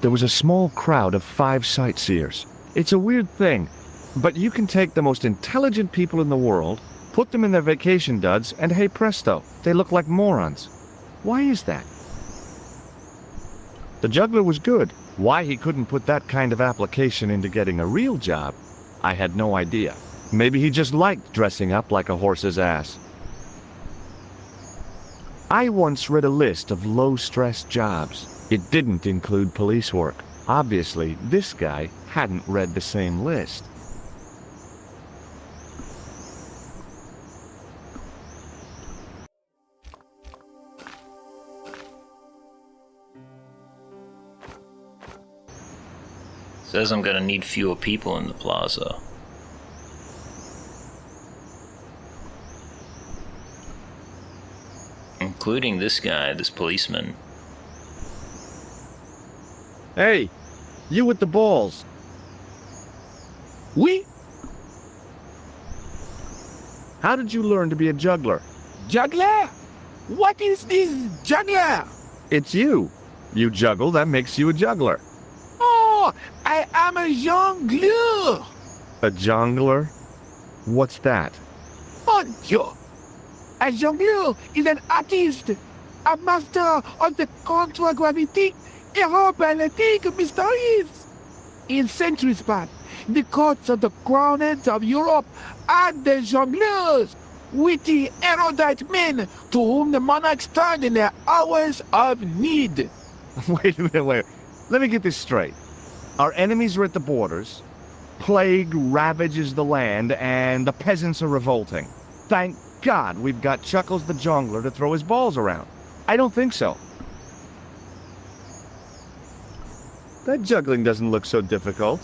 There was a small crowd of 5 sightseers. It's a weird thing, but you can take the most intelligent people in the world, put them in their vacation duds, and hey presto, they look like morons. Why is that? The juggler was good. Why he couldn't put that kind of application into getting a real job, I had no idea. Maybe he just liked dressing up like a horse's ass. I once read a list of low-stress jobs. It didn't include police work. Obviously, this guy hadn't read the same list. Says I'm gonna need fewer people in the plaza. Including this guy, this policeman. Hey, you with the balls. Oui, How did you learn to be a juggler? juggler? What is this juggler? It's you. You juggle, that makes you a juggler. Oh, I am a jongleur. A jongler? What's that? Mon Dieu. A jongleur is an artist, a master of the contragravity aerobatic mysteries. In centuries past, the courts of the crowned of Europe had the jongleurs, witty, erudite men to whom the monarchs turned in their hours of need. Wait a minute. Let me get this straight. Our enemies are at the borders, plague ravages the land, and the peasants are revolting. Thank God we've got Chuckles the Jongler to throw his balls around. I don't think so. That juggling doesn't look so difficult.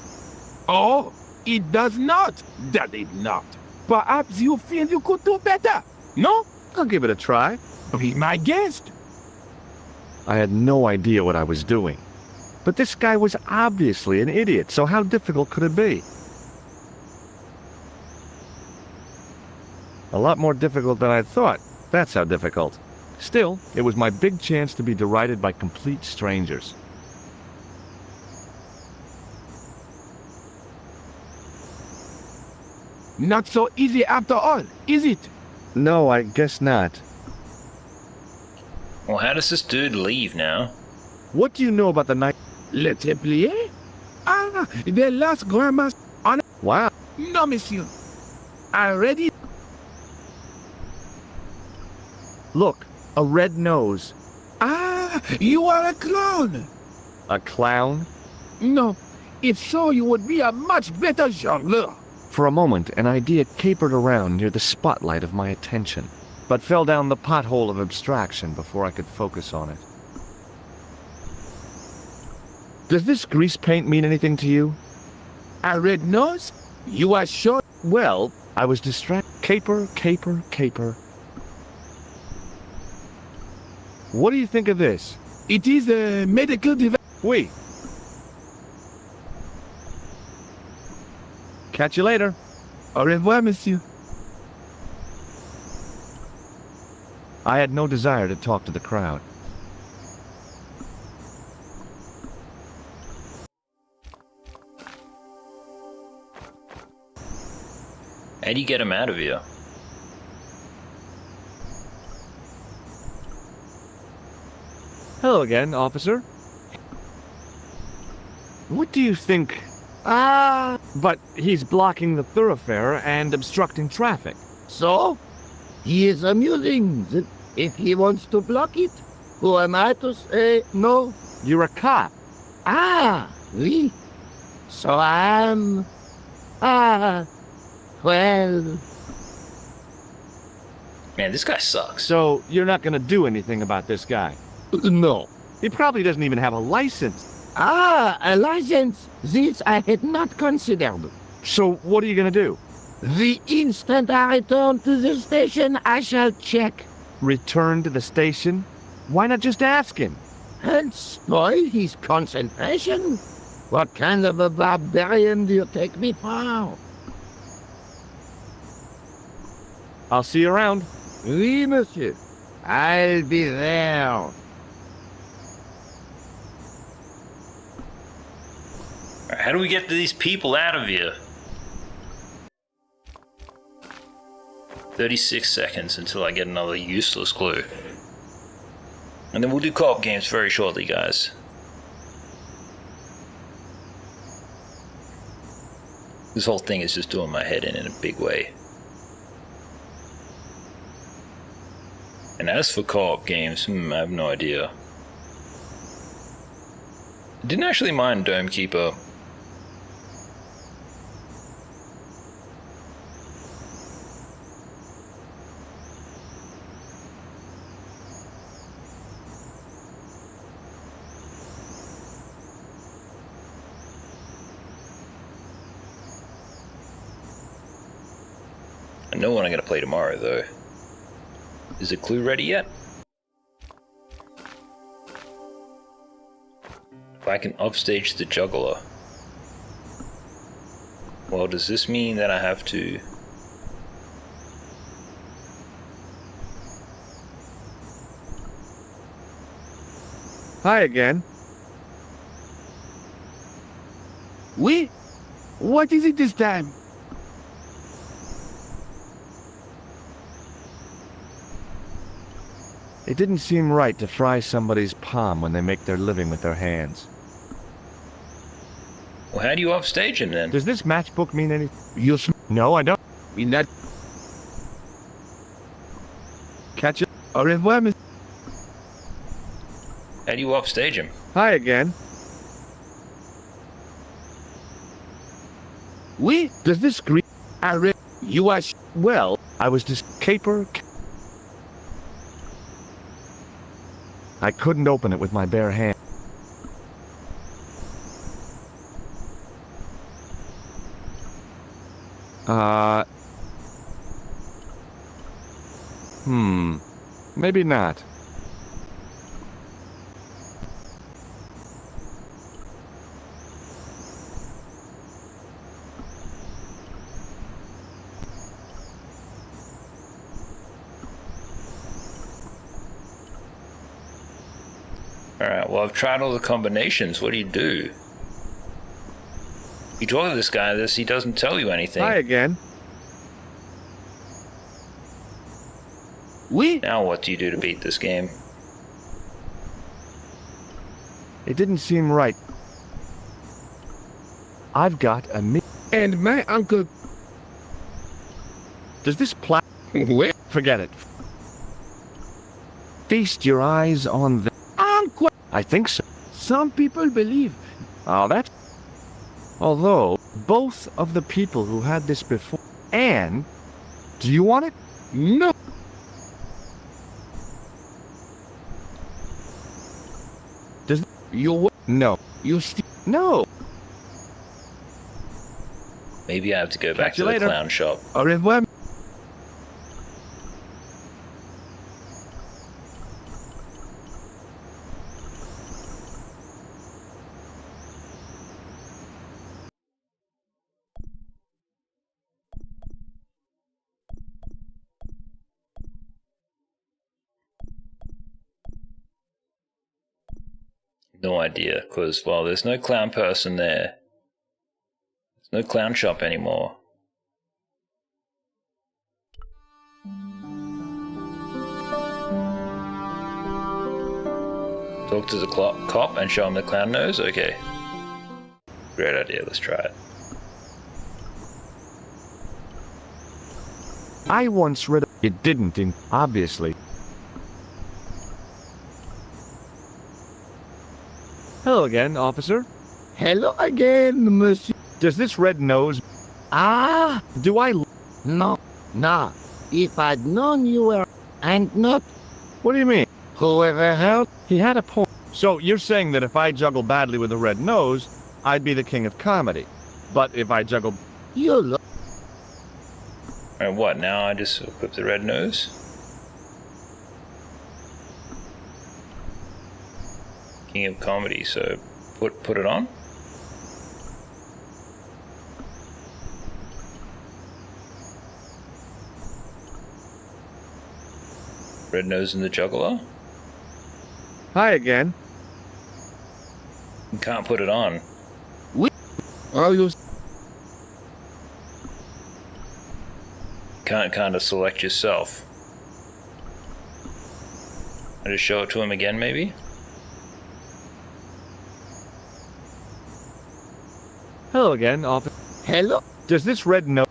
Oh, it does not, does it not? Perhaps you feel you could do better, no? I'll give it a try. Be my guest. I had no idea what I was doing. But this guy was obviously an idiot, so how difficult could it be? A lot more difficult than I thought. That's how difficult. Still, it was my big chance to be derided by complete strangers. Not so easy after all, is it? No, I guess not. Well, how does this dude leave now? What do you know about the night? Le Templier? Ah, the last grandma's on. Wow. No, monsieur. Already? Look, a red nose. Ah, you are a clown. A clown? No, if so, you would be a much better juggler. For a moment, an idea capered around near the spotlight of my attention, but fell down the pothole of abstraction before I could focus on it. Does this grease paint mean anything to you? A red nose? You are sure? Well, I was distracted. Caper, caper, caper. What do you think of this? It is a medical device. Oui. Catch you later. Au revoir, monsieur. I had no desire to talk to the crowd. How do you get him out of here? Hello again, officer. What do you think? But he's blocking the thoroughfare and obstructing traffic. So, he is amusing. If he wants to block it, who am I to say no? You're a cop. Ah, oui. So I'm... well... Man, this guy sucks. So you're not gonna do anything about this guy? No. He probably doesn't even have a license. Ah, a license. This I had not considered. So what are you gonna do? The instant I return to the station, I shall check. Return to the station? Why not just ask him? And spoil his concentration? What kind of a barbarian do you take me for? I'll see you around. Oui, monsieur. I'll be there. How do we get these people out of here? 36 seconds until I get another useless clue. And then we'll do co-op games very shortly, guys. This whole thing is just doing my head in a big way. And as for co-op games, I have no idea. I didn't actually mind Dome Keeper. I know what I'm gonna play tomorrow, though. Is the clue ready yet? If I can upstage the Juggler. Well, does this mean that I have to... Hi again. Oui? What is it this time? It didn't seem right to fry somebody's palm when they make their living with their hands. Well, how do you upstage him then? Does this matchbook mean anything? No, I don't. In that... Catch it. Au revoir, monsieur. How do you upstage him? Hi again. Oui? Does this scream? You are... Well, I was just caper. I couldn't open it with my bare hand. Maybe not. Alright, well, I've tried all the combinations. What do you do? You talk to this guy, he doesn't tell you anything. Hi again. Now what do you do to beat this game? It didn't seem right. I've got a And my uncle... Does this Where? Forget it. Feast your eyes on the... Uncle! I think so. Some people believe. Oh, that... Although, both of the people who had this before... And... Do you want it? No. You... No. You still... No. Maybe I have to go back Catch you to the later. clown shop. Au revoir. No idea, because, well, there's no clown person there. There's no clown shop anymore. Talk to the cop and show him the clown nose? Okay. Great idea, let's try it. I once read... It didn't, obviously. Hello again, officer. Hello again, monsieur. Does this red nose... Ah, Do I... no, no. If I'd known you were... And not What do you mean? whoever held... He had a point. So you're saying that if I juggle badly with a red nose, I'd be the king of comedy. But if I juggle... You look... Alright, what, now I just equip the red nose? King of comedy, so put it on? Red nose and the juggler? Hi again. You can't put it on. Oh, you... Can't kind of select yourself. I just show it to him again, maybe? Hello again, officer. Hello? Does this red nose...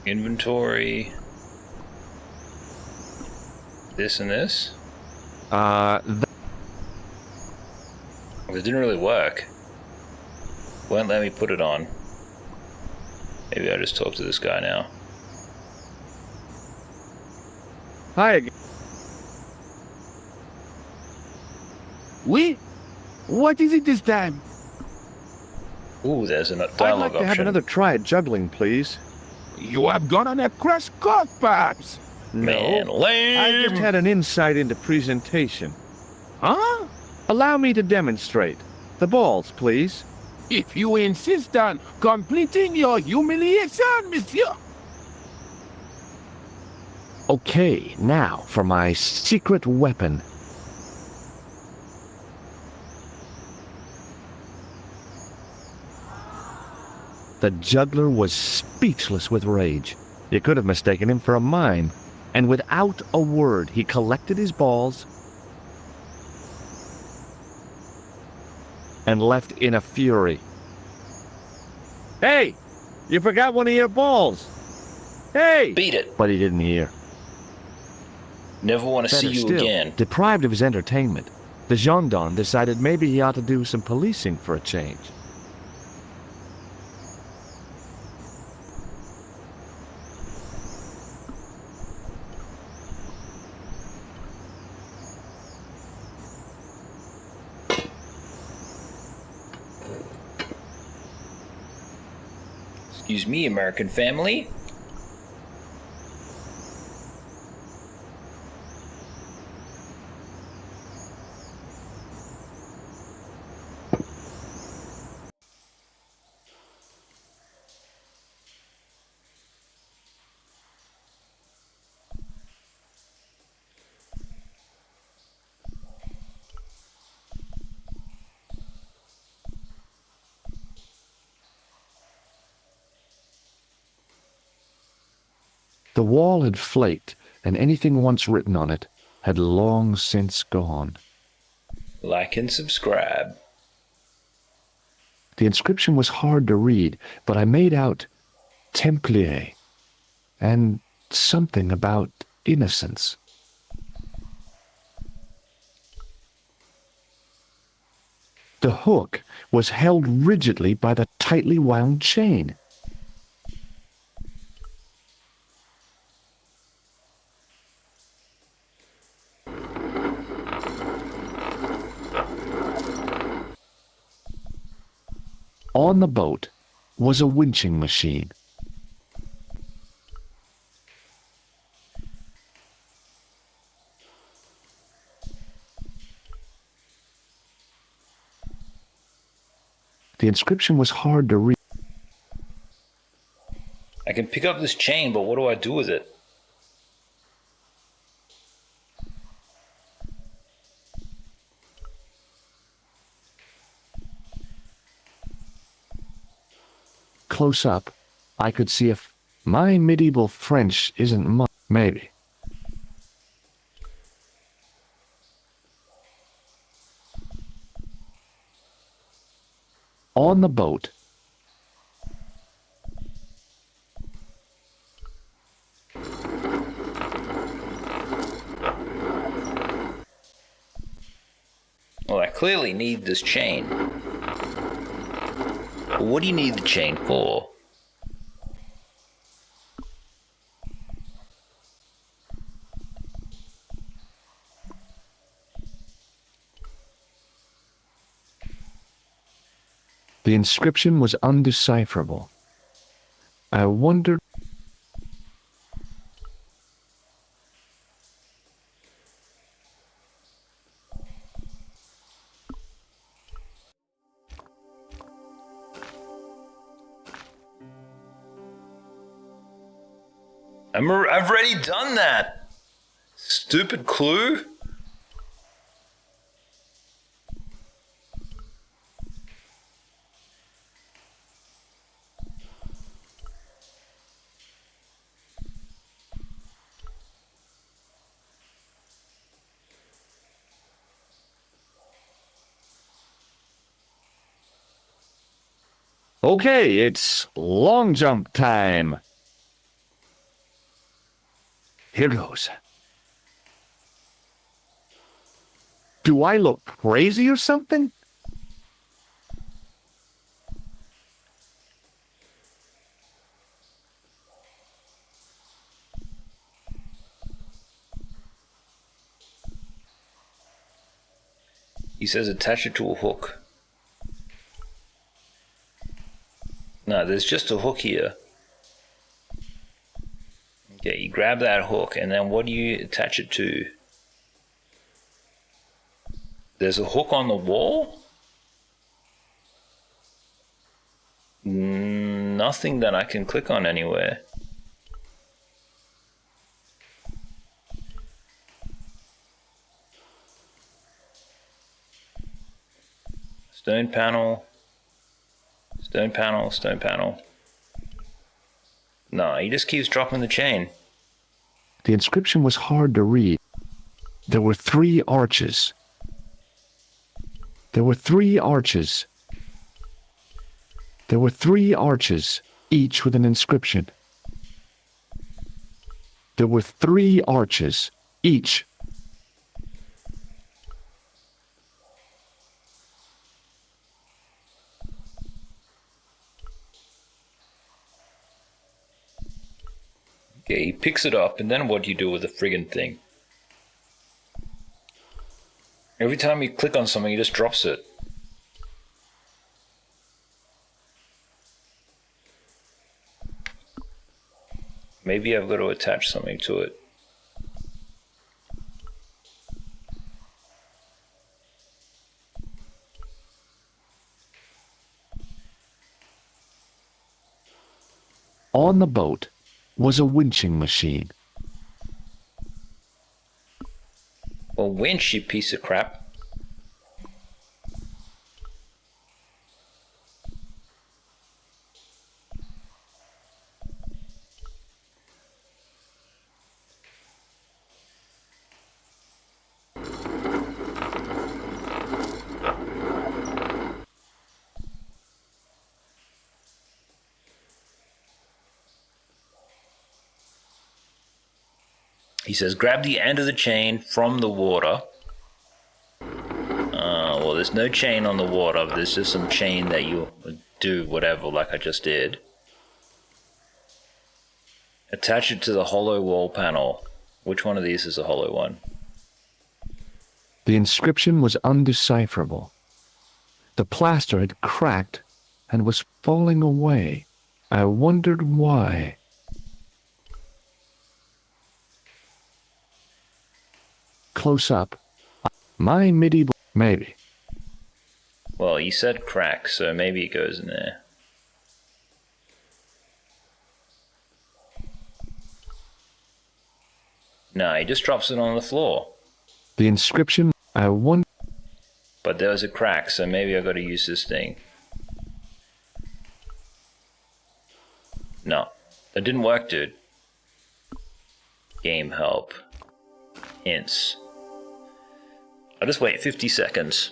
Inventory. This and this? Th It didn't really work. Won't let me put it on. Maybe I just talk to this guy now. Hi again. Oui? What is it this time? Ooh, there's a dialogue I'd like to have option. another try at juggling, please. You have gone on a crash course, perhaps? Man, No. lame! I just had an insight into presentation. Huh? Allow me to demonstrate. The balls, please. If you insist on completing your humiliation, monsieur. Okay, now for my secret weapon. The juggler was speechless with rage. You could have mistaken him for a mime. And without a word, he collected his balls and left in a fury. Hey! You forgot one of your balls! Hey! Beat it! But he didn't hear. Never want to see Better you still, again. deprived of his entertainment, the gendarme decided maybe he ought to do some policing for a change. Excuse me, American family. The wall had flaked, and anything once written on it had long since gone. Like and subscribe. The inscription was hard to read, but I made out Templar and something about innocence. The hook was held rigidly by the tightly wound chain. On the boat was a winching machine. The inscription was hard to read. I can pick up this chain, but what do I do with it? Close up, I could see if my medieval French isn't much. Maybe. On the boat. Well, I clearly need this chain. But what do you need the chain for? The inscription was undecipherable. I wondered. I've already done that. Stupid clue. Okay, it's long jump time. Here goes. Do I look crazy or something? He says attach it to a hook. No, there's just a hook here. Okay, you grab that hook, and then what do you attach it to? There's a hook on the wall? Nothing that I can click on anywhere. Stone panel. Stone panel, stone panel. No, he just keeps dropping the chain. The inscription was hard to read. There were 3 arches. There were 3 arches. There were 3 arches, each with an inscription. There were 3 arches, each. Okay, he picks it up, and then what do you do with the friggin' thing? Every time you click on something, he just drops it. Maybe I've got to attach something to it. On the boat was a winching machine. Well, winch, you piece of crap. He says, grab the end of the chain from the water. Well, there's no chain on the water, but there's just some chain that you do whatever, like I just did. Attach it to the hollow wall panel. Which one of these is a hollow one? The inscription was undecipherable. The plaster had cracked and was falling away. I wondered why. Close up. My medieval... Maybe. Well, you said crack, so maybe it goes in there. No, he just drops it on the floor. The inscription... I wonder... But there was a crack, so maybe I gotta use this thing. No, that didn't work, dude. Game help. Hints. I'll just wait 50 seconds.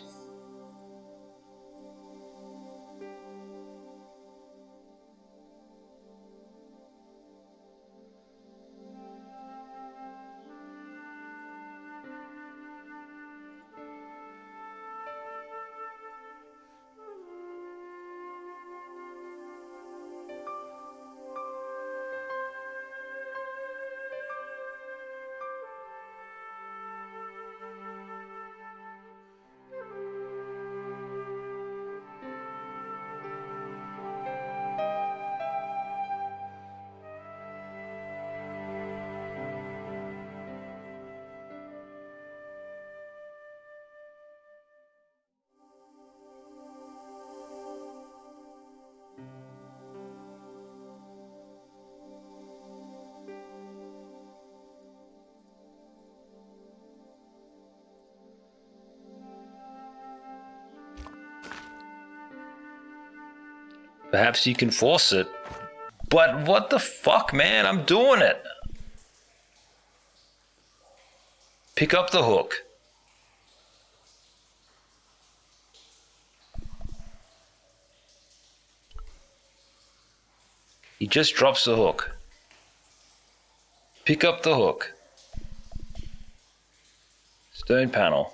Perhaps you can force it. But what the fuck, man? I'm doing it. Pick up the hook. He just drops the hook. Pick up the hook. Stone panel.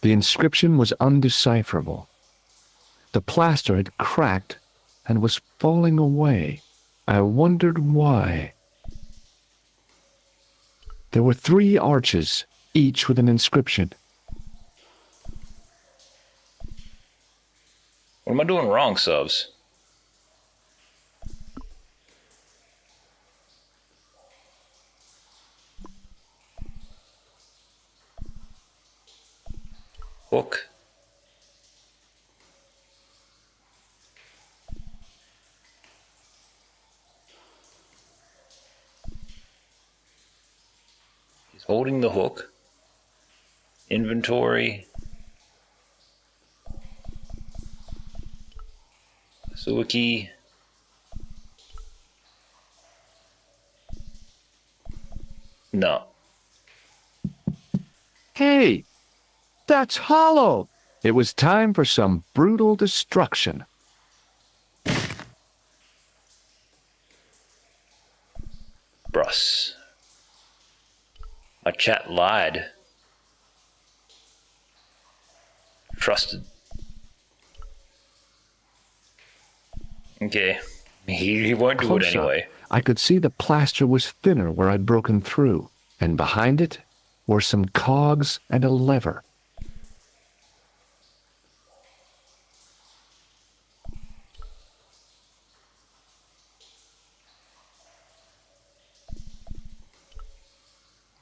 The inscription was undecipherable. The plaster had cracked and was falling away. I wondered why. There were 3 arches, each with an inscription. What am I doing wrong, subs? Hook. He's holding the hook. Inventory. So a key. No. Hey! That's hollow! It was time for some brutal destruction. Bruss. My chat lied. Trusted. Okay. He won't do it Close up, anyway. I could see the plaster was thinner where I'd broken through, and behind it were some cogs and a lever.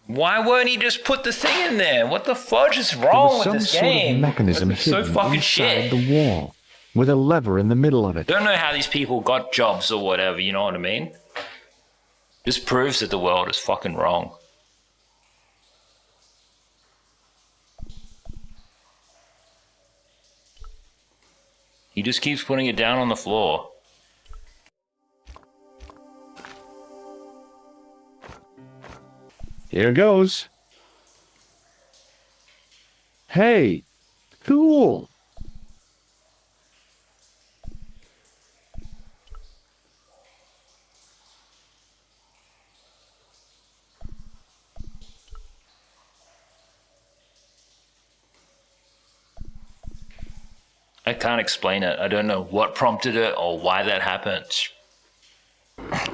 Why won't he just put the thing in there? What the fudge is There wrong was with some this sort game? of mechanism It's so hidden fucking inside shit. the wall, with a lever in the middle of it. Don't know how these people got jobs or whatever, you know what I mean? Just proves that the world is fucking wrong. He just keeps putting it down on the floor. Here goes. Hey, cool. I can't explain it. I don't know what prompted it or why that happened.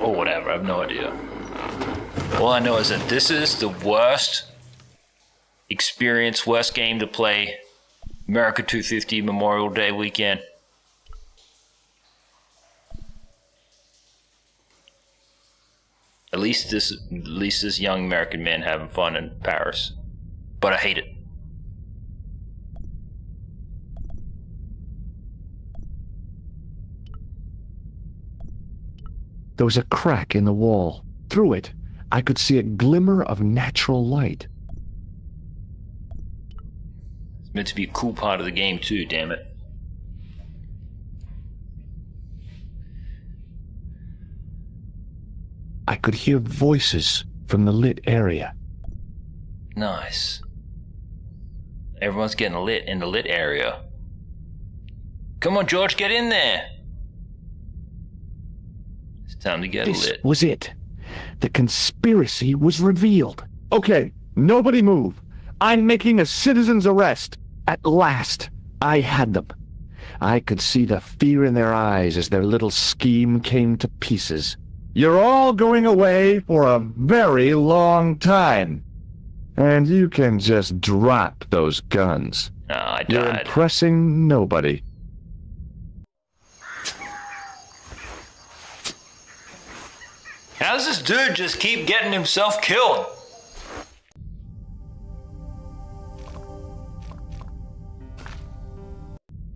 Or whatever, I have no idea. All I know is that this is the worst experience, worst game to play America 250 Memorial Day weekend. At least this young American man having fun in Paris. But I hate it. There was a crack in the wall. Through it, I could see a glimmer of natural light. It's meant to be a cool part of the game too, damn it. I could hear voices from the lit area. Nice. Everyone's getting lit in the lit area. Come on, George, get in there. It's time to get This lit. was it. The conspiracy was revealed. Okay, nobody move. I'm making a citizen's arrest. At last, I had them. I could see the fear in their eyes as their little scheme came to pieces. You're all going away for a very long time. And you can just drop those guns. Oh, I You're died. impressing nobody. How does this dude just keep getting himself killed?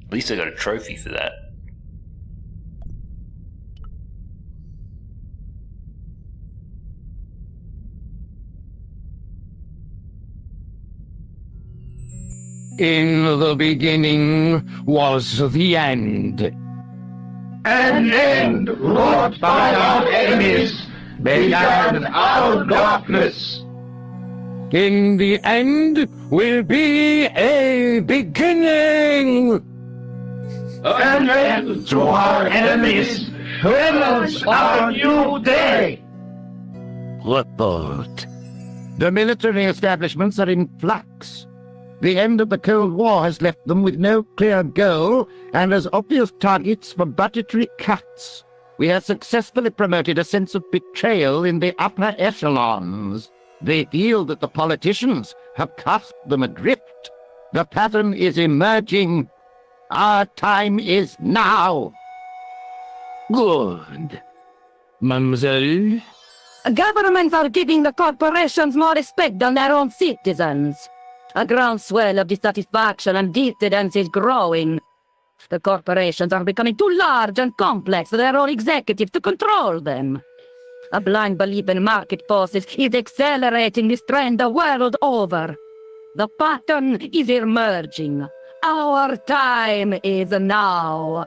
At least I got a trophy for that. In the beginning was the end. An end wrought by our enemies began our darkness. In the end will be a beginning. An end to our enemies heralds our new day. Report. The military establishments are in flux. The end of the Cold War has left them with no clear goal and as obvious targets for budgetary cuts. We have successfully promoted a sense of betrayal in the upper echelons. They feel that the politicians have cast them adrift. The pattern is emerging. Our time is now. Good. Mademoiselle? Governments are giving the corporations more respect than their own citizens. A groundswell of dissatisfaction and dissidence is growing. The corporations are becoming too large and complex for their own executives to control them. A blind belief in market forces is accelerating this trend the world over. The pattern is emerging. Our time is now.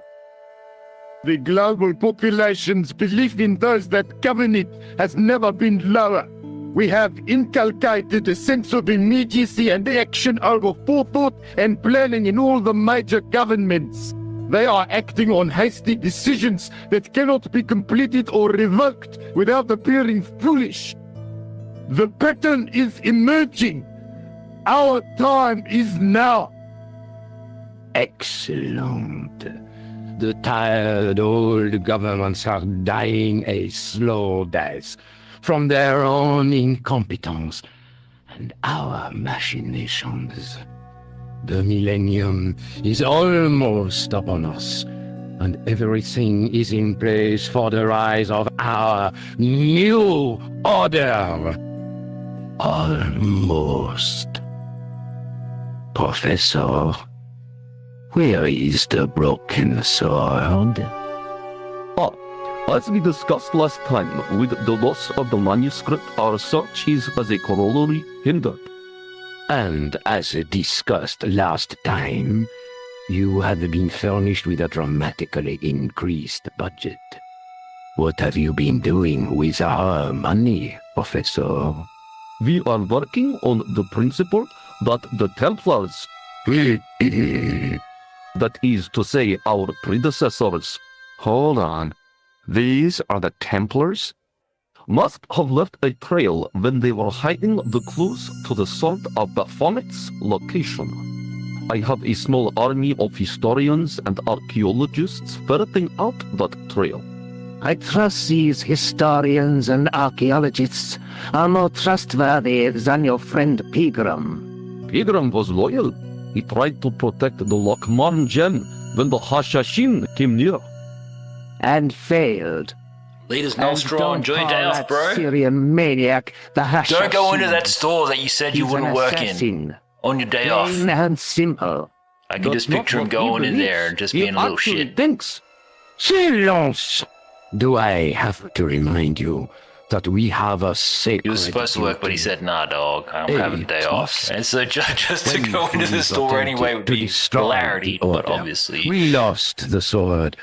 The global population's belief in those that govern it has never been lower. We have inculcated a sense of immediacy and action over forethought and planning in all the major governments. They are acting on hasty decisions that cannot be completed or revoked without appearing foolish. The pattern is emerging. Our time is now. Excellent. The tired old governments are dying a slow death from their own incompetence and our machinations. The millennium is almost upon us, and everything is in place for the rise of our new order. Almost. Professor, where is the broken sword? As we discussed last time, with the loss of the manuscript, our search is as a corollary hindered. And as discussed last time, you have been furnished with a dramatically increased budget. What have you been doing with our money, Professor? We are working on the principle that the Templars, that is to say, our predecessors, Hold on. These are the Templars? must have left a trail when they were hiding the clues to the sword of Baphomet's location. I have a small army of historians and archaeologists ferreting out that trail. I trust these historians and archaeologists are more trustworthy than your friend Pegram. Pegram was loyal. He tried to protect the Lokman gem when the Hashashin came near. And failed. Leaders Nostro, enjoy your day off, bro. Syrian maniac, the Hashashin. Don't go into that store that you said you wouldn't work in on your day off. Plain and simple. I can just picture him going in there and just being a little shit. Thinks. Silence! Do I have to remind you that we have a sacred... He was supposed to work, but he said, nah, dog, I'm having a day off. And so just to go into the store anyway would be hilarity, but obviously... We lost the sword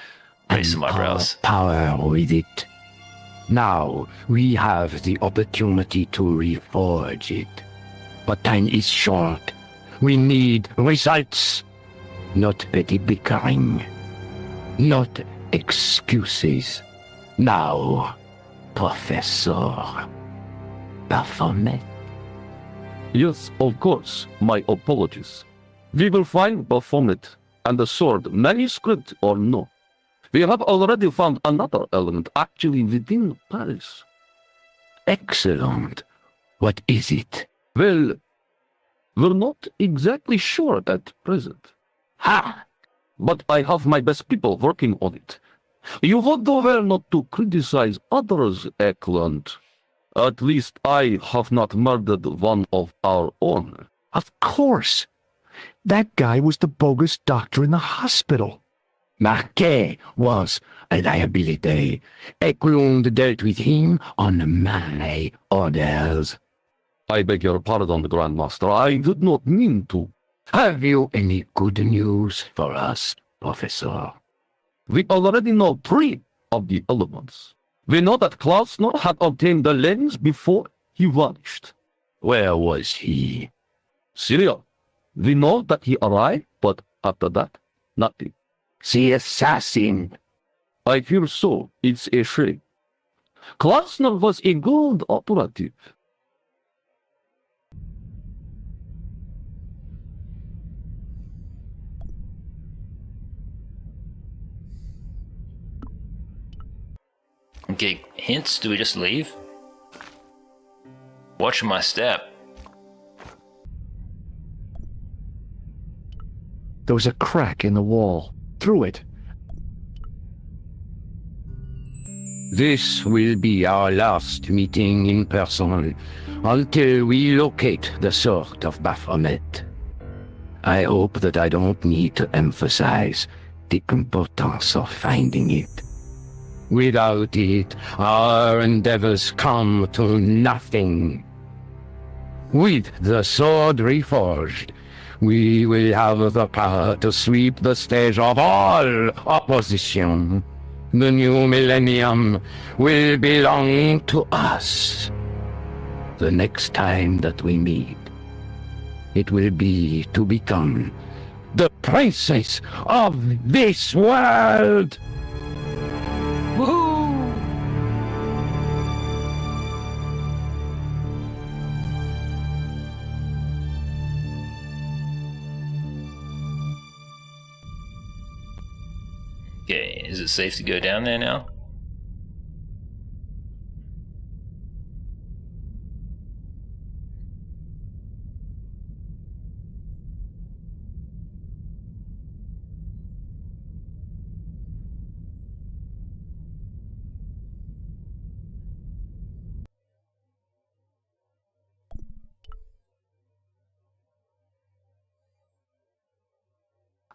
raise some eyebrows. Power with it. Now we have the opportunity to reforge it. But time is short. We need results. Not petty bickering. Not excuses. Now, Professor Baphomet. Yes, of course. My apologies. We will find Baphomet and the sword, manuscript or no. We have already found another element actually within Paris. Excellent. What is it? Well, we're not exactly sure at present. Ha! But I have my best people working on it. You would do well not to criticize others, Eklund. At least I have not murdered one of our own. Of course. That guy was the bogus doctor in the hospital. Marquet was a liability. Eklund dealt with him on my orders. I beg your pardon, Grandmaster. I did not mean to. Have you any good news for us, Professor? We already know 3 of the elements. We know that Klausner had obtained the lens before he vanished. Where was he? Syria. We know that he arrived, but after that, nothing. The assassin. I fear so. It's a shame. Klausner was a good operative. Okay, hints, do we just leave? Watching my step. There was a crack in the wall. Through it. This will be our last meeting in person until we locate the sword of Baphomet. I hope that I don't need to emphasize the importance of finding it. Without it, our endeavors come to nothing. With the sword reforged, we will have the power to sweep the stage of all opposition. The new millennium will belong to us. The next time that we meet, it will be to become the princess of this world. Woohoo! Okay, is it safe to go down there now?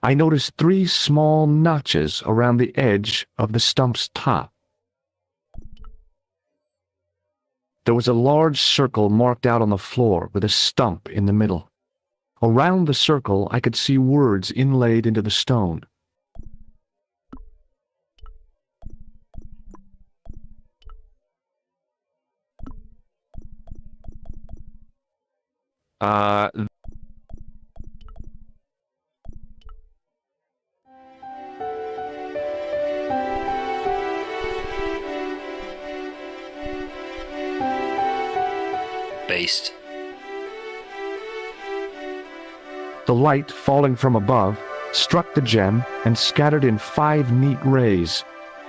I noticed 3 small notches around the edge of the stump's top. There was a large circle marked out on the floor with a stump in the middle. Around the circle, I could see words inlaid into the stone. Based. The light, falling from above, struck the gem and scattered in 5 neat rays,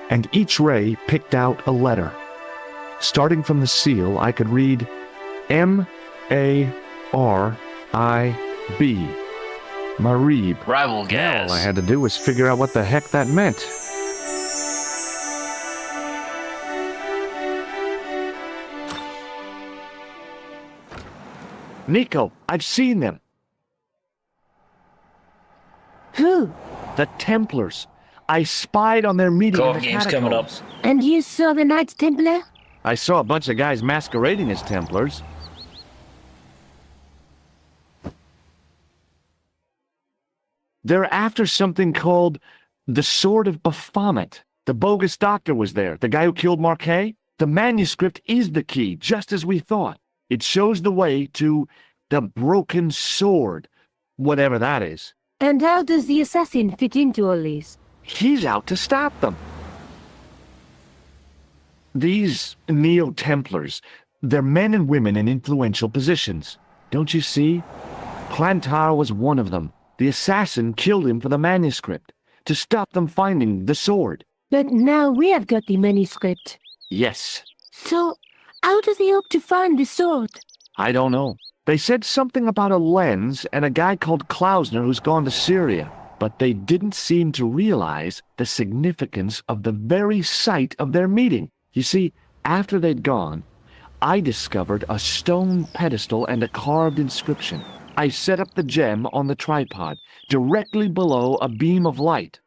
and each ray picked out a letter. Starting from the seal, I could read M-A-R-I-B. Marib. Rival Gaz. All I had to do was figure out what the heck that meant. Nico, I've seen them. Who? The Templars. I spied on their meeting in Co-op the game's coming up. catacombs. And you saw the Knights Templar? I saw a bunch of guys masquerading as Templars. They're after something called the Sword of Baphomet. The bogus doctor was there, the guy who killed Marquet. The manuscript is the key, just as we thought. It shows the way to the broken sword, whatever that is. And how does the assassin fit into all this? He's out to stop them. These Neo-Templars, they're men and women in influential positions. Don't you see? Clantar was one of them. The assassin killed him for the manuscript, to stop them finding the sword. But now we have got the manuscript. Yes. So, how does he hope to find the sword? I don't know. They said something about a lens and a guy called Klausner who's gone to Syria, but they didn't seem to realize the significance of the very site of their meeting. You see, after they'd gone, I discovered a stone pedestal and a carved inscription. I set up the gem on the tripod, directly below a beam of light.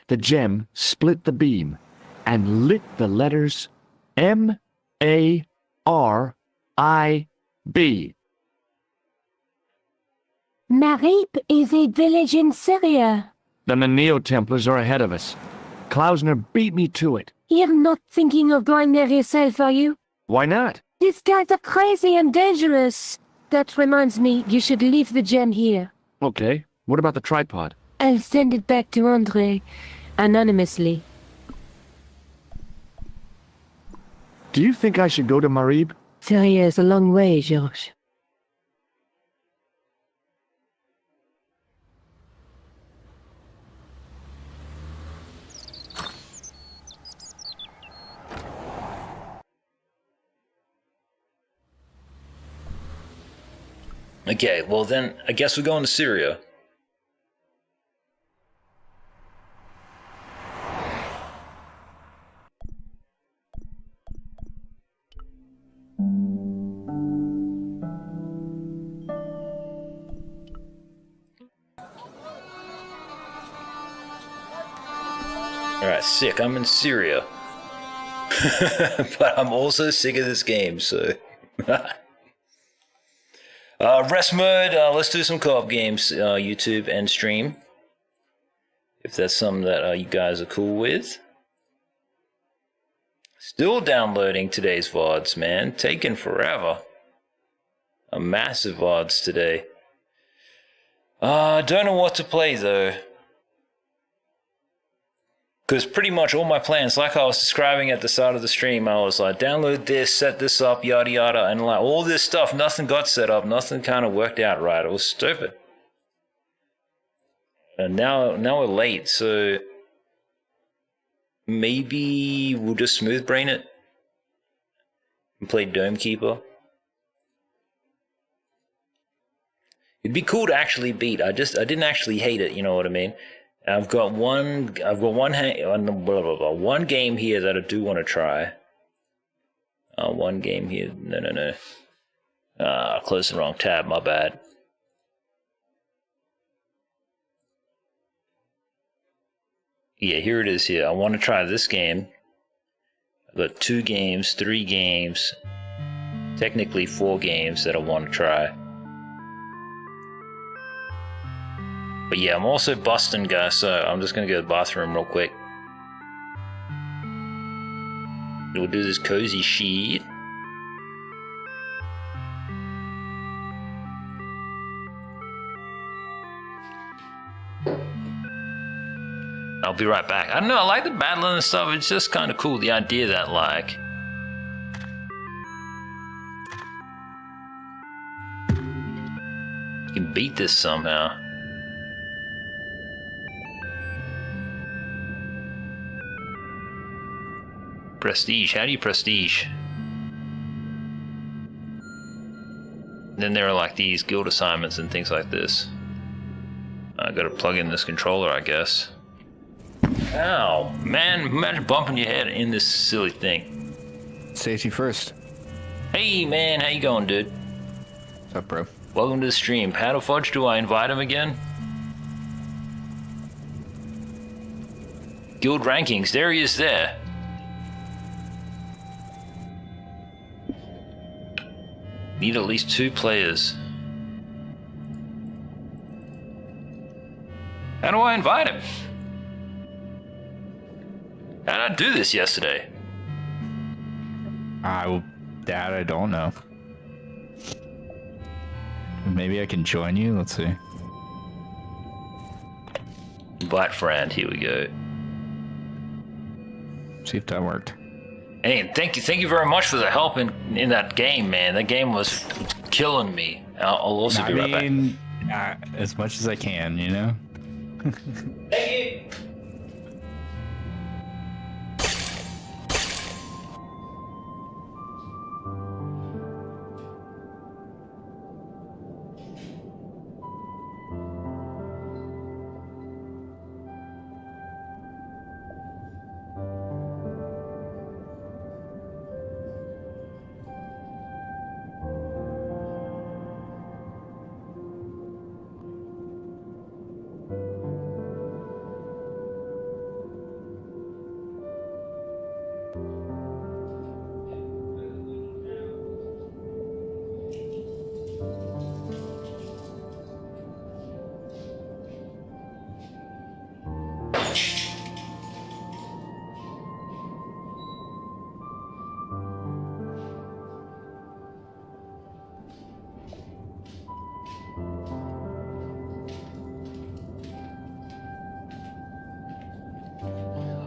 The gem split the beam and lit the letters M-A-R-I-B. Marib is a village in Syria. Then the Neo-Templars are ahead of us. Klausner beat me to it. You're not thinking of going there yourself, are you? Why not? These guys are crazy and dangerous. That reminds me, you should leave the gem here. Okay, what about the tripod? I'll send it back to Andre, anonymously. Do you think I should go to Marib? Syria is a long way, Georges. Okay, well then, I guess we're going to Syria. Alright, sick, I'm in Syria. But I'm also sick of this game, so... rest mode, let's do some co-op games, YouTube and stream. If that's something that you guys are cool with. Still downloading today's VODs, man. Taking forever. A massive VODs today. Don't know what to play though. Because pretty much all my plans, like I was describing at the start of the stream, I was like, download this, set this up, yada yada, and like all this stuff, nothing got set up, nothing kind of worked out right. It was stupid. And now we're late, so maybe we'll just smooth brain it and play Dome Keeper. It'd be cool to actually beat. I didn't actually hate it, you know what I mean? I've got one game here that I do want to try. One game here. No. Closed the wrong tab, my bad. Yeah, here it is here. I want to try this game. I've got 2 games, 3 games, technically 4 games that I want to try. But yeah, I'm also busting, guys, so I'm just gonna go to the bathroom real quick. We'll do this cozy shit. I'll be right back. I don't know, I like the battling and stuff. It's just kind of cool, the idea that, like, you can beat this somehow. Prestige. How do you prestige? Then there are like these guild assignments and things like this. I gotta plug in this controller, I guess. Ow, man, imagine bumping your head in this silly thing. Safety first. Hey, man, how you going, dude? What's up, bro? Welcome to the stream. How the fudge do I invite him again? Guild rankings, there he is there. Need at least 2 players. How do I invite him? How did I do this yesterday? That I don't know. Maybe I can join you. Let's see. Invite friend. Here we go. See if that worked. Hey, thank you very much for the help in that game, man. That game was killing me. I'll also be right back. As much as I can, you know. Thank you.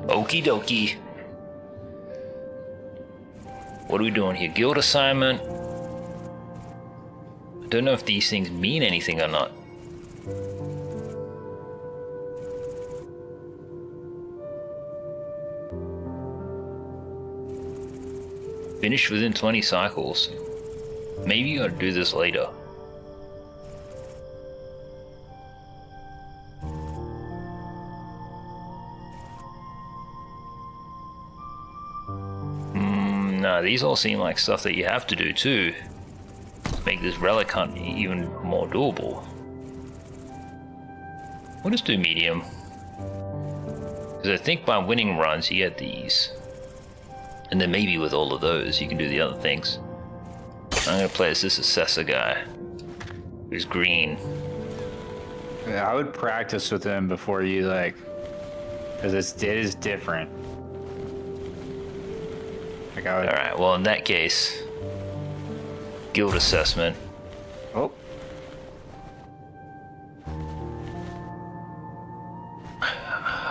Okie dokie. What are we doing here? Guild assignment. I don't know if these things mean anything or not. Finish within 20 cycles. Maybe you gotta do this later. No, these all seem like stuff that you have to do too. Make this relic hunt even more doable. We'll just do medium. Because I think by winning runs you get these. And then maybe with all of those you can do the other things. I'm gonna play as this assessor guy. Who's green. Yeah, I would practice with him before you like, because it is different. Like Alright, well in that case, guild assessment. Oh.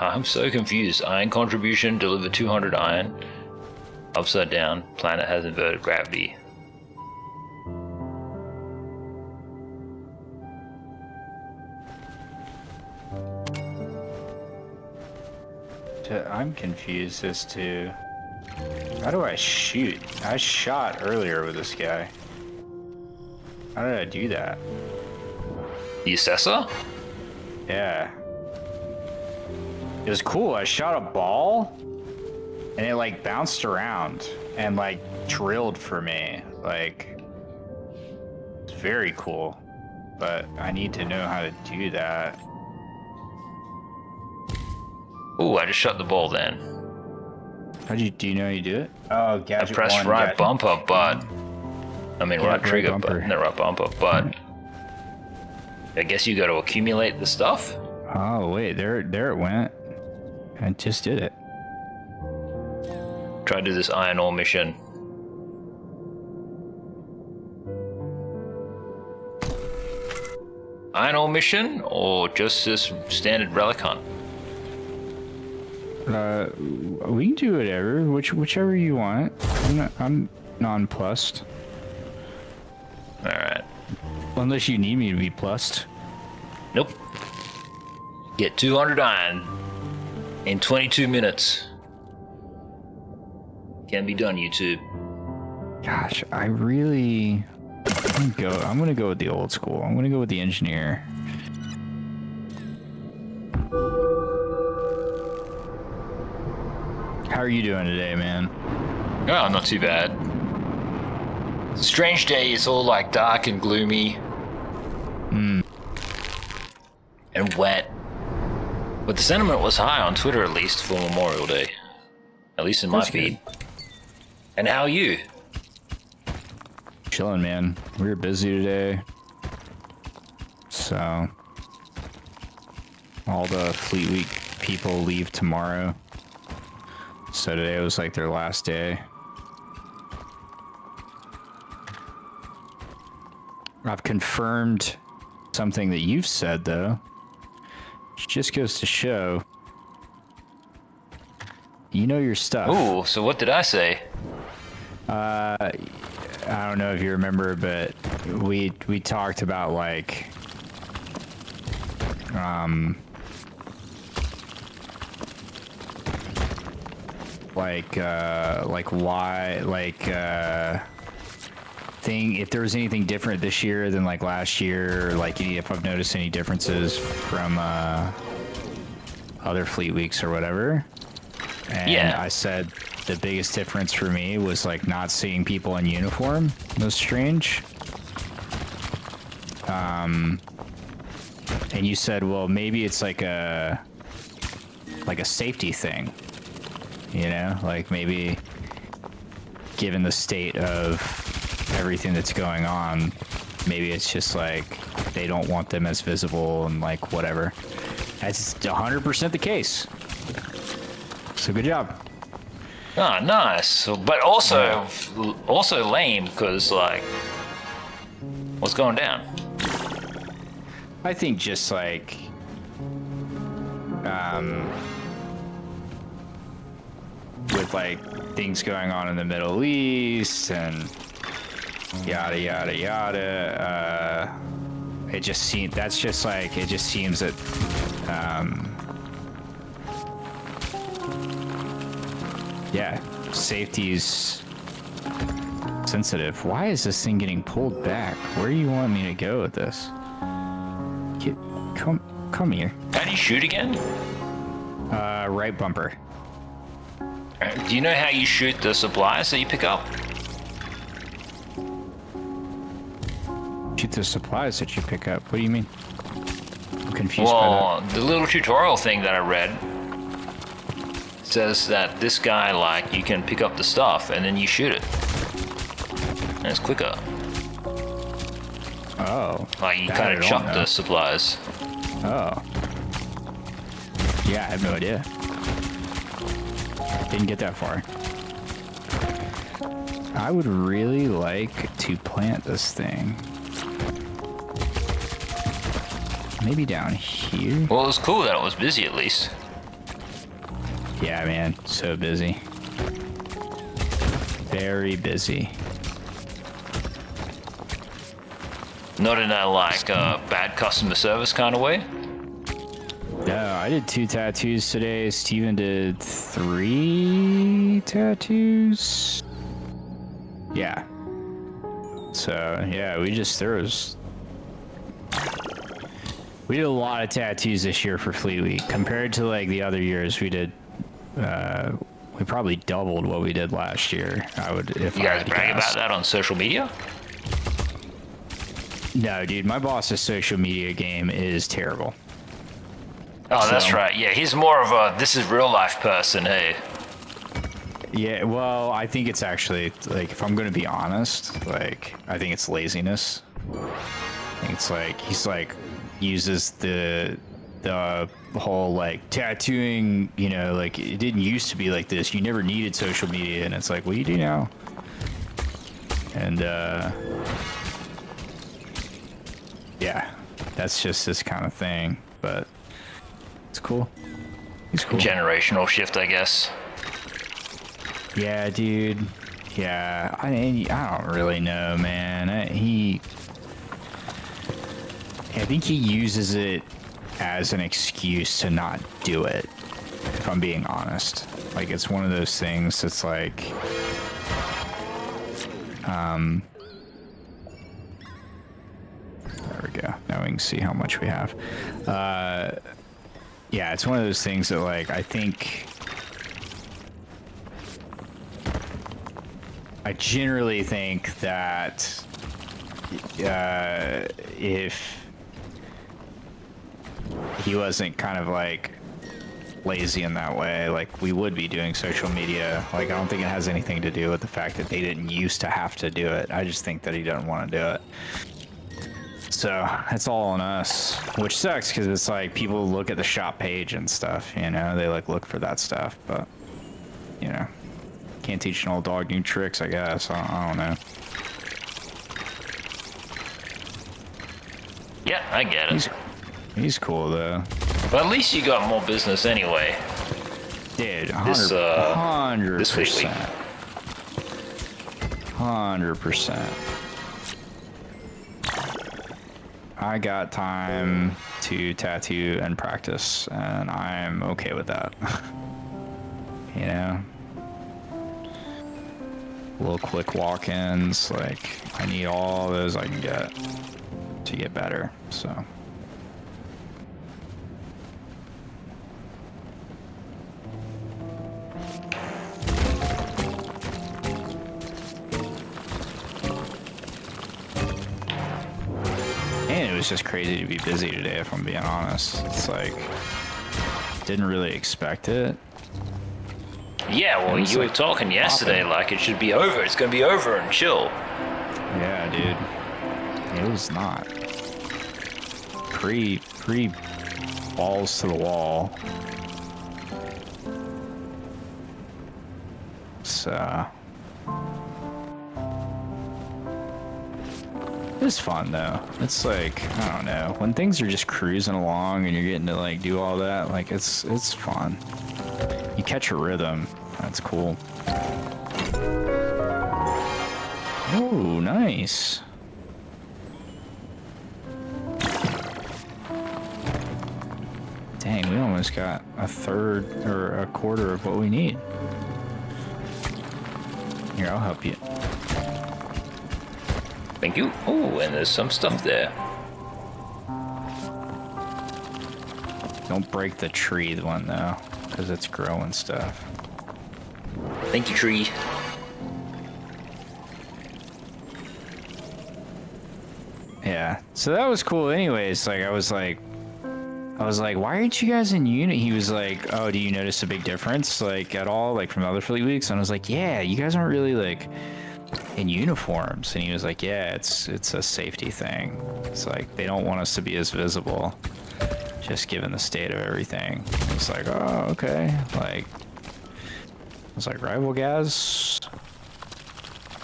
I'm so confused. Iron contribution, deliver 200 iron. Upside down, planet has inverted gravity. I'm confused as to how do I shoot? I shot earlier with this guy. How did I do that? The assessor? Yeah. It was cool. I shot a ball and it like bounced around and like drilled for me. Like, it's very cool, but I need to know how to do that. Ooh, I just shot the ball then. Do you know how you do it? Oh, gadget I pressed one, right gadget. bumper, but I mean Yeah, right trigger, right bumper. but no right bumper, but I guess you got to accumulate the stuff. Oh wait, there it went. I just did it. Try to do this iron ore mission. Iron ore mission or just this standard relic hunt? We can do whatever, whichever you want. I'm nonplussed. All right. Unless you need me to be plussed. Nope. Get 200 iron in 22 minutes. Can be done, YouTube. Gosh, I'm gonna go with the old school. I'm gonna go with the engineer. How are you doing today, man? Oh, not too bad. Strange day. It's all like dark and gloomy. And wet. But the sentiment was high on Twitter, at least, for Memorial Day. At least in my feed. And how are you? Chilling, man. We were busy today. So, all the Fleet Week people leave tomorrow. So today was like their last day. I've confirmed something that you've said, though. It just goes to show you know your stuff. Ooh, so what did I say? I don't know if you remember, but we talked about like if there was anything different this year than like last year, like if I've noticed any differences from other Fleet Weeks or whatever. And yeah. I said the biggest difference for me was like not seeing people in uniform. It was strange. And you said, well, maybe it's like a safety thing, you know, like maybe given the state of everything that's going on, maybe it's just like they don't want them as visible and like whatever. That's 100% the case. So good job. Oh, nice. So, but also lame because like, what's going down? I think just like, with like things going on in the Middle East and yada yada yada. It just seems that yeah, safety's sensitive. Why is this thing getting pulled back? Where do you want me to go with this? Come here. How do you shoot again? Right bumper. Do you know how you shoot the supplies that you pick up? Shoot the supplies that you pick up? What do you mean? I'm confused by Well, that. the little tutorial thing that I read says that this guy, like, you can pick up the stuff and then you shoot it. And it's quicker. Oh. Like, you kind of chuck the supplies. Oh. Yeah, I have no idea. Didn't get that far. I would really like to plant this thing. Maybe down here? Well, it was cool that it was busy at least. Yeah, man. So busy. Very busy. Not in a, like, bad customer service kind of way? No, I did 2 tattoos today. Steven did 3 tattoos. Yeah. So, yeah, we did a lot of tattoos this year for Fleet Week. Compared to, like, the other years, we did, we probably doubled what we did last year. If you guys brag about that on social media? No, dude, my boss's social media game is terrible. Oh, that's right. Yeah, he's more of a this is real life person, hey. Yeah, well, I think it's actually, like, if I'm going to be honest, like, I think it's laziness. I think it's like, he's like, uses the whole, like, tattooing, you know, like, it didn't used to be like this. You never needed social media, and it's like, what do you do now? And, yeah, that's just this kind of thing, but it's cool. He's cool. Generational shift, I guess. Yeah, dude. Yeah, I don't really know, man. I think he uses it as an excuse to not do it, if I'm being honest. Like, it's one of those things that's like, there we go. Now we can see how much we have. Yeah, it's one of those things that, like, I generally think that if he wasn't kind of like lazy in that way, like, we would be doing social media. Like, I don't think it has anything to do with the fact that they didn't used to have to do it. I just think that he doesn't want to do it. So it's all on us, which sucks because it's like people look at the shop page and stuff, you know, they like look for that stuff, but you know, can't teach an old dog new tricks, I guess. I don't know. Yeah, I get it. He's cool though. But at least you got more business anyway. Dude, 100%. This week. 100%. I got time to tattoo and practice, and I'm okay with that. You know? Little quick walk-ins, like, I need all those I can get to get better, so. And it was just crazy to be busy today, if I'm being honest. It's like, didn't really expect it. Yeah, well, you were talking yesterday like it should be over. It's gonna be over and chill. Yeah, dude. It was not. Pre balls to the wall. So it's fun though. It's like, I don't know, when things are just cruising along and you're getting to like do all that, like it's fun. You catch a rhythm. That's cool. Oh, nice. Dang, we almost got a third or a quarter of what we need. Here, I'll help you. Thank you. Oh, and there's some stuff there. Don't break the tree one though, because it's growing stuff. Thank you, tree. Yeah, so that was cool anyways. Like, I was like, why aren't you guys in unit? He was like, oh, do you notice a big difference, like, at all, like, from other fleet weeks? And I was like, yeah, you guys aren't really, like, in uniforms. And he was like, yeah, it's a safety thing. It's like, they don't want us to be as visible, just given the state of everything. It's like, oh, okay. Like, I was like, Rival Gaz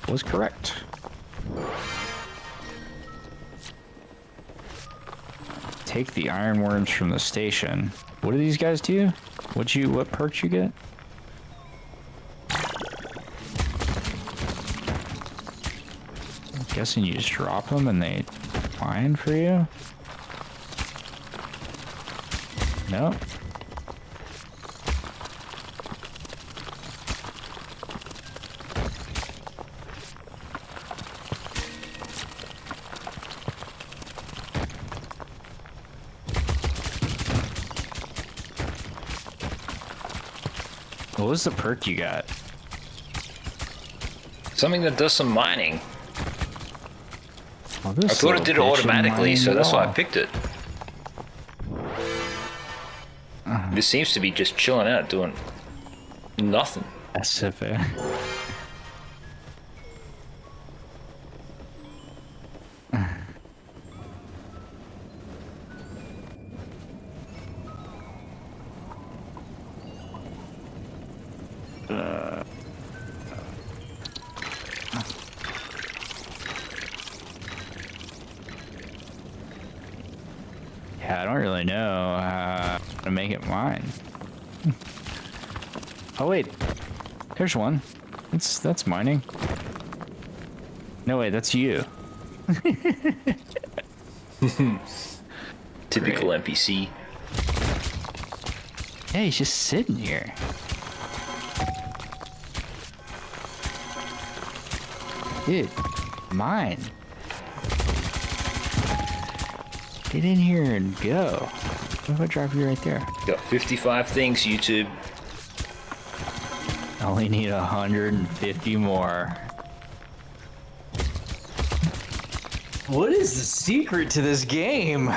was correct. Take the ironworms from the station. What do these guys do? What perks you get? I'm guessing you just drop them and they fine for you? No? What was the perk you got? Something that does some mining. Oh, I thought it did it automatically, so that's why I picked it. This seems to be just chilling out, doing nothing. That's so fair. Yeah, I don't really know how to make it mine. Oh wait, there's one. That's mining. No wait, that's you. Typical Great. NPC. Yeah, he's just sitting here. Dude, mine. Get in here and go. What if I drop you right there? Got 55 things, YouTube. I only need 150 more. What is the secret to this game?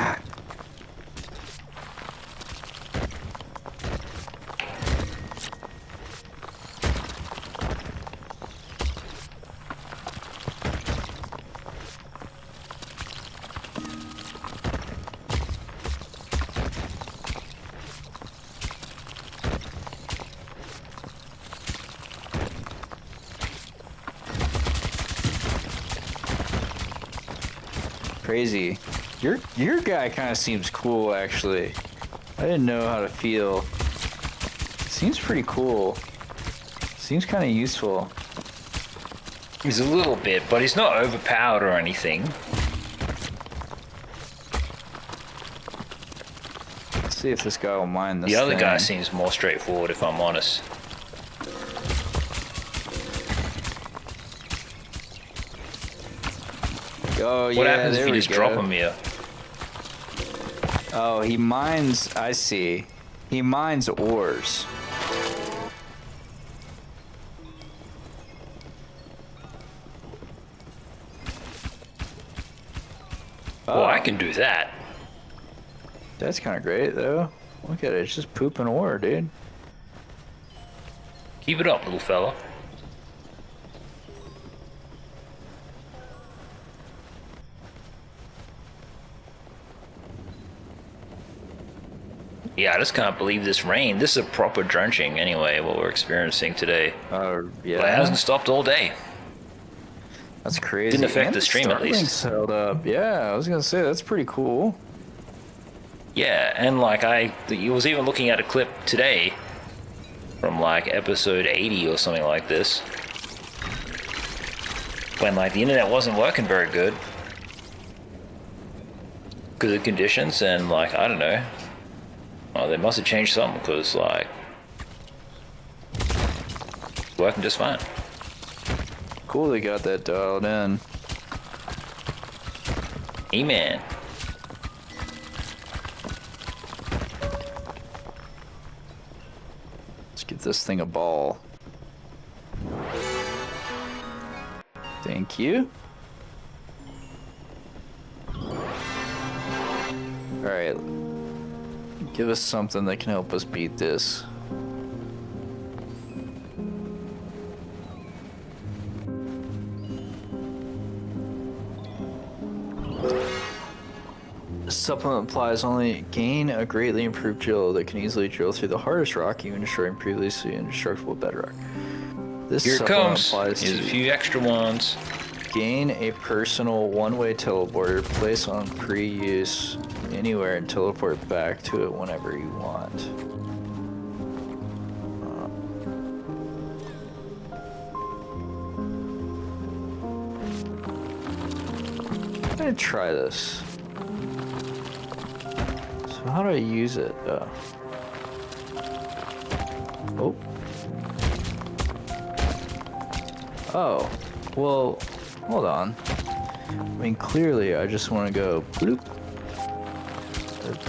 Crazy. Your guy kind of seems cool, actually. I didn't know how to feel. Seems pretty cool. Seems kind of useful. He's a little bit, but he's not overpowered or anything. Let's see if this guy will mind this. The other thing. guy seems more straightforward, if I'm honest. Oh, yeah, What happens if there you we just go. drop him here? Oh, he mines. I see. He mines ores. Oh, I can do that. That's kind of great, though. Look at it. It's just pooping ore, dude. Keep it up, little fella. Yeah, I just can't believe this rain. This is a proper drenching anyway, what we're experiencing today. Yeah. But it hasn't stopped all day. That's crazy. Didn't affect And the stream, at least. Starlink's held up. Yeah, I was gonna say that's pretty cool. Yeah, and like I was even looking at a clip today from like episode 80 or something like this, when like the internet wasn't working very good because of conditions, and like I don't know, oh, they must have changed something because like it's working just fine. Cool, they got that dialed in. Amen. Let's get this thing a ball. Thank you. Alright. Give us something that can help us beat this. This supplement applies only gain a greatly improved drill that can easily drill through the hardest rock, even destroying previously indestructible bedrock. This Here it supplement comes. applies Here's to a few extra ones. gain a personal one-way teleporter, place on pre-use anywhere and teleport back to it whenever you want. I'm gonna try this. So how do I use it? Oh. Oh. Well, hold on. I mean, clearly I just want to go bloop.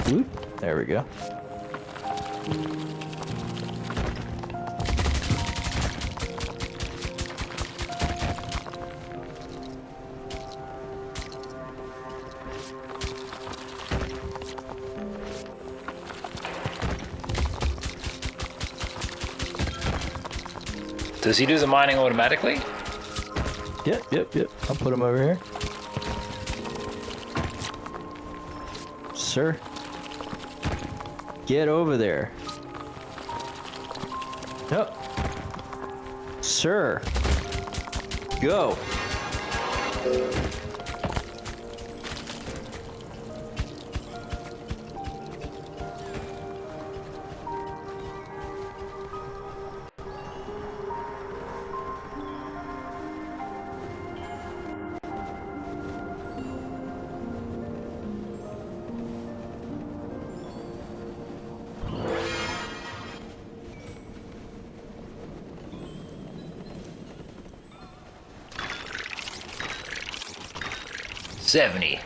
Bloop. There we go. Does he do the mining automatically? Yep. I'll put him over here. Sir. Get over there. Yep. Sir. Go. 70.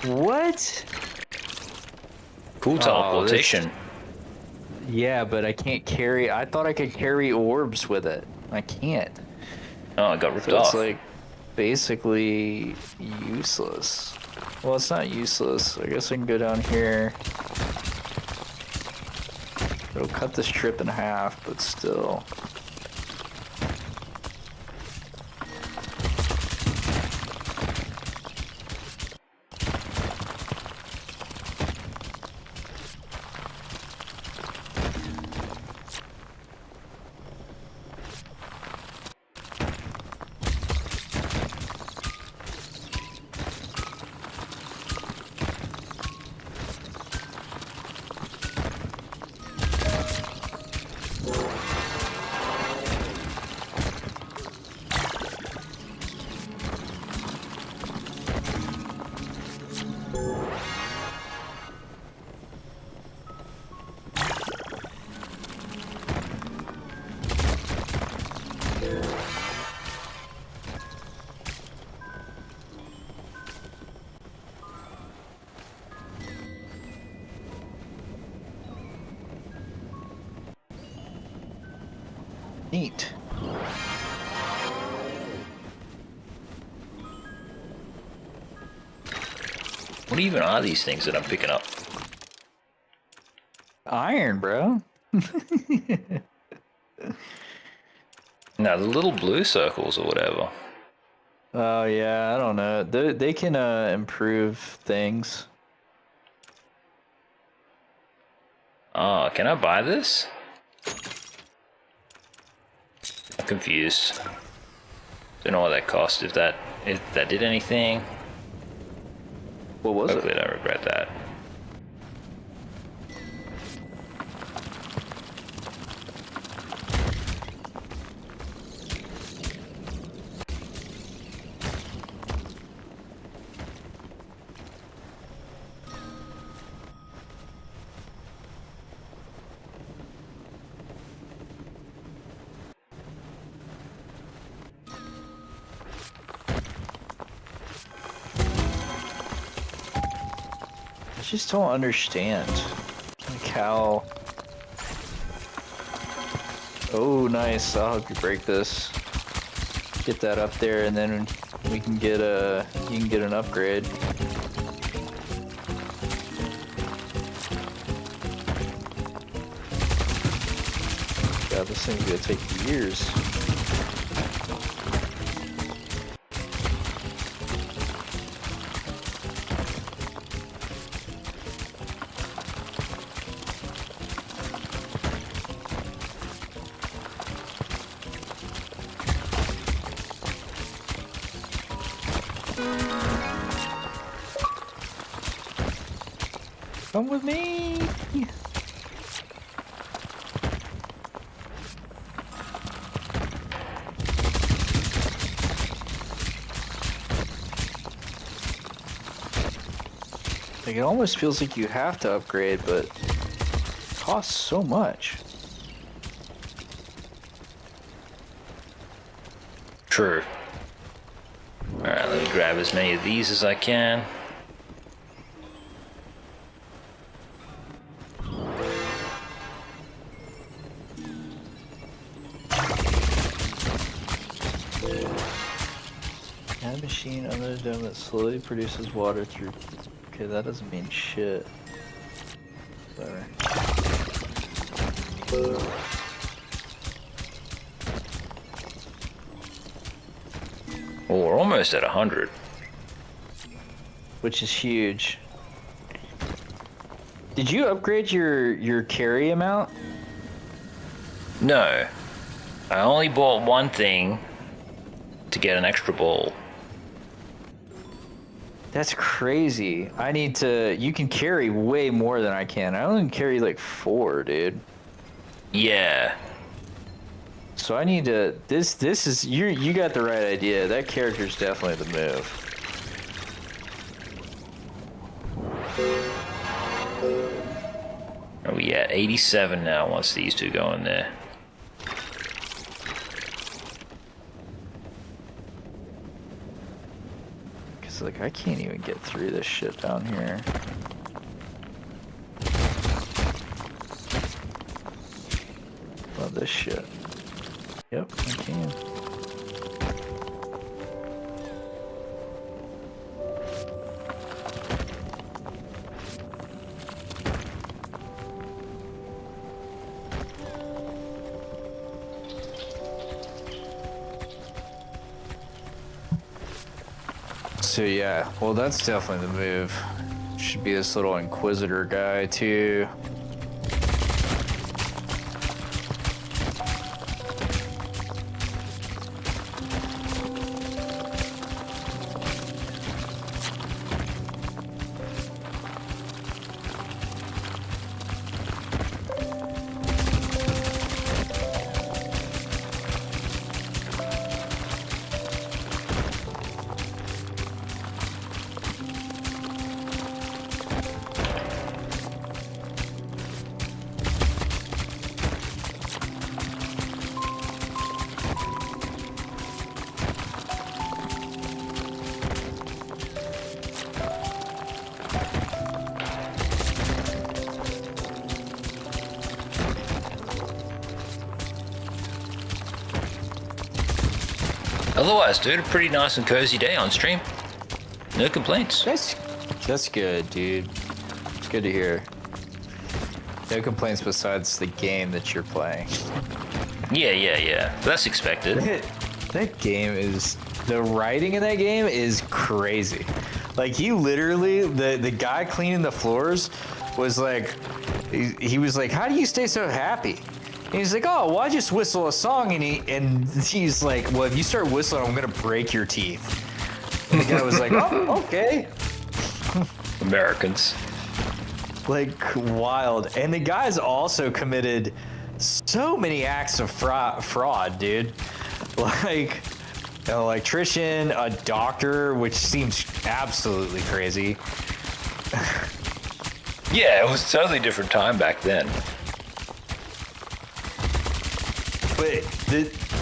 What? Cool teleportation. Yeah, but I can't carry. I thought I could carry orbs with it. I can't. Oh, it got ripped So off. it's like basically useless. Well, it's not useless. I guess I can go down here. It'll cut this trip in half, but still. Neat. What even are these things that I'm picking up? Iron, bro. No, the little blue circles or whatever. Oh yeah, I don't know. They can improve things. Oh, can I buy this? I'm confused. Don't know what that cost. If that did anything. What was Hopefully I don't regret that. I just don't understand. Like how... Oh, nice. I'll help you break this. Get that up there, and then we can get a... You can get an upgrade. God, this thing's gonna take years. Come with me! Like, it almost feels like you have to upgrade, but it costs so much. True. Alright, let me grab as many of these as I can. Hand machine under the dome that slowly produces water through... Okay, that doesn't mean shit. Whatever. Well, we're almost at 100. Which is huge. Did you upgrade your carry amount? No. I only bought one thing to get an extra ball. That's crazy. I need to... You can carry way more than I can. I only carry like 4, dude. Yeah. So I need to. This is you got the right idea. That character's definitely the move. Are we at 87 now once these two go in there? Cause like I can't even get through this shit down here. Love this shit. Yep, I can. So yeah, well that's definitely the move. Should be this little Inquisitor guy too. Otherwise, dude, a pretty nice and cozy day on stream. No complaints. That's good, dude. It's good to hear. No complaints besides the game that you're playing. Yeah. That's expected. That game is... The writing in that game is crazy. Like, he literally... The guy cleaning the floors was like... He was like, how do you stay so happy? And he's like, oh, well, I just whistle a song. And he's like, well, if you start whistling, I'm going to break your teeth. And the guy was like, oh, okay. Americans. Like, wild. And the guy's also committed so many acts of fraud, dude. Like, an electrician, a doctor, which seems absolutely crazy. Yeah, it was a totally different time back then. But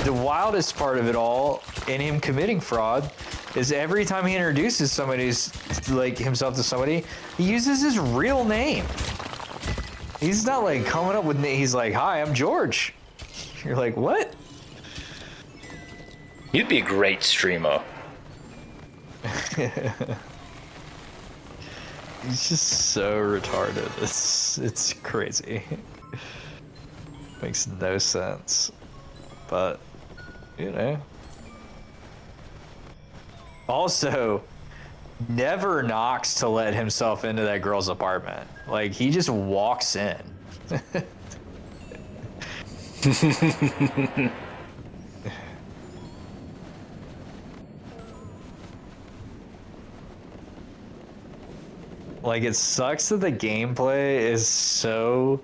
the wildest part of it all, in him committing fraud, is every time he introduces somebody's, like, himself to somebody, he uses his real name. He's not, like, coming up with, he's like, hi, I'm George. You're like, what? You'd be a great streamer. He's just so retarded. It's crazy. Makes no sense. But, you know. Also, never knocks to let himself into that girl's apartment. Like, he just walks in. Like, it sucks that the gameplay is so...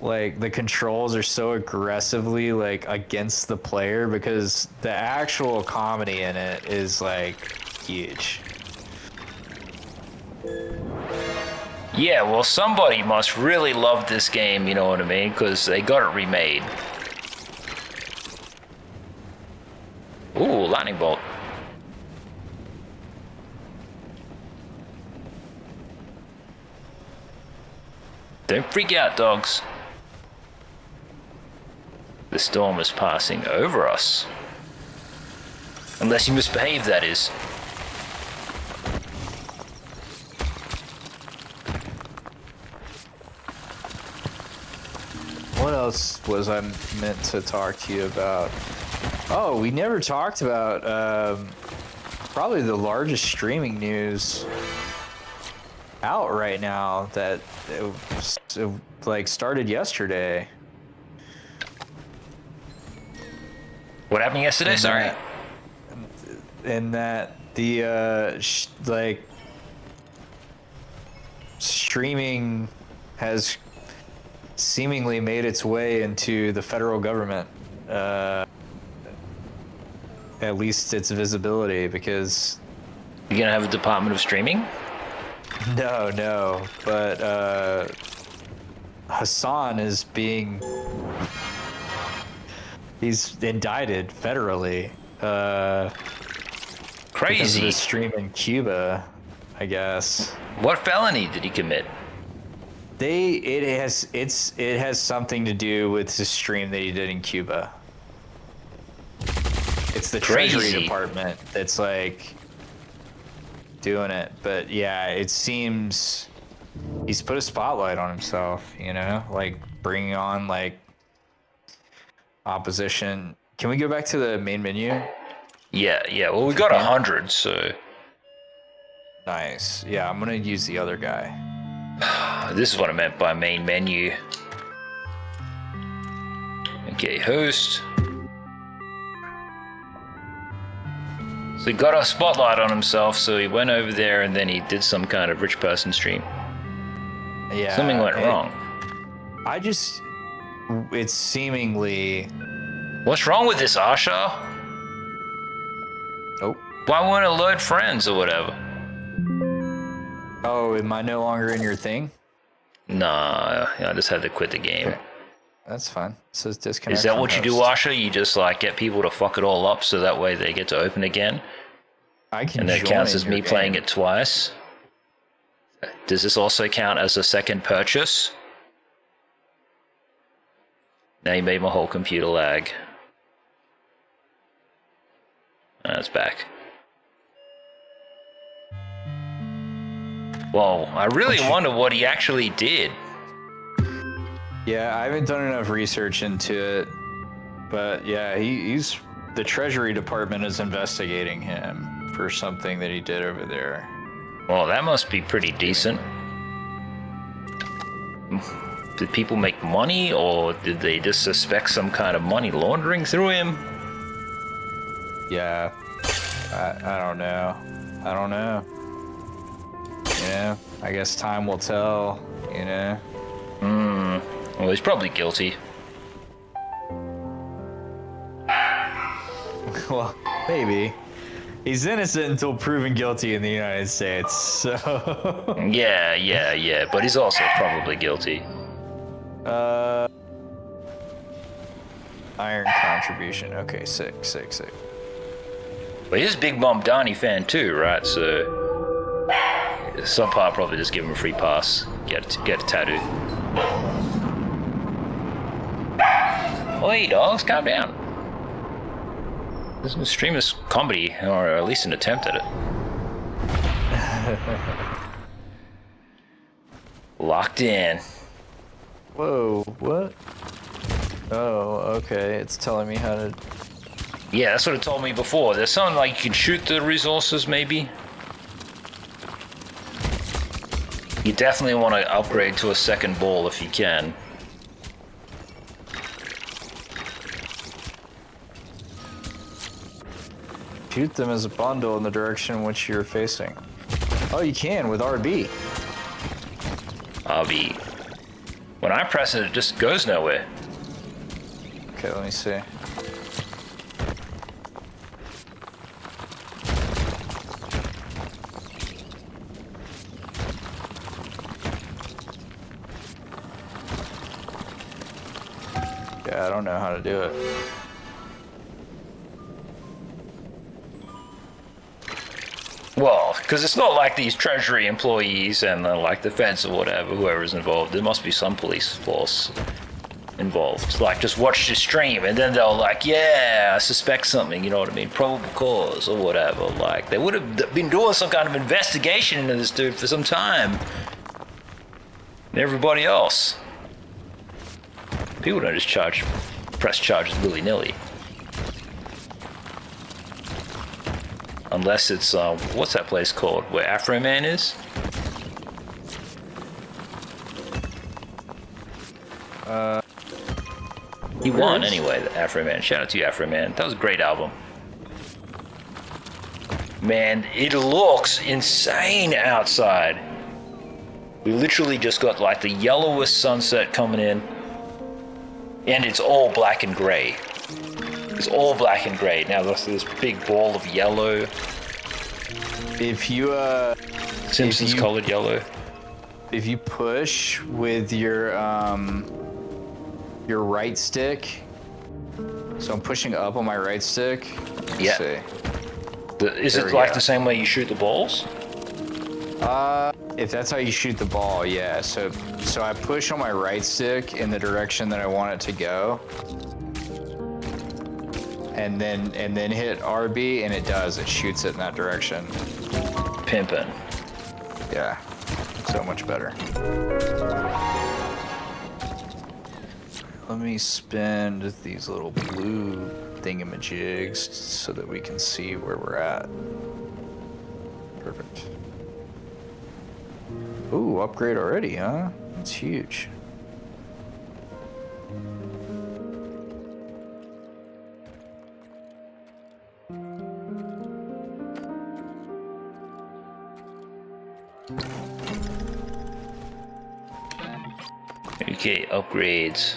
Like, the controls are so aggressively, like, against the player, because the actual comedy in it is, like, huge. Yeah, well, somebody must really love this game, you know what I mean? Because they got it remade. Ooh, lightning bolt. Don't freak out, dogs. The storm is passing over us. Unless you misbehave, that is. What else was I meant to talk to you about? Oh, we never talked about probably the largest streaming news out right now that it like started yesterday. What happened yesterday? Sorry. And that the like streaming has seemingly made its way into the federal government. At least its visibility, because You're gonna have a Department of Streaming? no, but Hassan is being he's indicted federally. Because of Crazy. his stream in Cuba, I guess. What felony did he commit? It has something to do with the stream that he did in Cuba. It's the Treasury Crazy. Department that's like doing it, but yeah, it seems he's put a spotlight on himself, you know, like bringing on like opposition. Can we go back to the main menu? Yeah. Well, we got 100, so Nice. Yeah, I'm gonna use the other guy. this is what I meant by main menu. Okay, host. So he got a spotlight on himself, so he went over there and then he did some kind of rich person stream. Yeah. Something went wrong. It's seemingly. What's wrong with this, Asha? Oh. Why won't it load friends or whatever? Oh, am I no longer in your thing? Nah, I just had to quit the game. Okay. That's fine. It says disconnect. Is that from what you do, host. Asha? You just like get people to fuck it all up so that way they get to open again? I can And that join counts as your me playing game. it twice? Does this also count as a second purchase? Now you made my whole computer lag. It's back. Well, I really wonder what he actually did. Yeah, I haven't done enough research into it, but yeah, he's the Treasury Department is investigating him for something that he did over there. Well, that must be pretty decent. Did people make money, or did they just suspect some kind of money laundering through him? Yeah, I don't know. I don't know. You know, I guess time will tell, you know? Well, he's probably guilty. Well, maybe. He's innocent until proven guilty in the United States, so... Yeah, but he's also probably guilty. Iron contribution. Okay, sick. But he's a big Mom Donnie fan too, right? So some part probably just give him a free pass. Get a tattoo. Oi, dogs, calm down. This is streamer's comedy, or at least an attempt at it. Locked in. Whoa, what? Oh, okay, it's telling me how to... Yeah, that's what it told me before. There's something like you can shoot the resources, maybe. You definitely want to upgrade to a second ball if you can. Shoot them as a bundle in the direction in which you're facing. Oh, you can with RB. RB. When I press it, it just goes nowhere. Okay, let me see. Yeah, I don't know how to do it. Well, because it's not like these Treasury employees and like the feds or whatever, whoever's involved. There must be some police force involved. Like, just watch the stream and then they'll like, yeah, I suspect something, you know what I mean? Probable cause or whatever. Like, they would have been doing some kind of investigation into this dude for some time. And everybody else. People don't just press charges willy-nilly. Unless it's, what's that place called? Where Afro Man is? He won anyway, the Afro Man. Shout out to you, Afro Man. That was a great album. Man, it looks insane outside. We literally just got like the yellowest sunset coming in, and it's all black and gray. It's all black and gray. Now there's this big ball of yellow. If you Simpsons colored yellow. If you push with your right stick, so I'm pushing up on my right stick. Yeah. See. Is it like the same way you shoot the balls? If that's how you shoot the ball, yeah. So I push on my right stick in the direction that I want it to go, and then hit RB, and it does. It shoots it in that direction. Pimpin'. Yeah. So much better. Let me spend these little blue thingamajigs so that we can see where we're at. Perfect. Ooh, upgrade already, huh? That's huge. Okay, upgrades.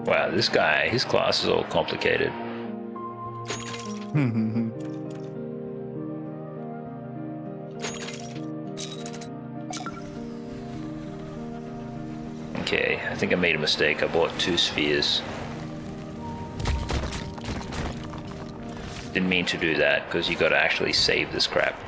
Wow, this guy, his class is all complicated. Okay, I think I made a mistake. I bought 2 spheres. Didn't mean to do that, because you gotta actually save this crap.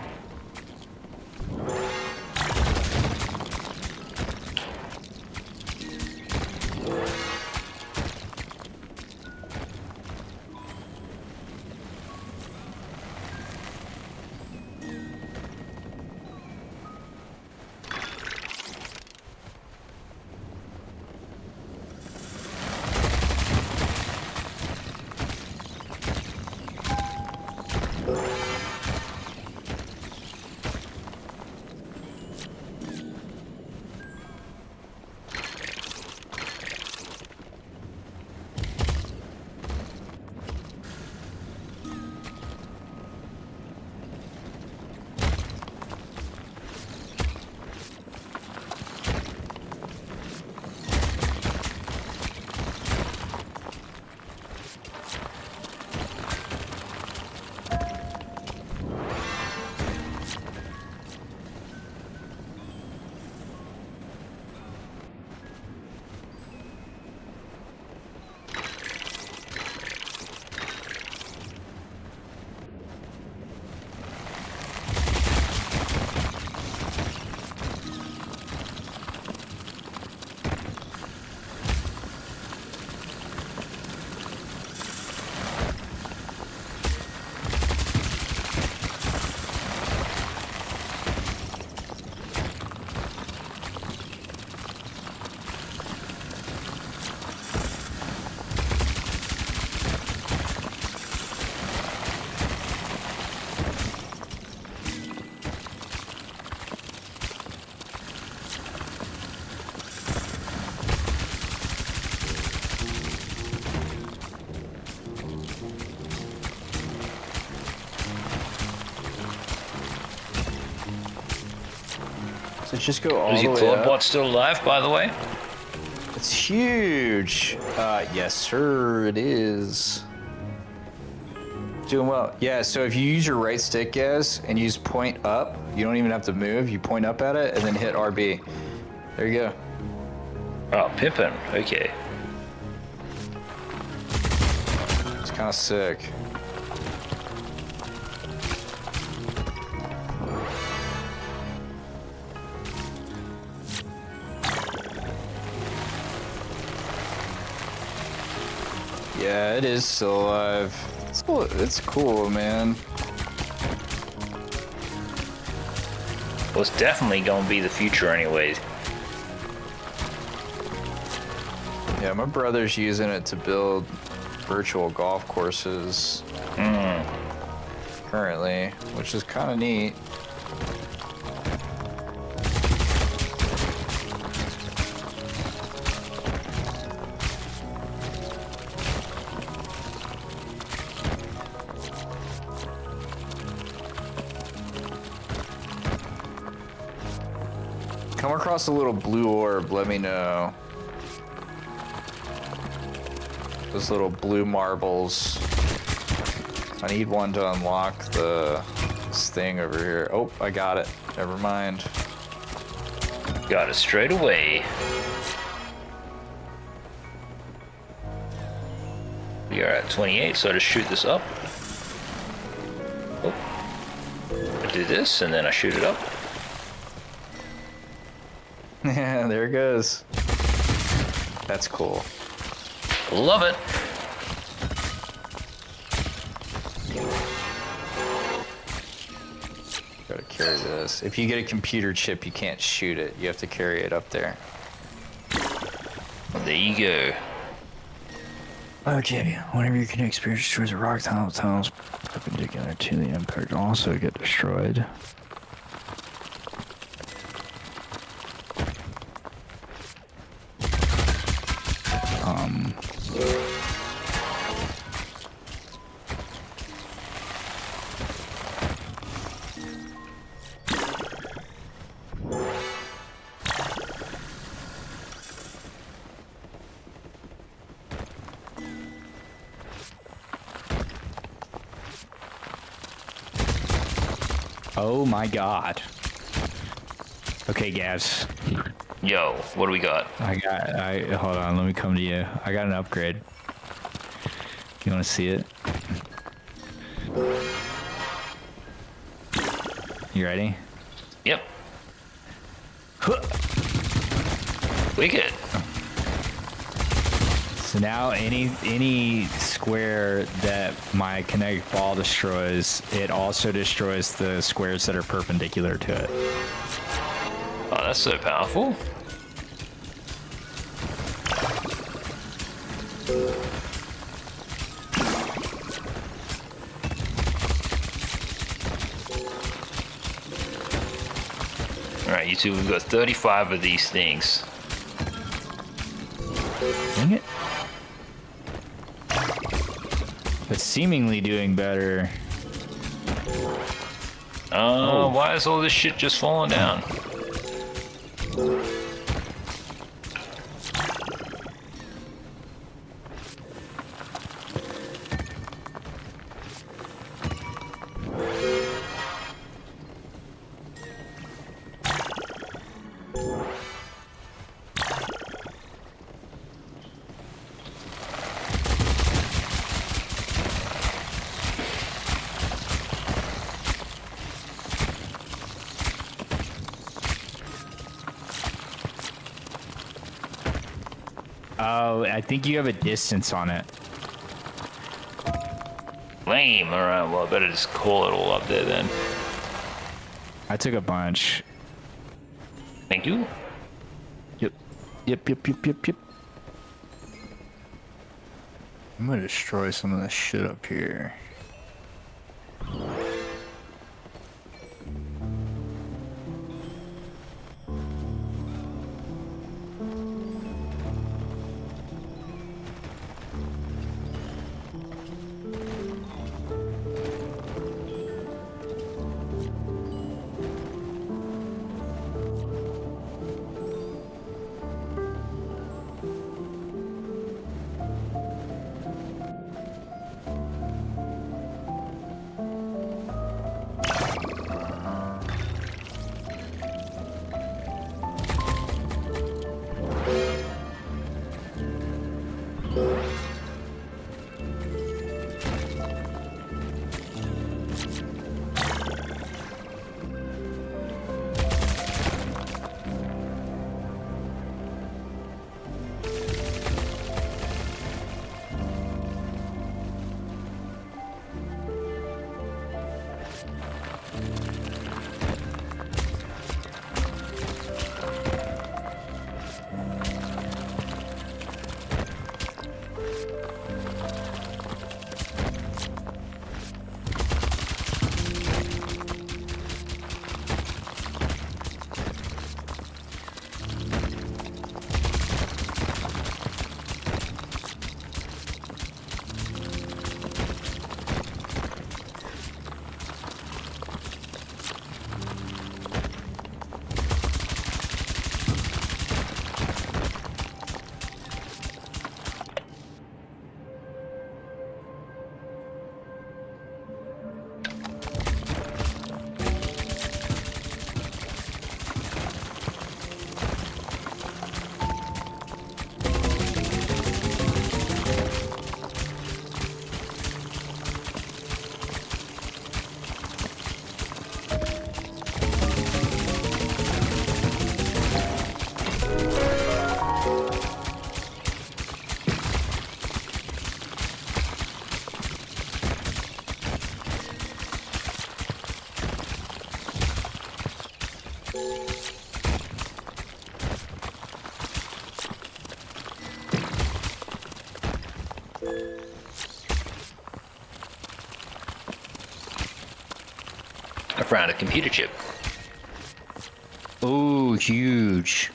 So just go all Is the your way Claude up. bot still alive, by the way? It's huge. Yes, sir, it is. Doing well. Yeah, so if you use your right stick, Gaz, and you just point up, you don't even have to move. You point up at it and then hit RB. There you go. Oh, pimpin'. Okay. It's kind of sick. Yeah, it is still alive. It's cool, man. Well, it's definitely gonna be the future anyways. Yeah, my brother's using it to build virtual golf courses currently, which is kind of neat. Come across a little blue orb, let me know. Those little blue marbles. I need one to unlock this thing over here. Oh, I got it. Never mind. Got it straight away. We are at 28, so I just shoot this up. Oh. I do this, and then I shoot it up. Yeah, there it goes. That's cool. Love it. Gotta carry this. If you get a computer chip, you can't shoot it. You have to carry it up there. There you go. Okay, whenever your connect spirit destroys a rock tile, tiles perpendicular to the impact also get destroyed. Oh my god. Okay, Gaz. Yo, what do we got? Hold on, let me come to you. I got an upgrade. You wanna see it? You ready? Yep. Wicked. So now any square that my kinetic ball destroys, it also destroys the squares that are perpendicular to it. Oh, that's so powerful. Alright, you two, we've got 35 of these things. Dang it. But seemingly doing better. Oh, why is all this shit just falling down? Oh, I think you have a distance on it. Lame. Alright, well, I better just call it all up there then. I took a bunch. Thank you. Yep. I'm gonna destroy some of this shit up here. I found a computer chip. Oh, huge.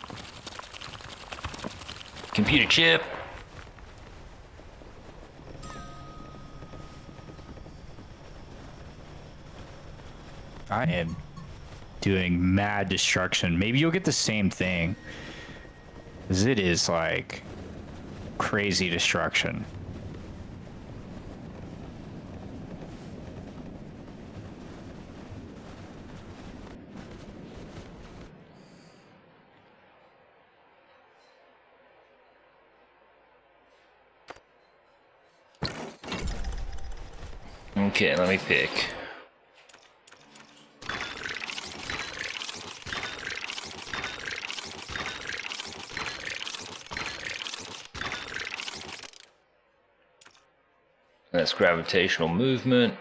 Computer chip. I am doing mad destruction. Maybe you'll get the same thing. 'Cause it is like crazy destruction. Okay, let me pick. That's gravitational movement.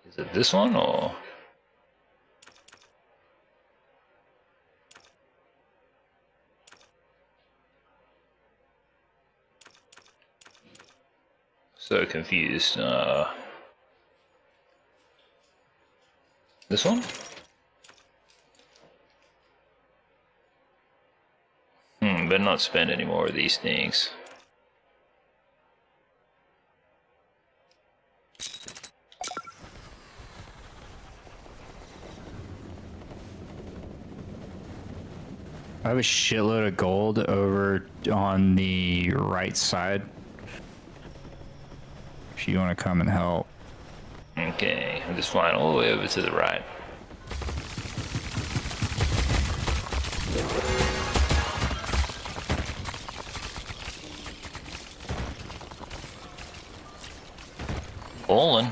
Is it this one or? So confused. This one? Better not spend any more of these things. I have a shitload of gold over on the right side. If you want to come and help. Okay, I'm just flying all the way over to the right. Bowling.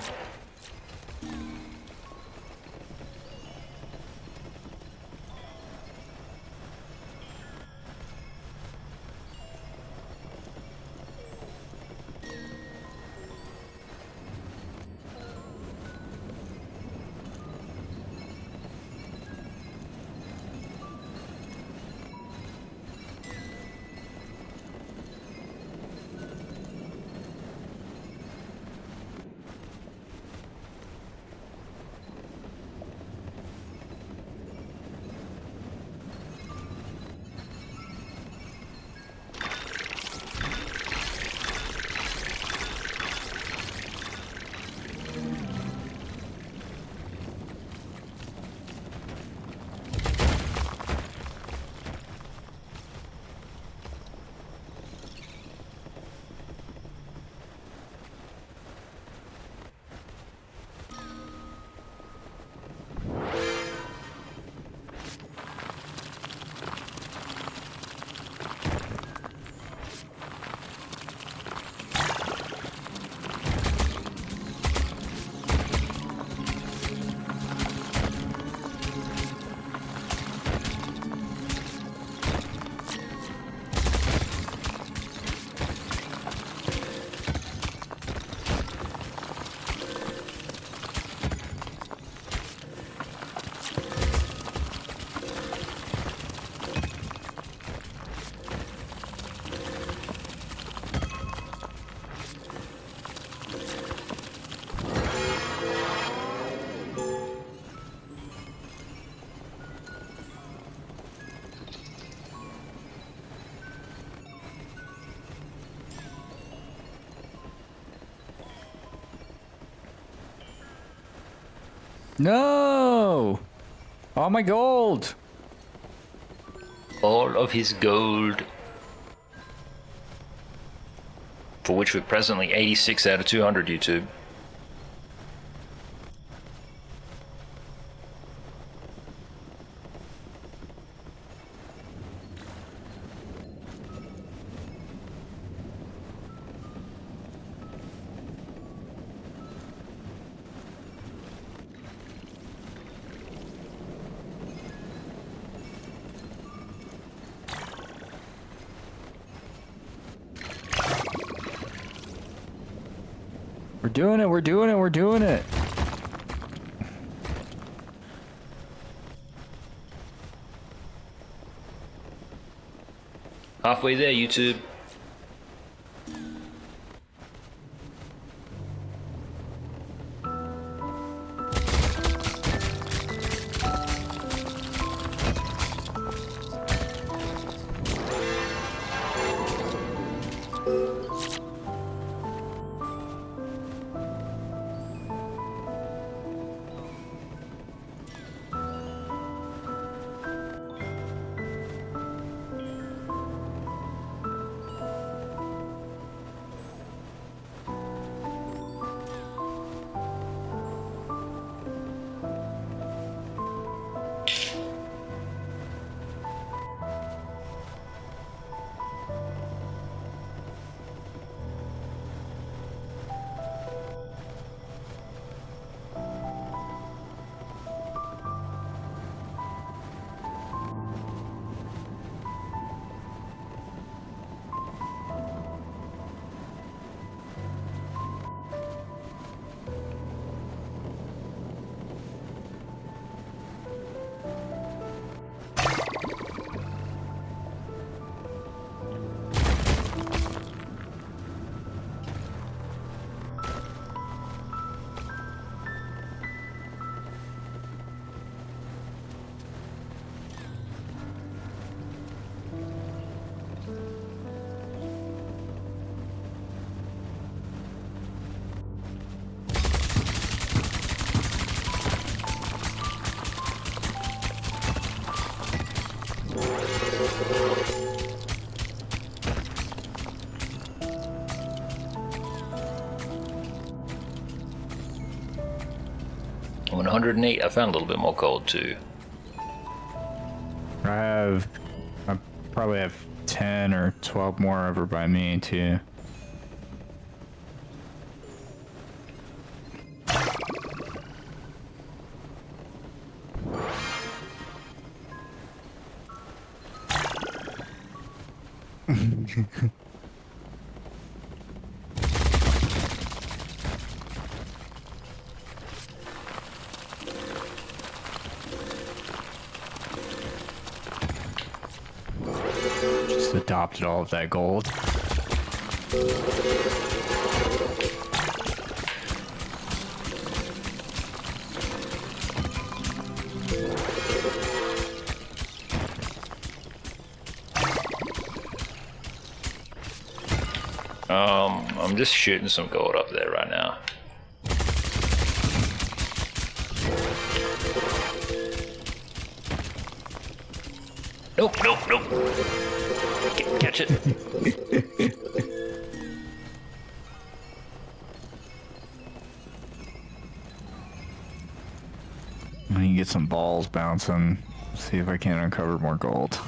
No! All my gold! All of his gold. For which we're presently 86 out of 200, YouTube. doing it, we're doing it, we're doing it. Halfway there, YouTube. I'm 108. I found a little bit more gold too. I probably have 10 or 12 more over by me too. Just adopted all of that gold. I'm just shooting some gold up there right now. Nope, nope, nope. Catch it. I need to get some balls bouncing. See if I can uncover more gold.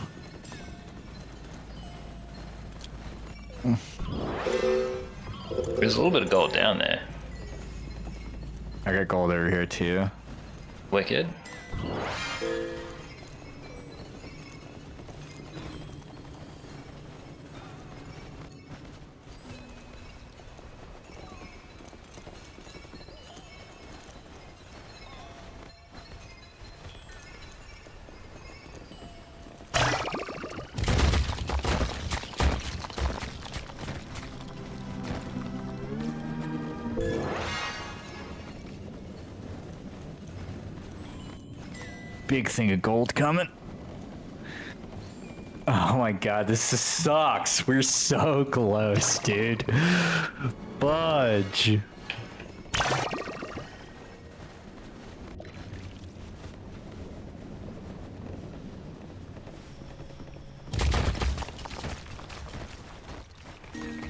There's a little bit of gold down there. I got gold over here too. Wicked. Big thing of gold coming. Oh my god, this sucks. We're so close, dude. Budge.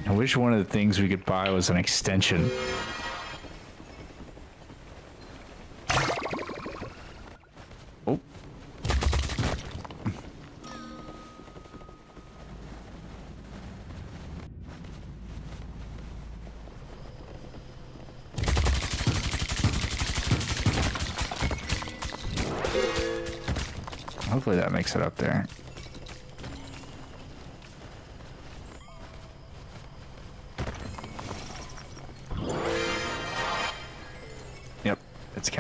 I wish one of the things we could buy was an extension. Oh. Hopefully that makes it up there.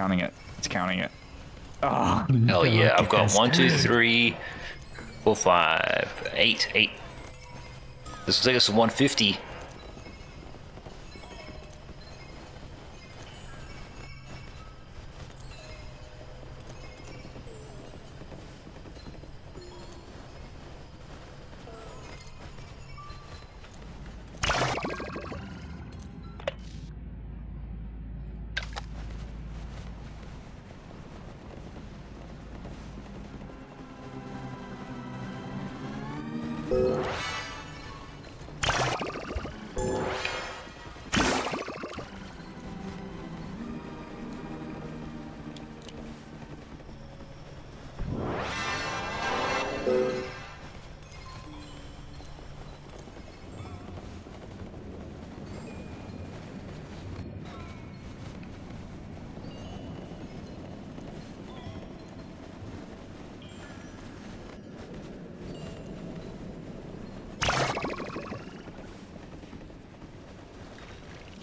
counting it. It's counting it. Oh, hell yeah! I've got 1, 2, 3, 4, 5, 8. This will take us to 150.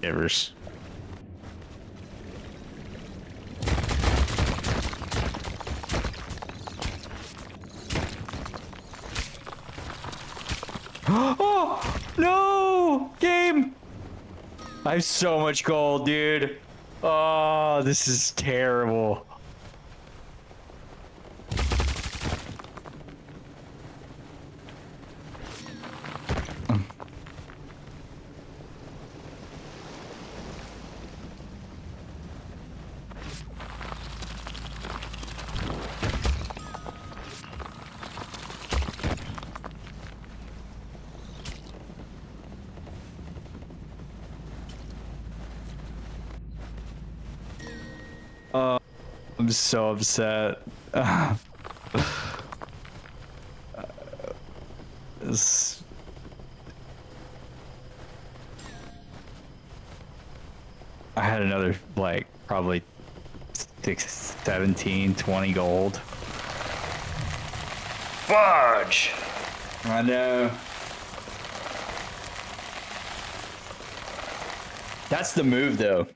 Givers. Oh no! Game! I have so much gold, dude. Oh, this is terrible. I'm so upset. This... I had another, like, probably 17, 20 gold. Fudge! I know. That's the move, though.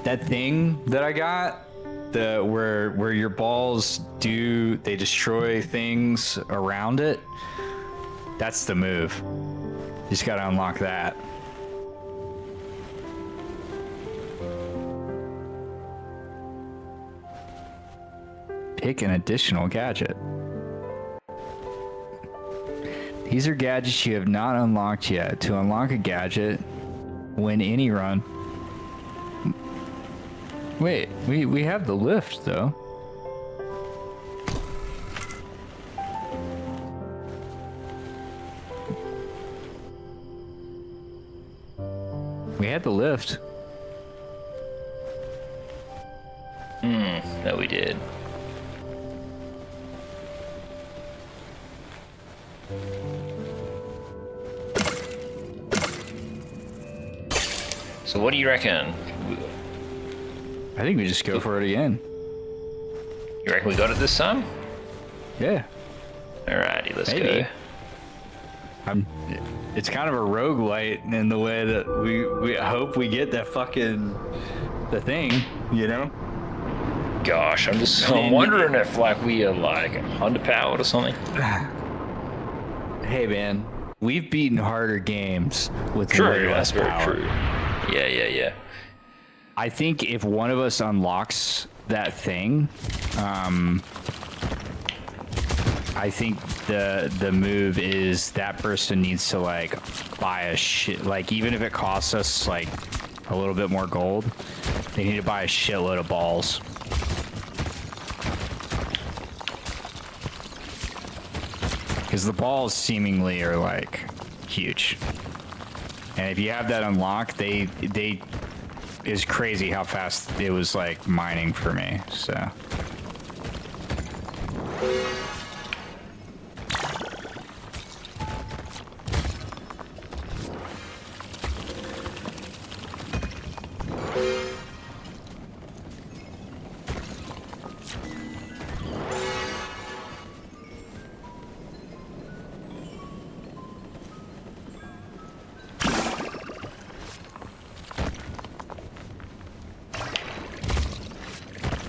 That thing that I got, where your balls they destroy things around it. That's the move. You just gotta unlock that. Pick an additional gadget. These are gadgets you have not unlocked yet. To unlock a gadget, win any run. Wait, we have the lift though. We had the lift. No, we did. So what do you reckon? I think we just go for it again. You reckon we got it this time? Yeah. Alrighty, let's Maybe. go. It's kind of a roguelite in the way that we hope we get that the thing, you know? Gosh, I'm wondering if like we are like underpowered or something. Hey man, we've beaten harder games with True, way less that's very power. true. Yeah. I think if one of us unlocks that thing, I think the move is that person needs to like buy a shit, like even if it costs us like a little bit more gold, they need to buy a shitload of balls. Because the balls seemingly are like huge. And if you have that unlocked, they is crazy how fast it was like mining for me, so.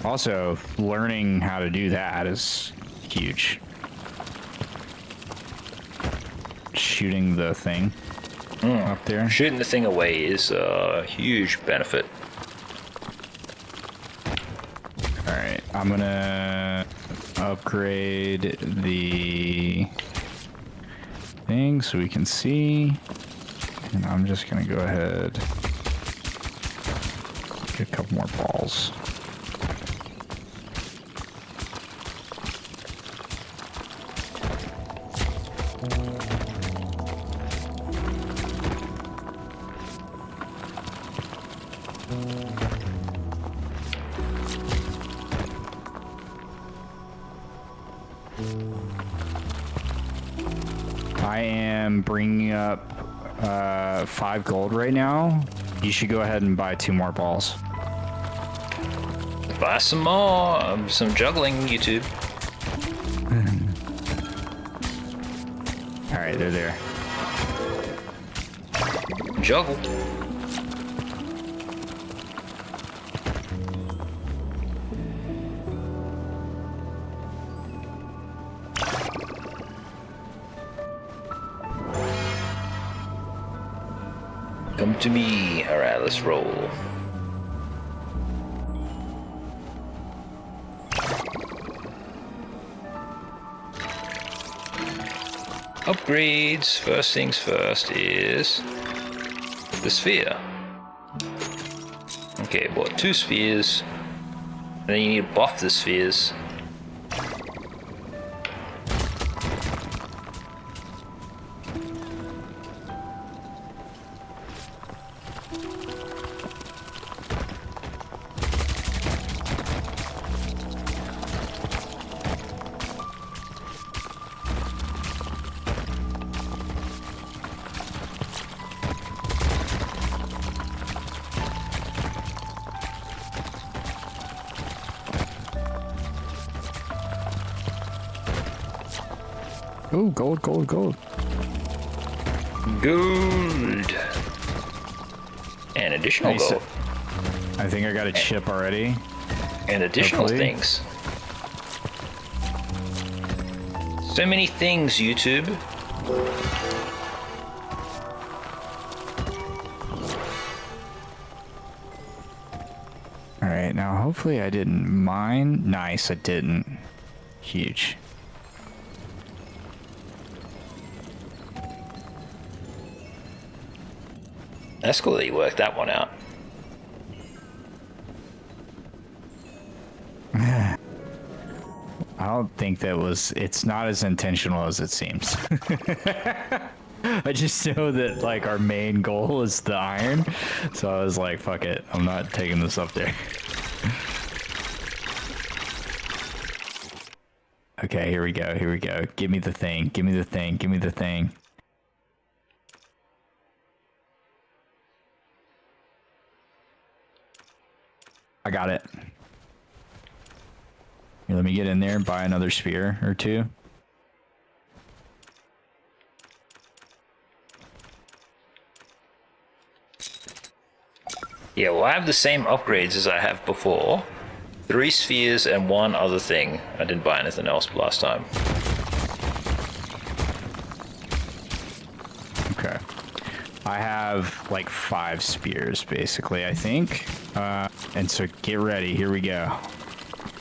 Also, learning how to do that is huge. Shooting the thing up there. Shooting the thing away is a huge benefit. Alright, I'm gonna upgrade the thing so we can see. And I'm just gonna go ahead, get a couple more balls. I am bringing up 5 gold right now. You should go ahead and buy 2 more balls. Buy some more. Some juggling, YouTube. All right, they're there. Juggle. Come to me. All right, let's roll. Upgrades. First things first is the sphere. Okay, bought 2 spheres. And then you need to buff the spheres. Oh, gold, gold, gold. Gold. And additional Nice. gold. I think I got a chip already. And additional Hopefully. things. So many things, YouTube. All right, now hopefully I didn't mine. Nice, I didn't. Huge. That's cool that you worked that one out. I don't think that was, it's not as intentional as it seems. I just know that like our main goal is the iron. So I was like, fuck it. I'm not taking this up there. Okay, here we go. Here we go. Give me the thing. Give me the thing. Give me the thing. I got it. Here, let me get in there and buy another spear or 2. Yeah, well, I have the same upgrades as I have before. 3 spheres and 1 other thing. I didn't buy anything else last time. Okay. I have like 5 spears basically, I think. And so get ready. Here we go.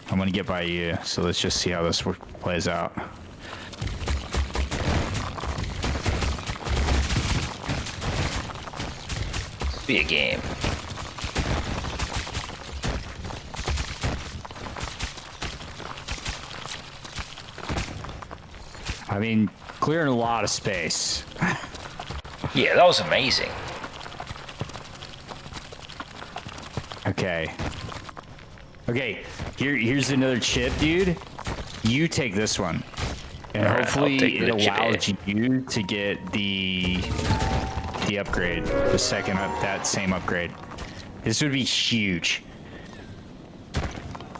I'm gonna get by you. So let's just see how this plays out. Be a game. I mean, clearing a lot of space. Yeah, that was amazing. Okay. Okay, here's another chip, dude. You take this one. And All right, hopefully I'll take it the chip. allows you to get the upgrade. The second up, that same upgrade. This would be huge.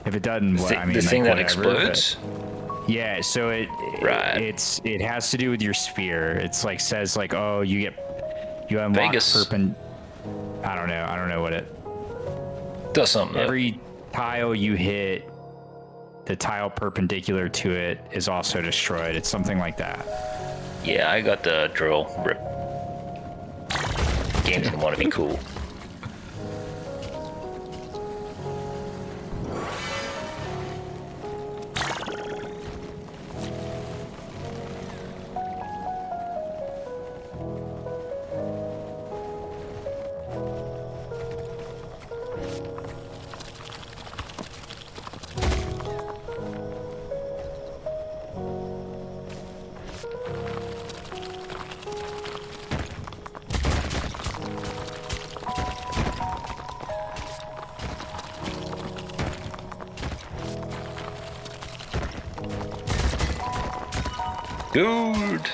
If it doesn't, well, I mean, the thing like, that whatever, explodes? but- yeah, so it has to do with your sphere. It's like says like, oh, you unlock Vegas. I don't know what it Does something. every tile you hit, the tile perpendicular to it is also destroyed. It's something like that. Yeah, I got the drill. Rip. Game's gonna want to be cool. Gold!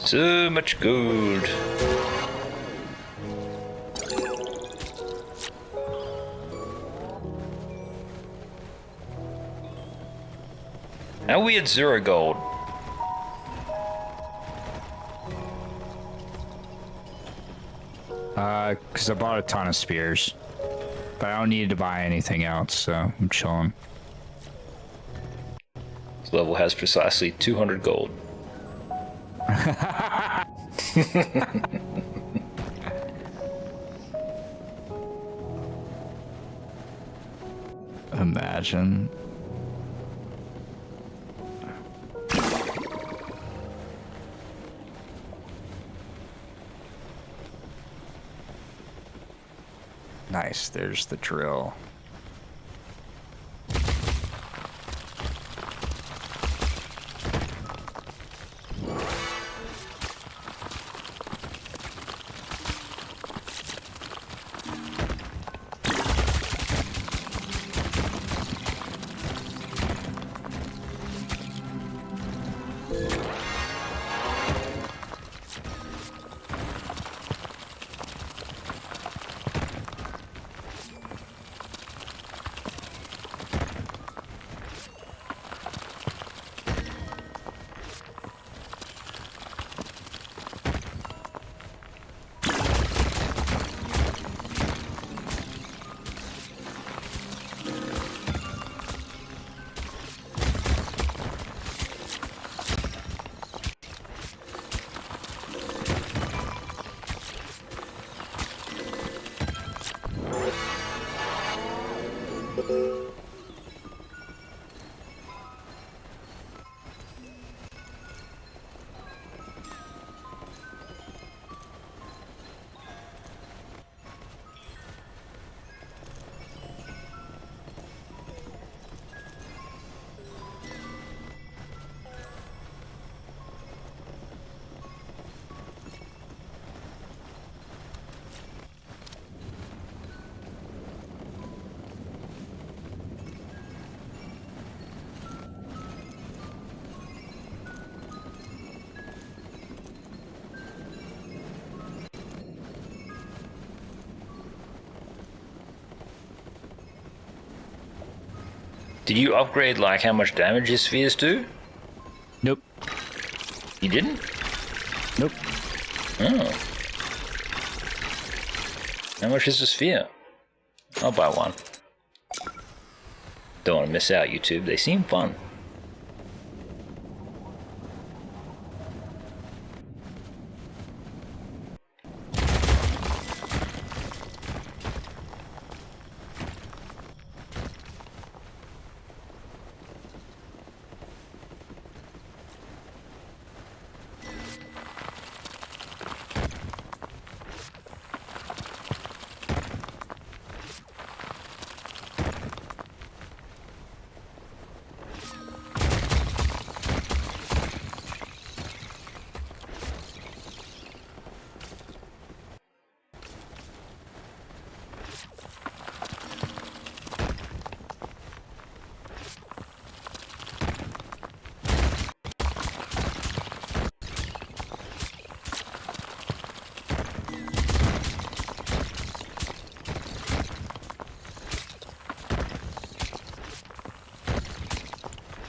So much gold. How we at 0 gold? Because I bought a ton of spears. But I don't need to buy anything else, so I'm chilling. This level has precisely 200 gold. Imagine. Nice, there's the drill. Did you upgrade like how much damage his spheres do? Nope. You didn't? Nope. Oh. How much is a sphere? I'll buy one. Don't want to miss out, YouTube. They seem fun.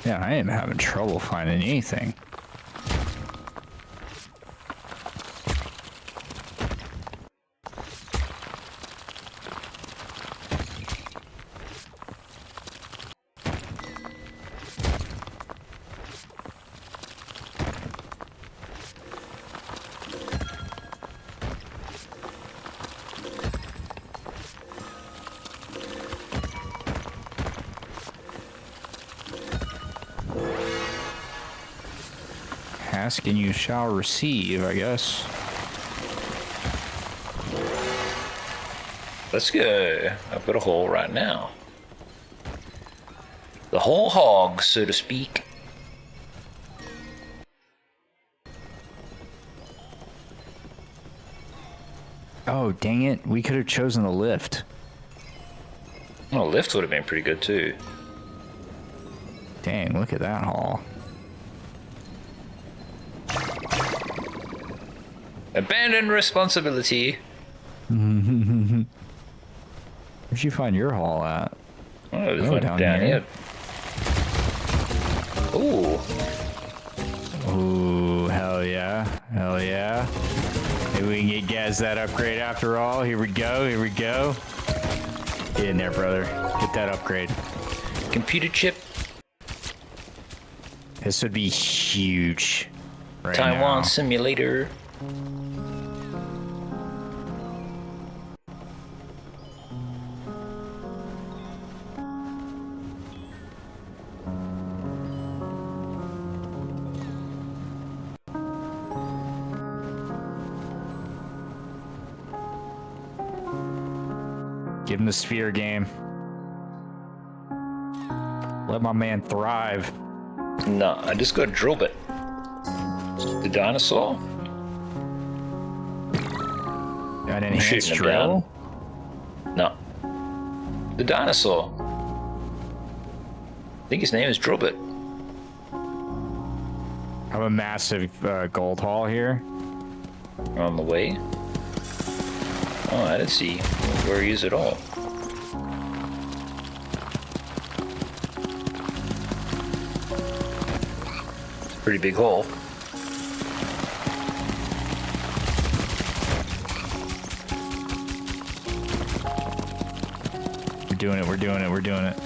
Yeah, I am having trouble finding anything. ask and you shall receive, I guess. Let's go. I've got a hole right now. The whole hog, so to speak. Oh, dang it. We could have chosen the lift. Oh, lift would have been pretty good too. Dang, look at that hall. Abandon responsibility. Where'd you find your hall at? Oh, there's one down here. Ooh. Ooh, hell yeah. Hell yeah. Maybe we can get Gaz that upgrade after all. Here we go. Here we go. Get in there, brother. Get that upgrade. Computer chip. This would be huge. Right Taiwan now. simulator. Give him the sphere game. Let my man thrive. No, I just got drill bit. The dinosaur? An I'm enhanced shooting him drill? down. No. The dinosaur. I think his name is Drillbit. I have a massive gold haul here. On the way. Oh, I didn't see where he is at all. It's a pretty big hole. We're doing it, we're doing it, we're doing it.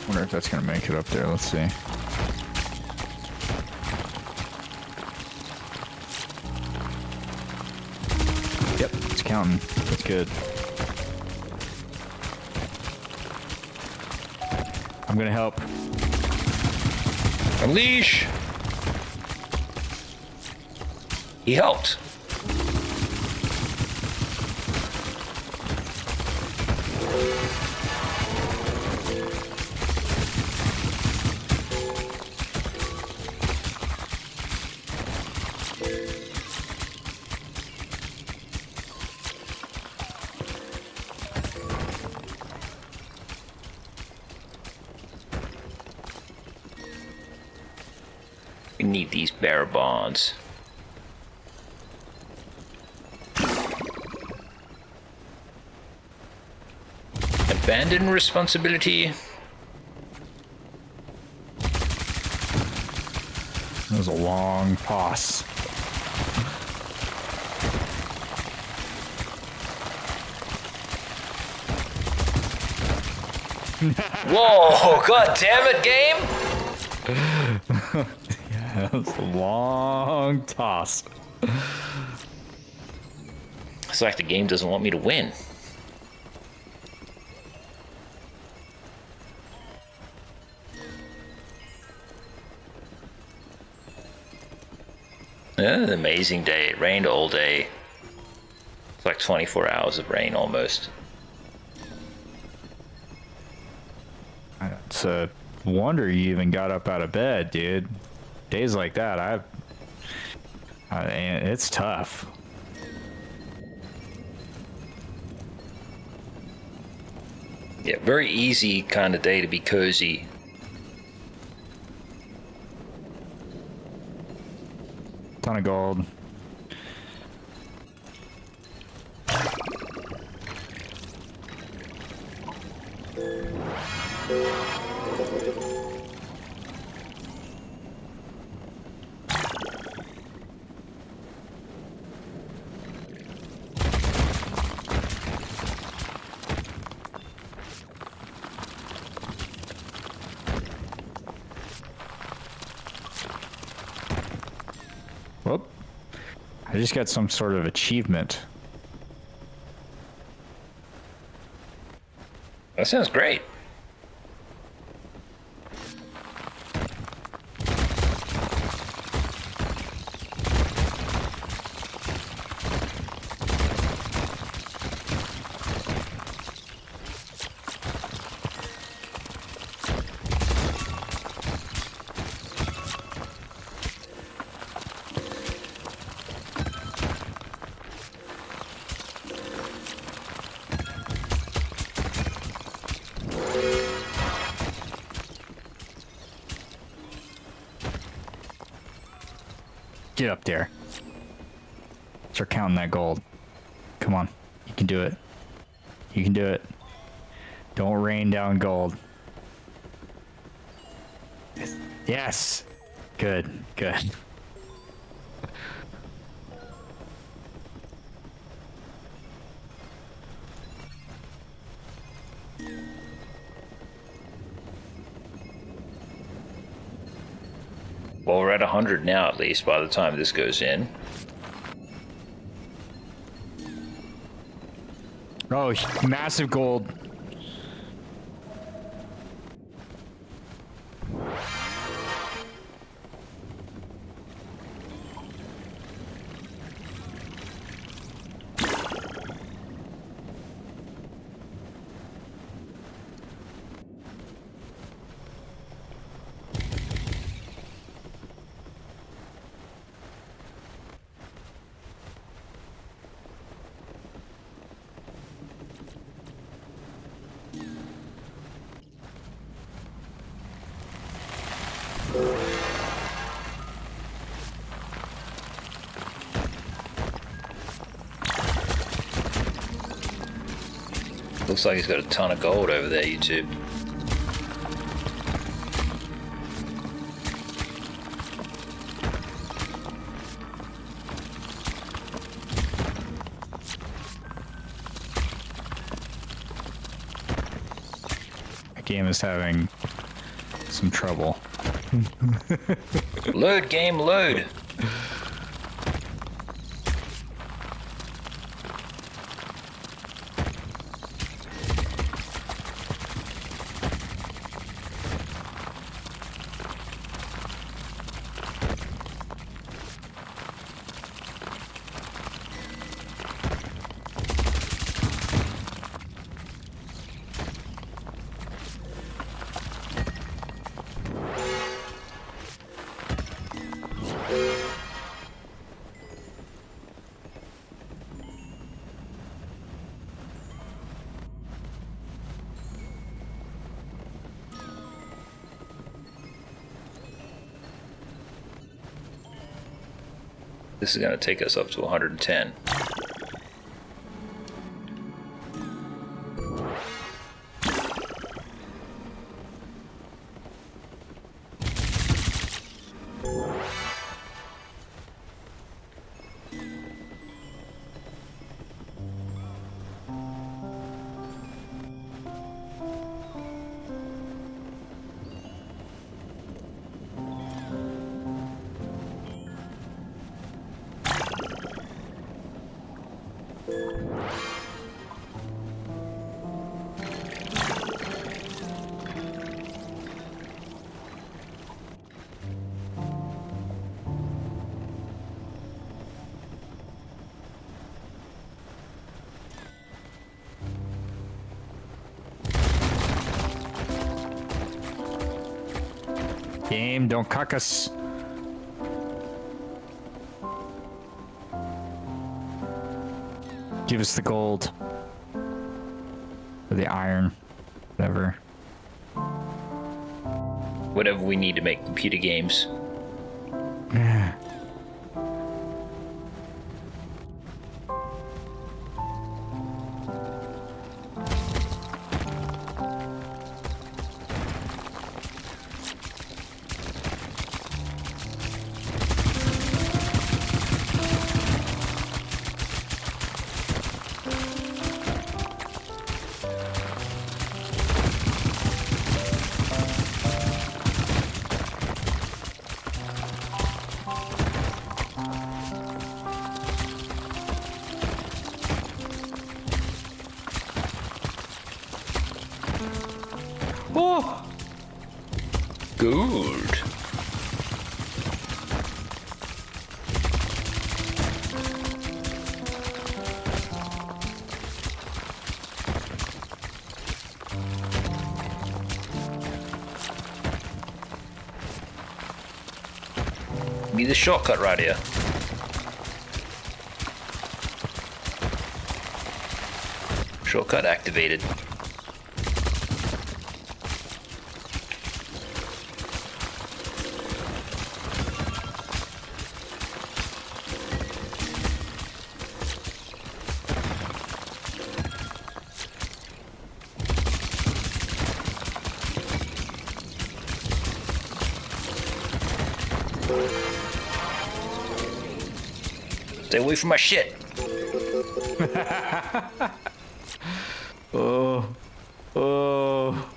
Wonder if that's gonna make it up there. Let's see. Yep, it's counting. That's good. I'm gonna help. Unleash! He helped. We need these bearer bonds. Abandon responsibility. That was a long toss. Whoa, god damn it, game! Yeah, that was a long toss. It's like the game doesn't want me to win. An amazing day. It rained all day. It's like 24 hours of rain almost. It's a wonder you even got up out of bed, dude. Days like that, it's tough. Yeah, very easy kind of day to be cozy. Ton of gold. I just got some sort of achievement. That sounds great. Get up there. Start counting that gold. Come on. You can do it. You can do it. Don't rain down gold. Yes. Good. Good. Well, we're at 100 now, at least, by the time this goes in. Oh, massive gold. Looks like he's got a ton of gold over there, YouTube. The game is having some trouble. Load, game, load. This is going to take us up to 110. Game, don't cuck us. Give us the gold. Or the iron. Whatever. Whatever we need to make computer games. Oh! Good. Need a shortcut right here. Shortcut activated. Stay away from my shit. Oh. Oh.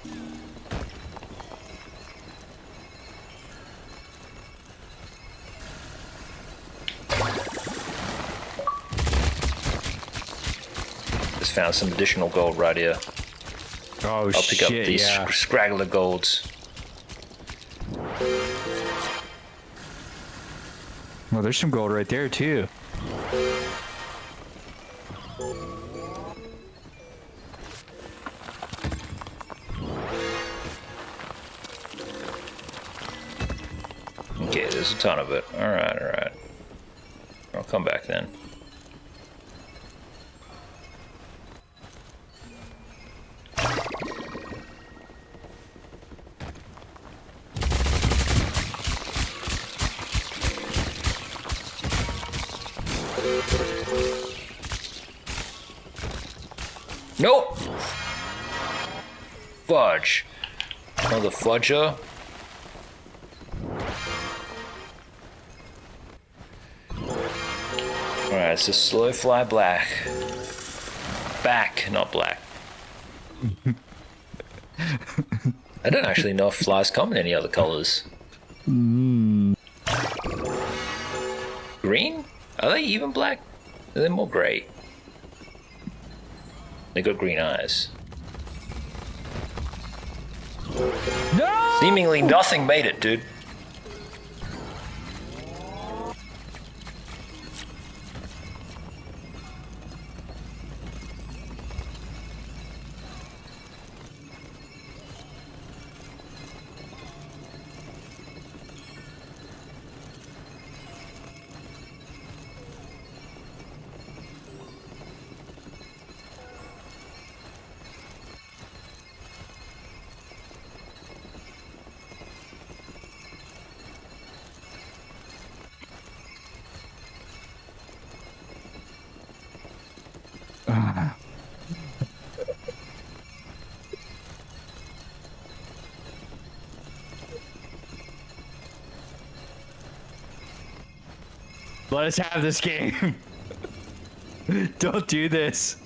Just found some additional gold right here. Oh, I'll pick up these scraggler golds. Well, there's some gold right there, too. Okay, there's a ton of it. Alright, alright. I'll come back then. Nope! Fudge. Another fudger. Alright, it's a slow fly black. Back, not black. I don't actually know if flies come in any other colors. Green? Are they even black? Are they more gray? They got green eyes. No! Seemingly nothing made it, dude. Let us have this game. Don't do this.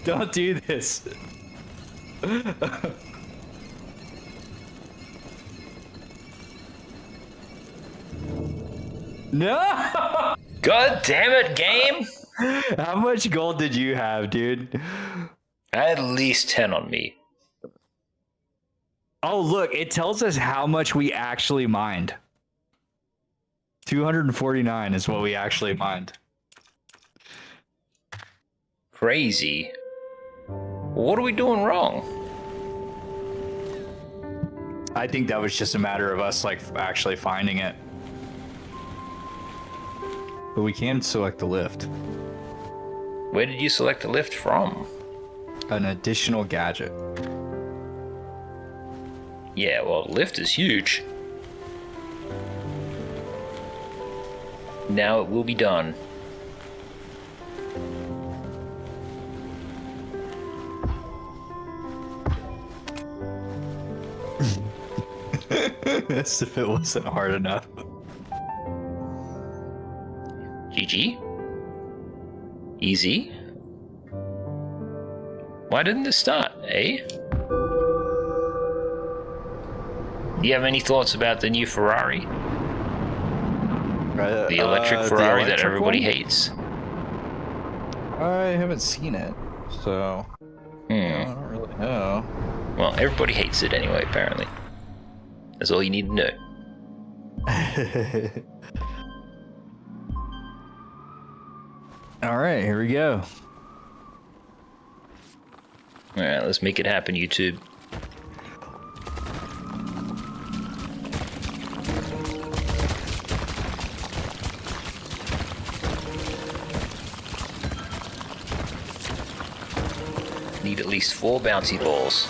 Don't do this. No! God damn it, game! How much gold did you have, dude? I had at least 10 on me. Oh, look, it tells us how much we actually mined. 249 is what we actually mined. Crazy. What are we doing wrong? I think that was just a matter of us, like, actually finding it. But we can select the lift. Where did you select the lift from? An additional gadget. Yeah, well, lift is huge. Now it will be done. As if it wasn't hard enough. GG? Easy? Why didn't this start, eh? Do you have any thoughts about the new Ferrari? The electric Ferrari that everybody hates. I haven't seen it, so I don't really know. Well, everybody hates it anyway, apparently. That's all you need to know. Alright, here we go. Alright, let's make it happen, YouTube. Need at least 4 bouncy balls.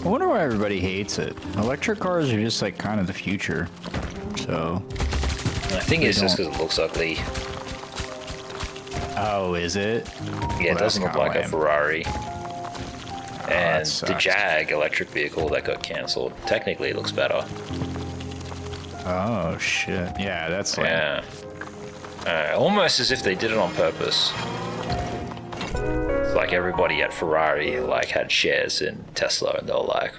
I wonder why everybody hates it. Electric cars are just like kind of the future. So. I think it's just because it looks ugly. Oh, is it? Yeah, it doesn't look like a Ferrari. And that the sucks. Jag electric vehicle that got cancelled, technically it looks better. Oh shit! Yeah, that's like. Yeah. Almost as if they did it on purpose. It's like everybody at Ferrari like had shares in Tesla, and they're like,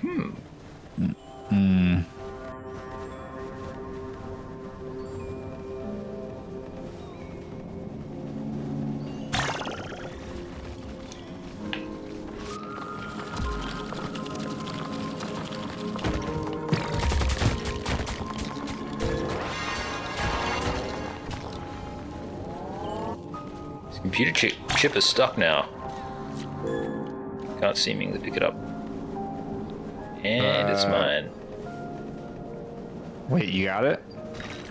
Computer chip is stuck now. Can't seemingly pick it up. And it's mine. Wait, you got it?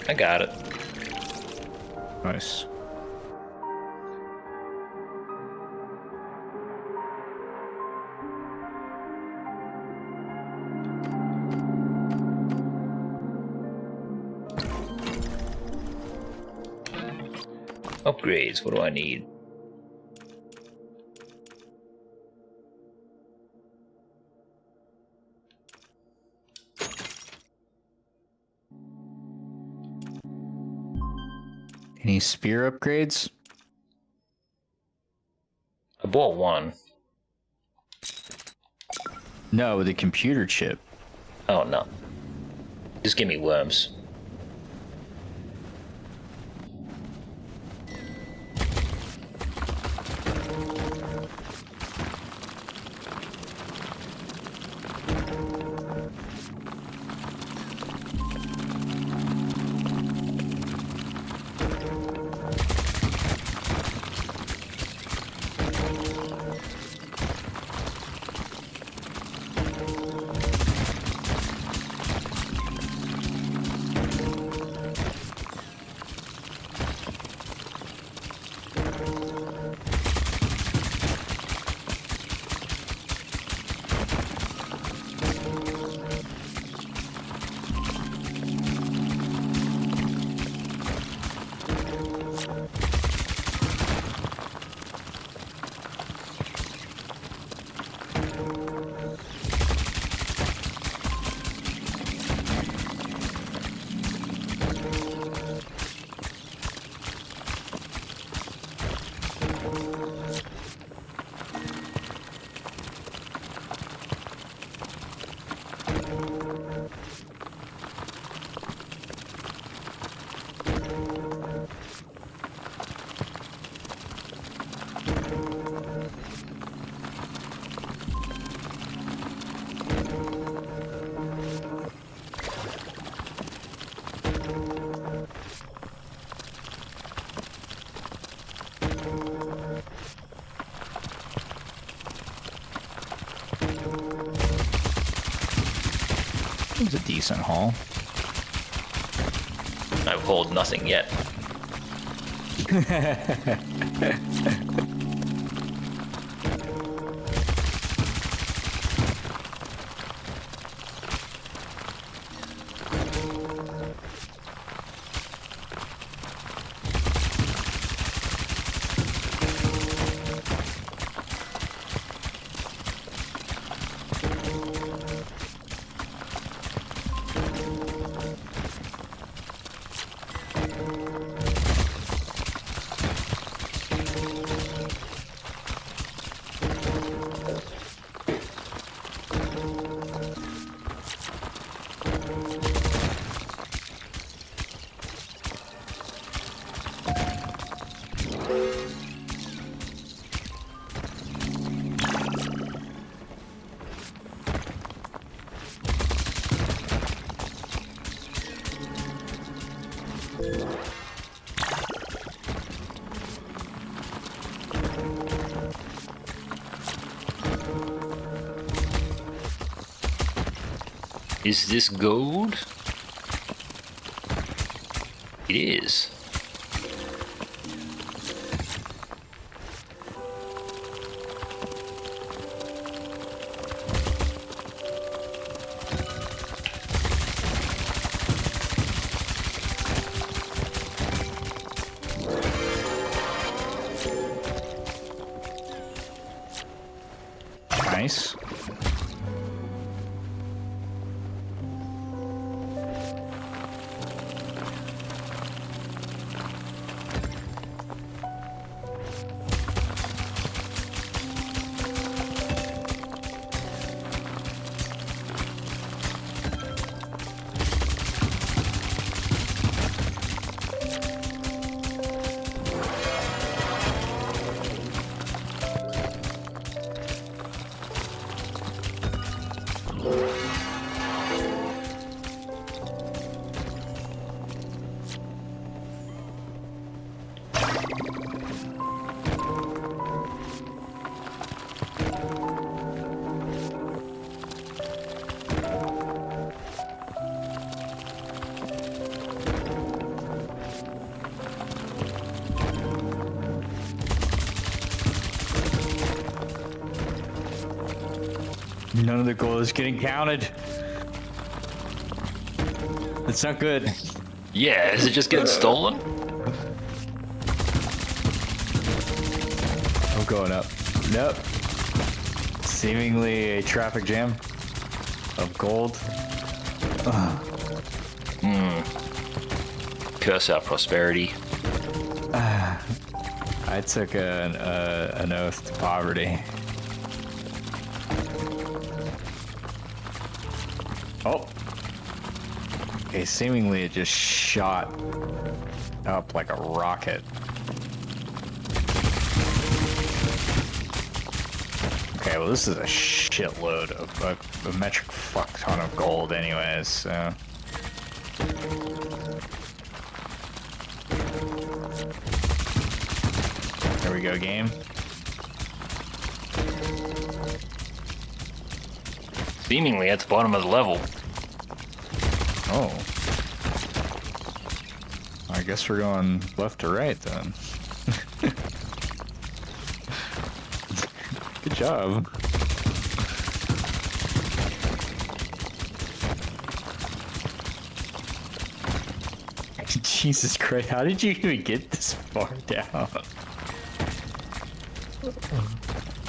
I got it. Nice. Upgrades, what do I need? Any spear upgrades? I bought one. No, the computer chip. Oh, no. Just give me worms. It was a decent haul. I've hauled nothing yet. Is this gold? It is. Nice. None of the gold is getting counted. That's not good. Yeah, is it just getting stolen? I'm going up. Nope. Seemingly a traffic jam of gold. Curse our prosperity. I took an oath to poverty. Oh. Okay, seemingly it just shot up like a rocket. Okay, well this is a shitload of a metric fuck ton of gold anyways, so... There we go, game. Seemingly at the bottom of the level. Oh. I guess we're going left to right then. Good job. Jesus Christ, how did you even get this far down?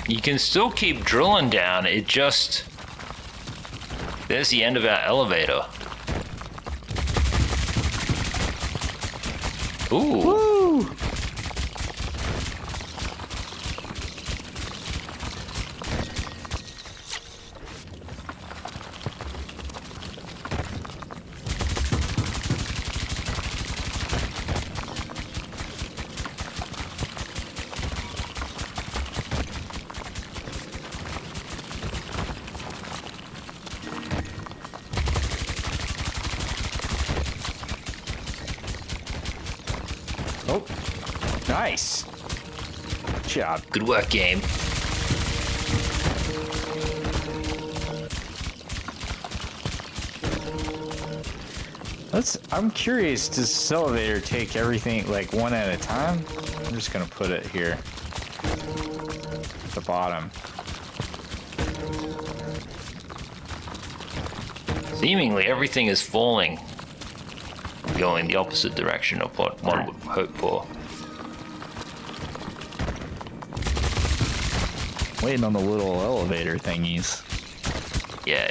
You can still keep drilling down, it just... There's the end of our elevator. Ooh. Woo! Oh, nice. Good job. Good work, game. I'm curious, does this elevator take everything like one at a time? I'm just gonna put it here. At the bottom. Seemingly everything is falling, going the opposite direction of what one would hope for. Waiting on the little elevator thingies. Yeah.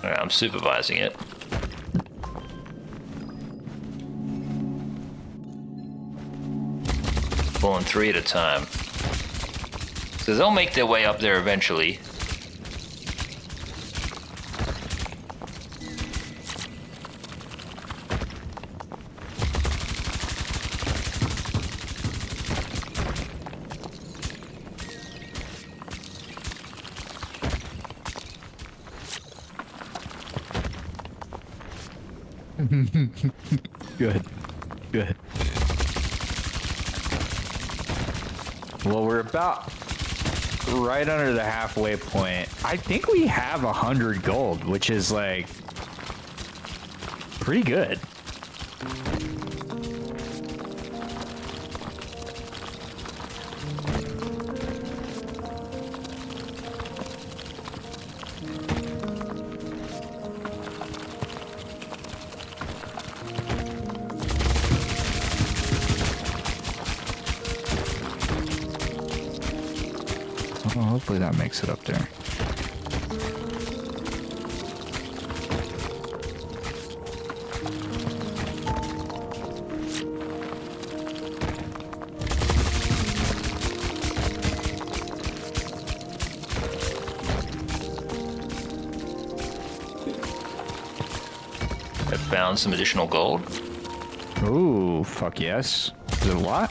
Alright, I'm supervising it. Pulling 3 at a time. So they'll make their way up there eventually. Good. Well, we're about right under the halfway point. I think we have 100 gold, which is like pretty good. Well, hopefully that makes it up there. I found some additional gold. Ooh, fuck yes. Is it a lot?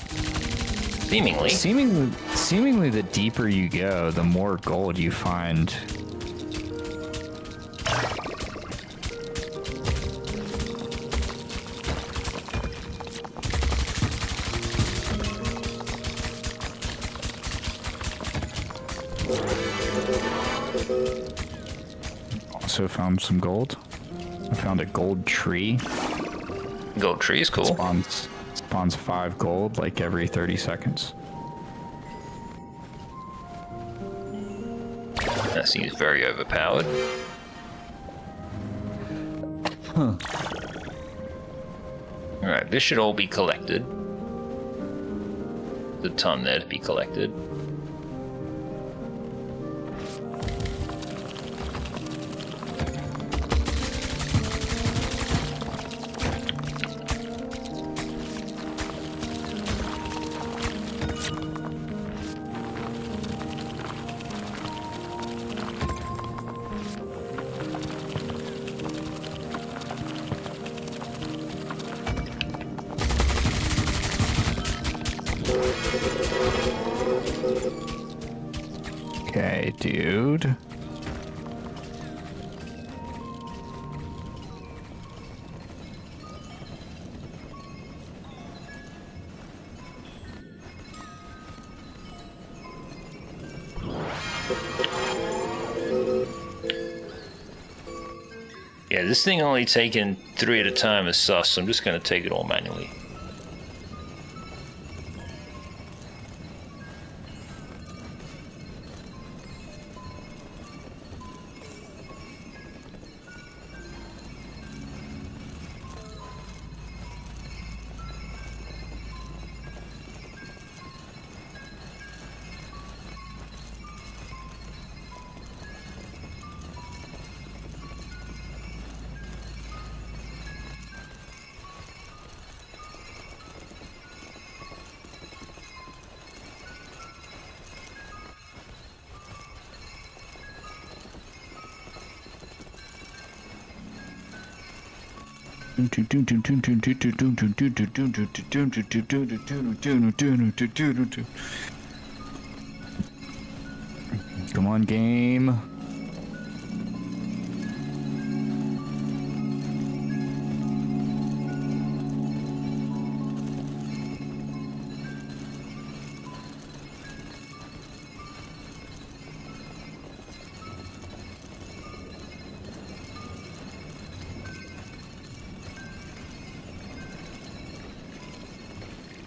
Seemingly. Seemingly the deeper you go, the more gold you find. Also found some gold. I found a gold tree. Gold tree is cool. Spawns 5 gold like every 30 seconds. That seems very overpowered. Alright, this should all be collected. The ton there to be collected. Okay, dude. Yeah, this thing only taking 3 at a time is sus, so I'm just gonna take it all manually. Come on, game.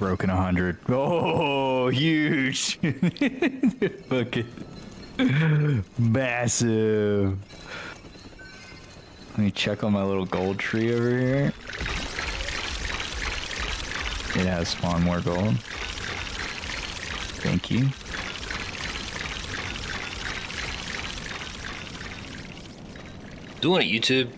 broken 100. Oh, huge. Fucking massive. Let me check on my little gold tree over here. It has spawned more gold. Thank you. Doing it, YouTube.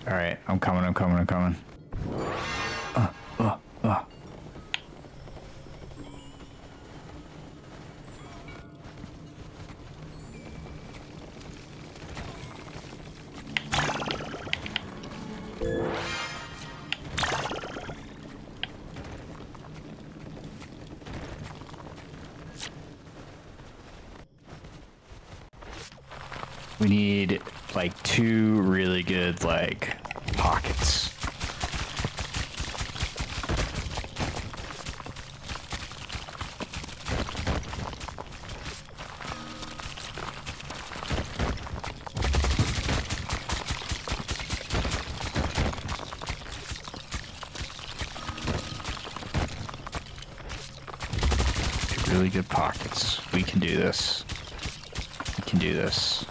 All right, I'm coming. We need like 2 really good like pockets. Really good pockets. We can do this. We can do this.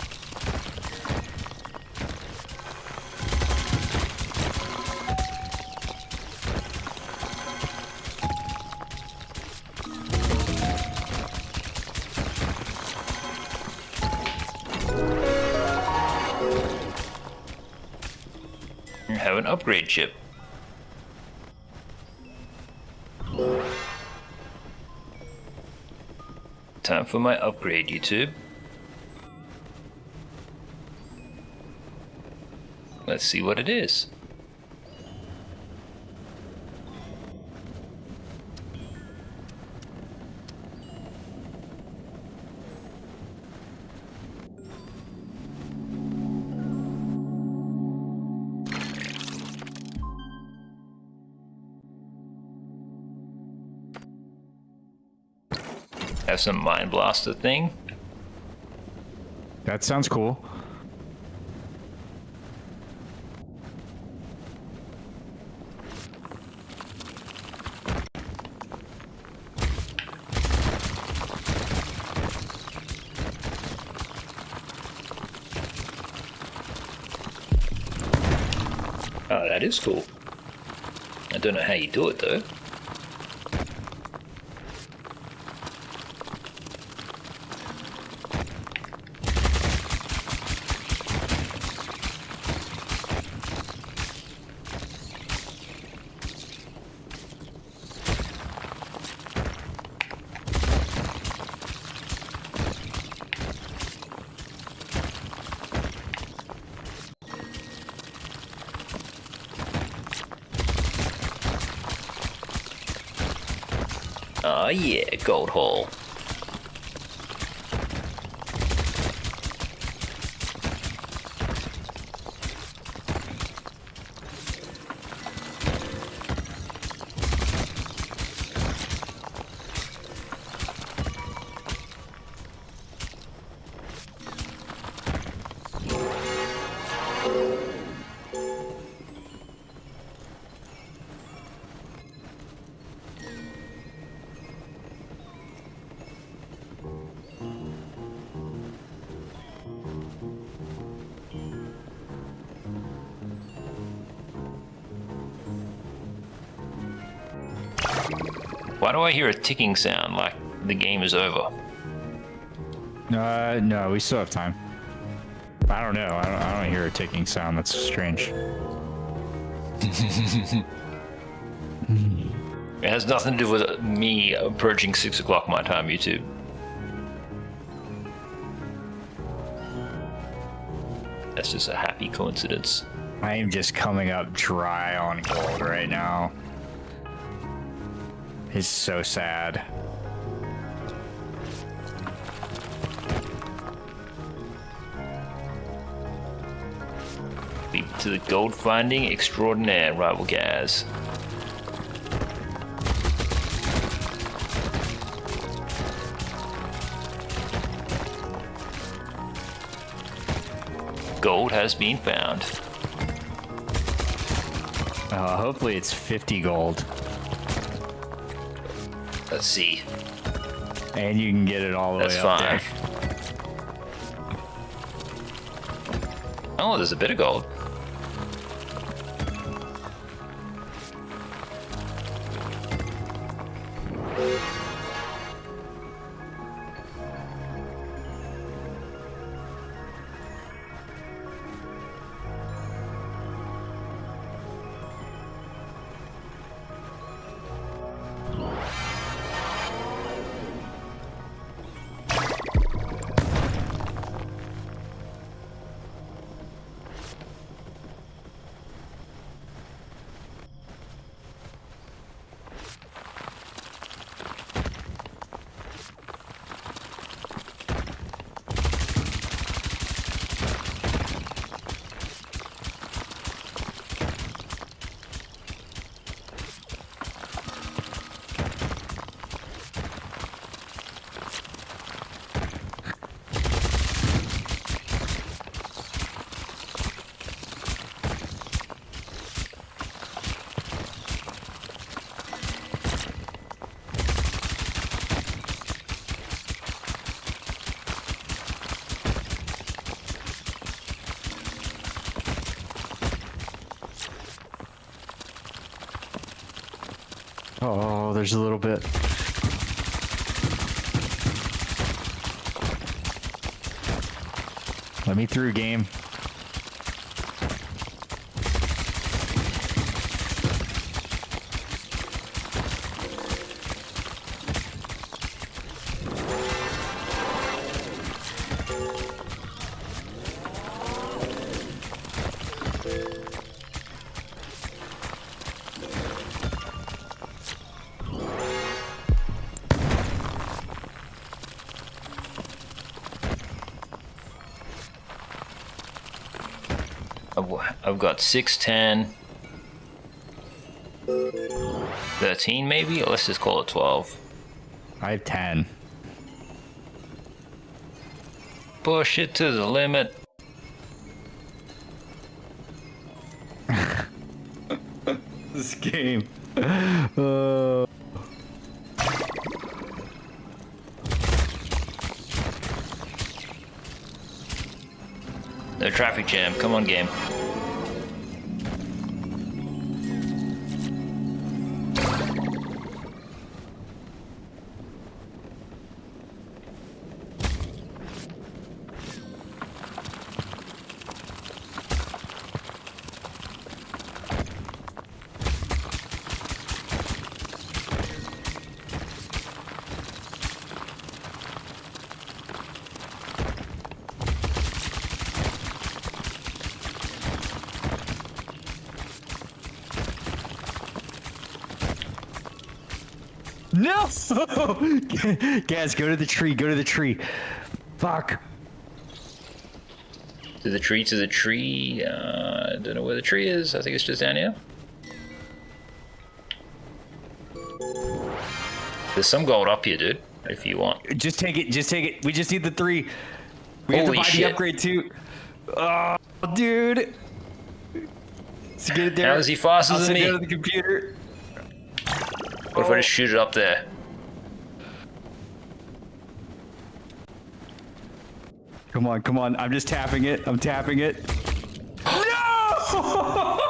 You have an upgrade chip. Time for my upgrade, YouTube. Let's see what it is. Have some Mind Blaster thing. That sounds cool. Oh, that is cool. I don't know how you do it though. Oh yeah, gold hole. Why do I hear a ticking sound like the game is over? No, we still have time. I don't know. I don't hear a ticking sound. That's strange. It has nothing to do with me approaching 6 o'clock my time, YouTube. That's just a happy coincidence. I am just coming up dry on gold right now. It's so sad. Lead to the gold finding extraordinaire, Rival Gaz. Gold has been found. Hopefully it's 50 gold. Let's see. And you can get it all the That's way up fine. there. Oh, there's a bit of gold. Oh, there's a little bit. Let me through, game. I've got 6, 10, 13 maybe? Let's just call it 12. I have 10. Push it to the limit. This game. No traffic jam. Come on, game. No! Gaz, go to the tree, go to the tree. Fuck. To the tree, to the tree. I don't know where the tree is. I think it's just down here. There's some gold up here, dude, if you want. Just take it, just take it. We just need the 3. We have to Holy buy shit. the upgrade too. Oh, dude. Let's get it there. How is he faster I'll than send me? it to the computer. What if I just shoot it up there? Come on, come on. I'm just tapping it. I'm tapping it. No!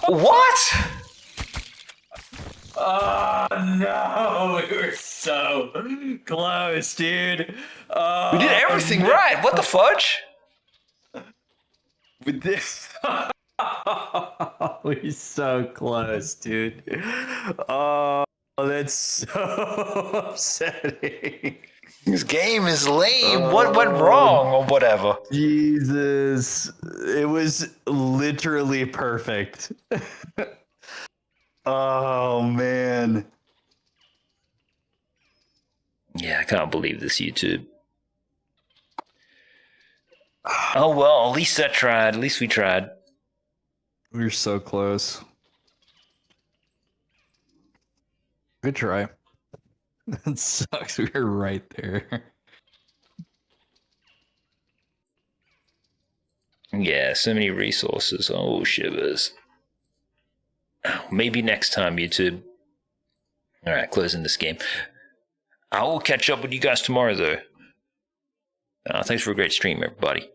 What? Oh, no. We were so close, dude. We did everything right. What the fudge? With this. We're so close, dude. Oh, that's so upsetting. This game is lame. What went wrong or whatever? Jesus. It was literally perfect. Oh, man. Yeah, I can't believe this, YouTube. Oh well, at least I tried. At least we tried. We were so close. Good try. That sucks. We were right there. Yeah, so many resources. Oh, shivers. Maybe next time, YouTube. Alright, closing this game. I will catch up with you guys tomorrow, though. Thanks for a great stream, everybody.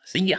See ya.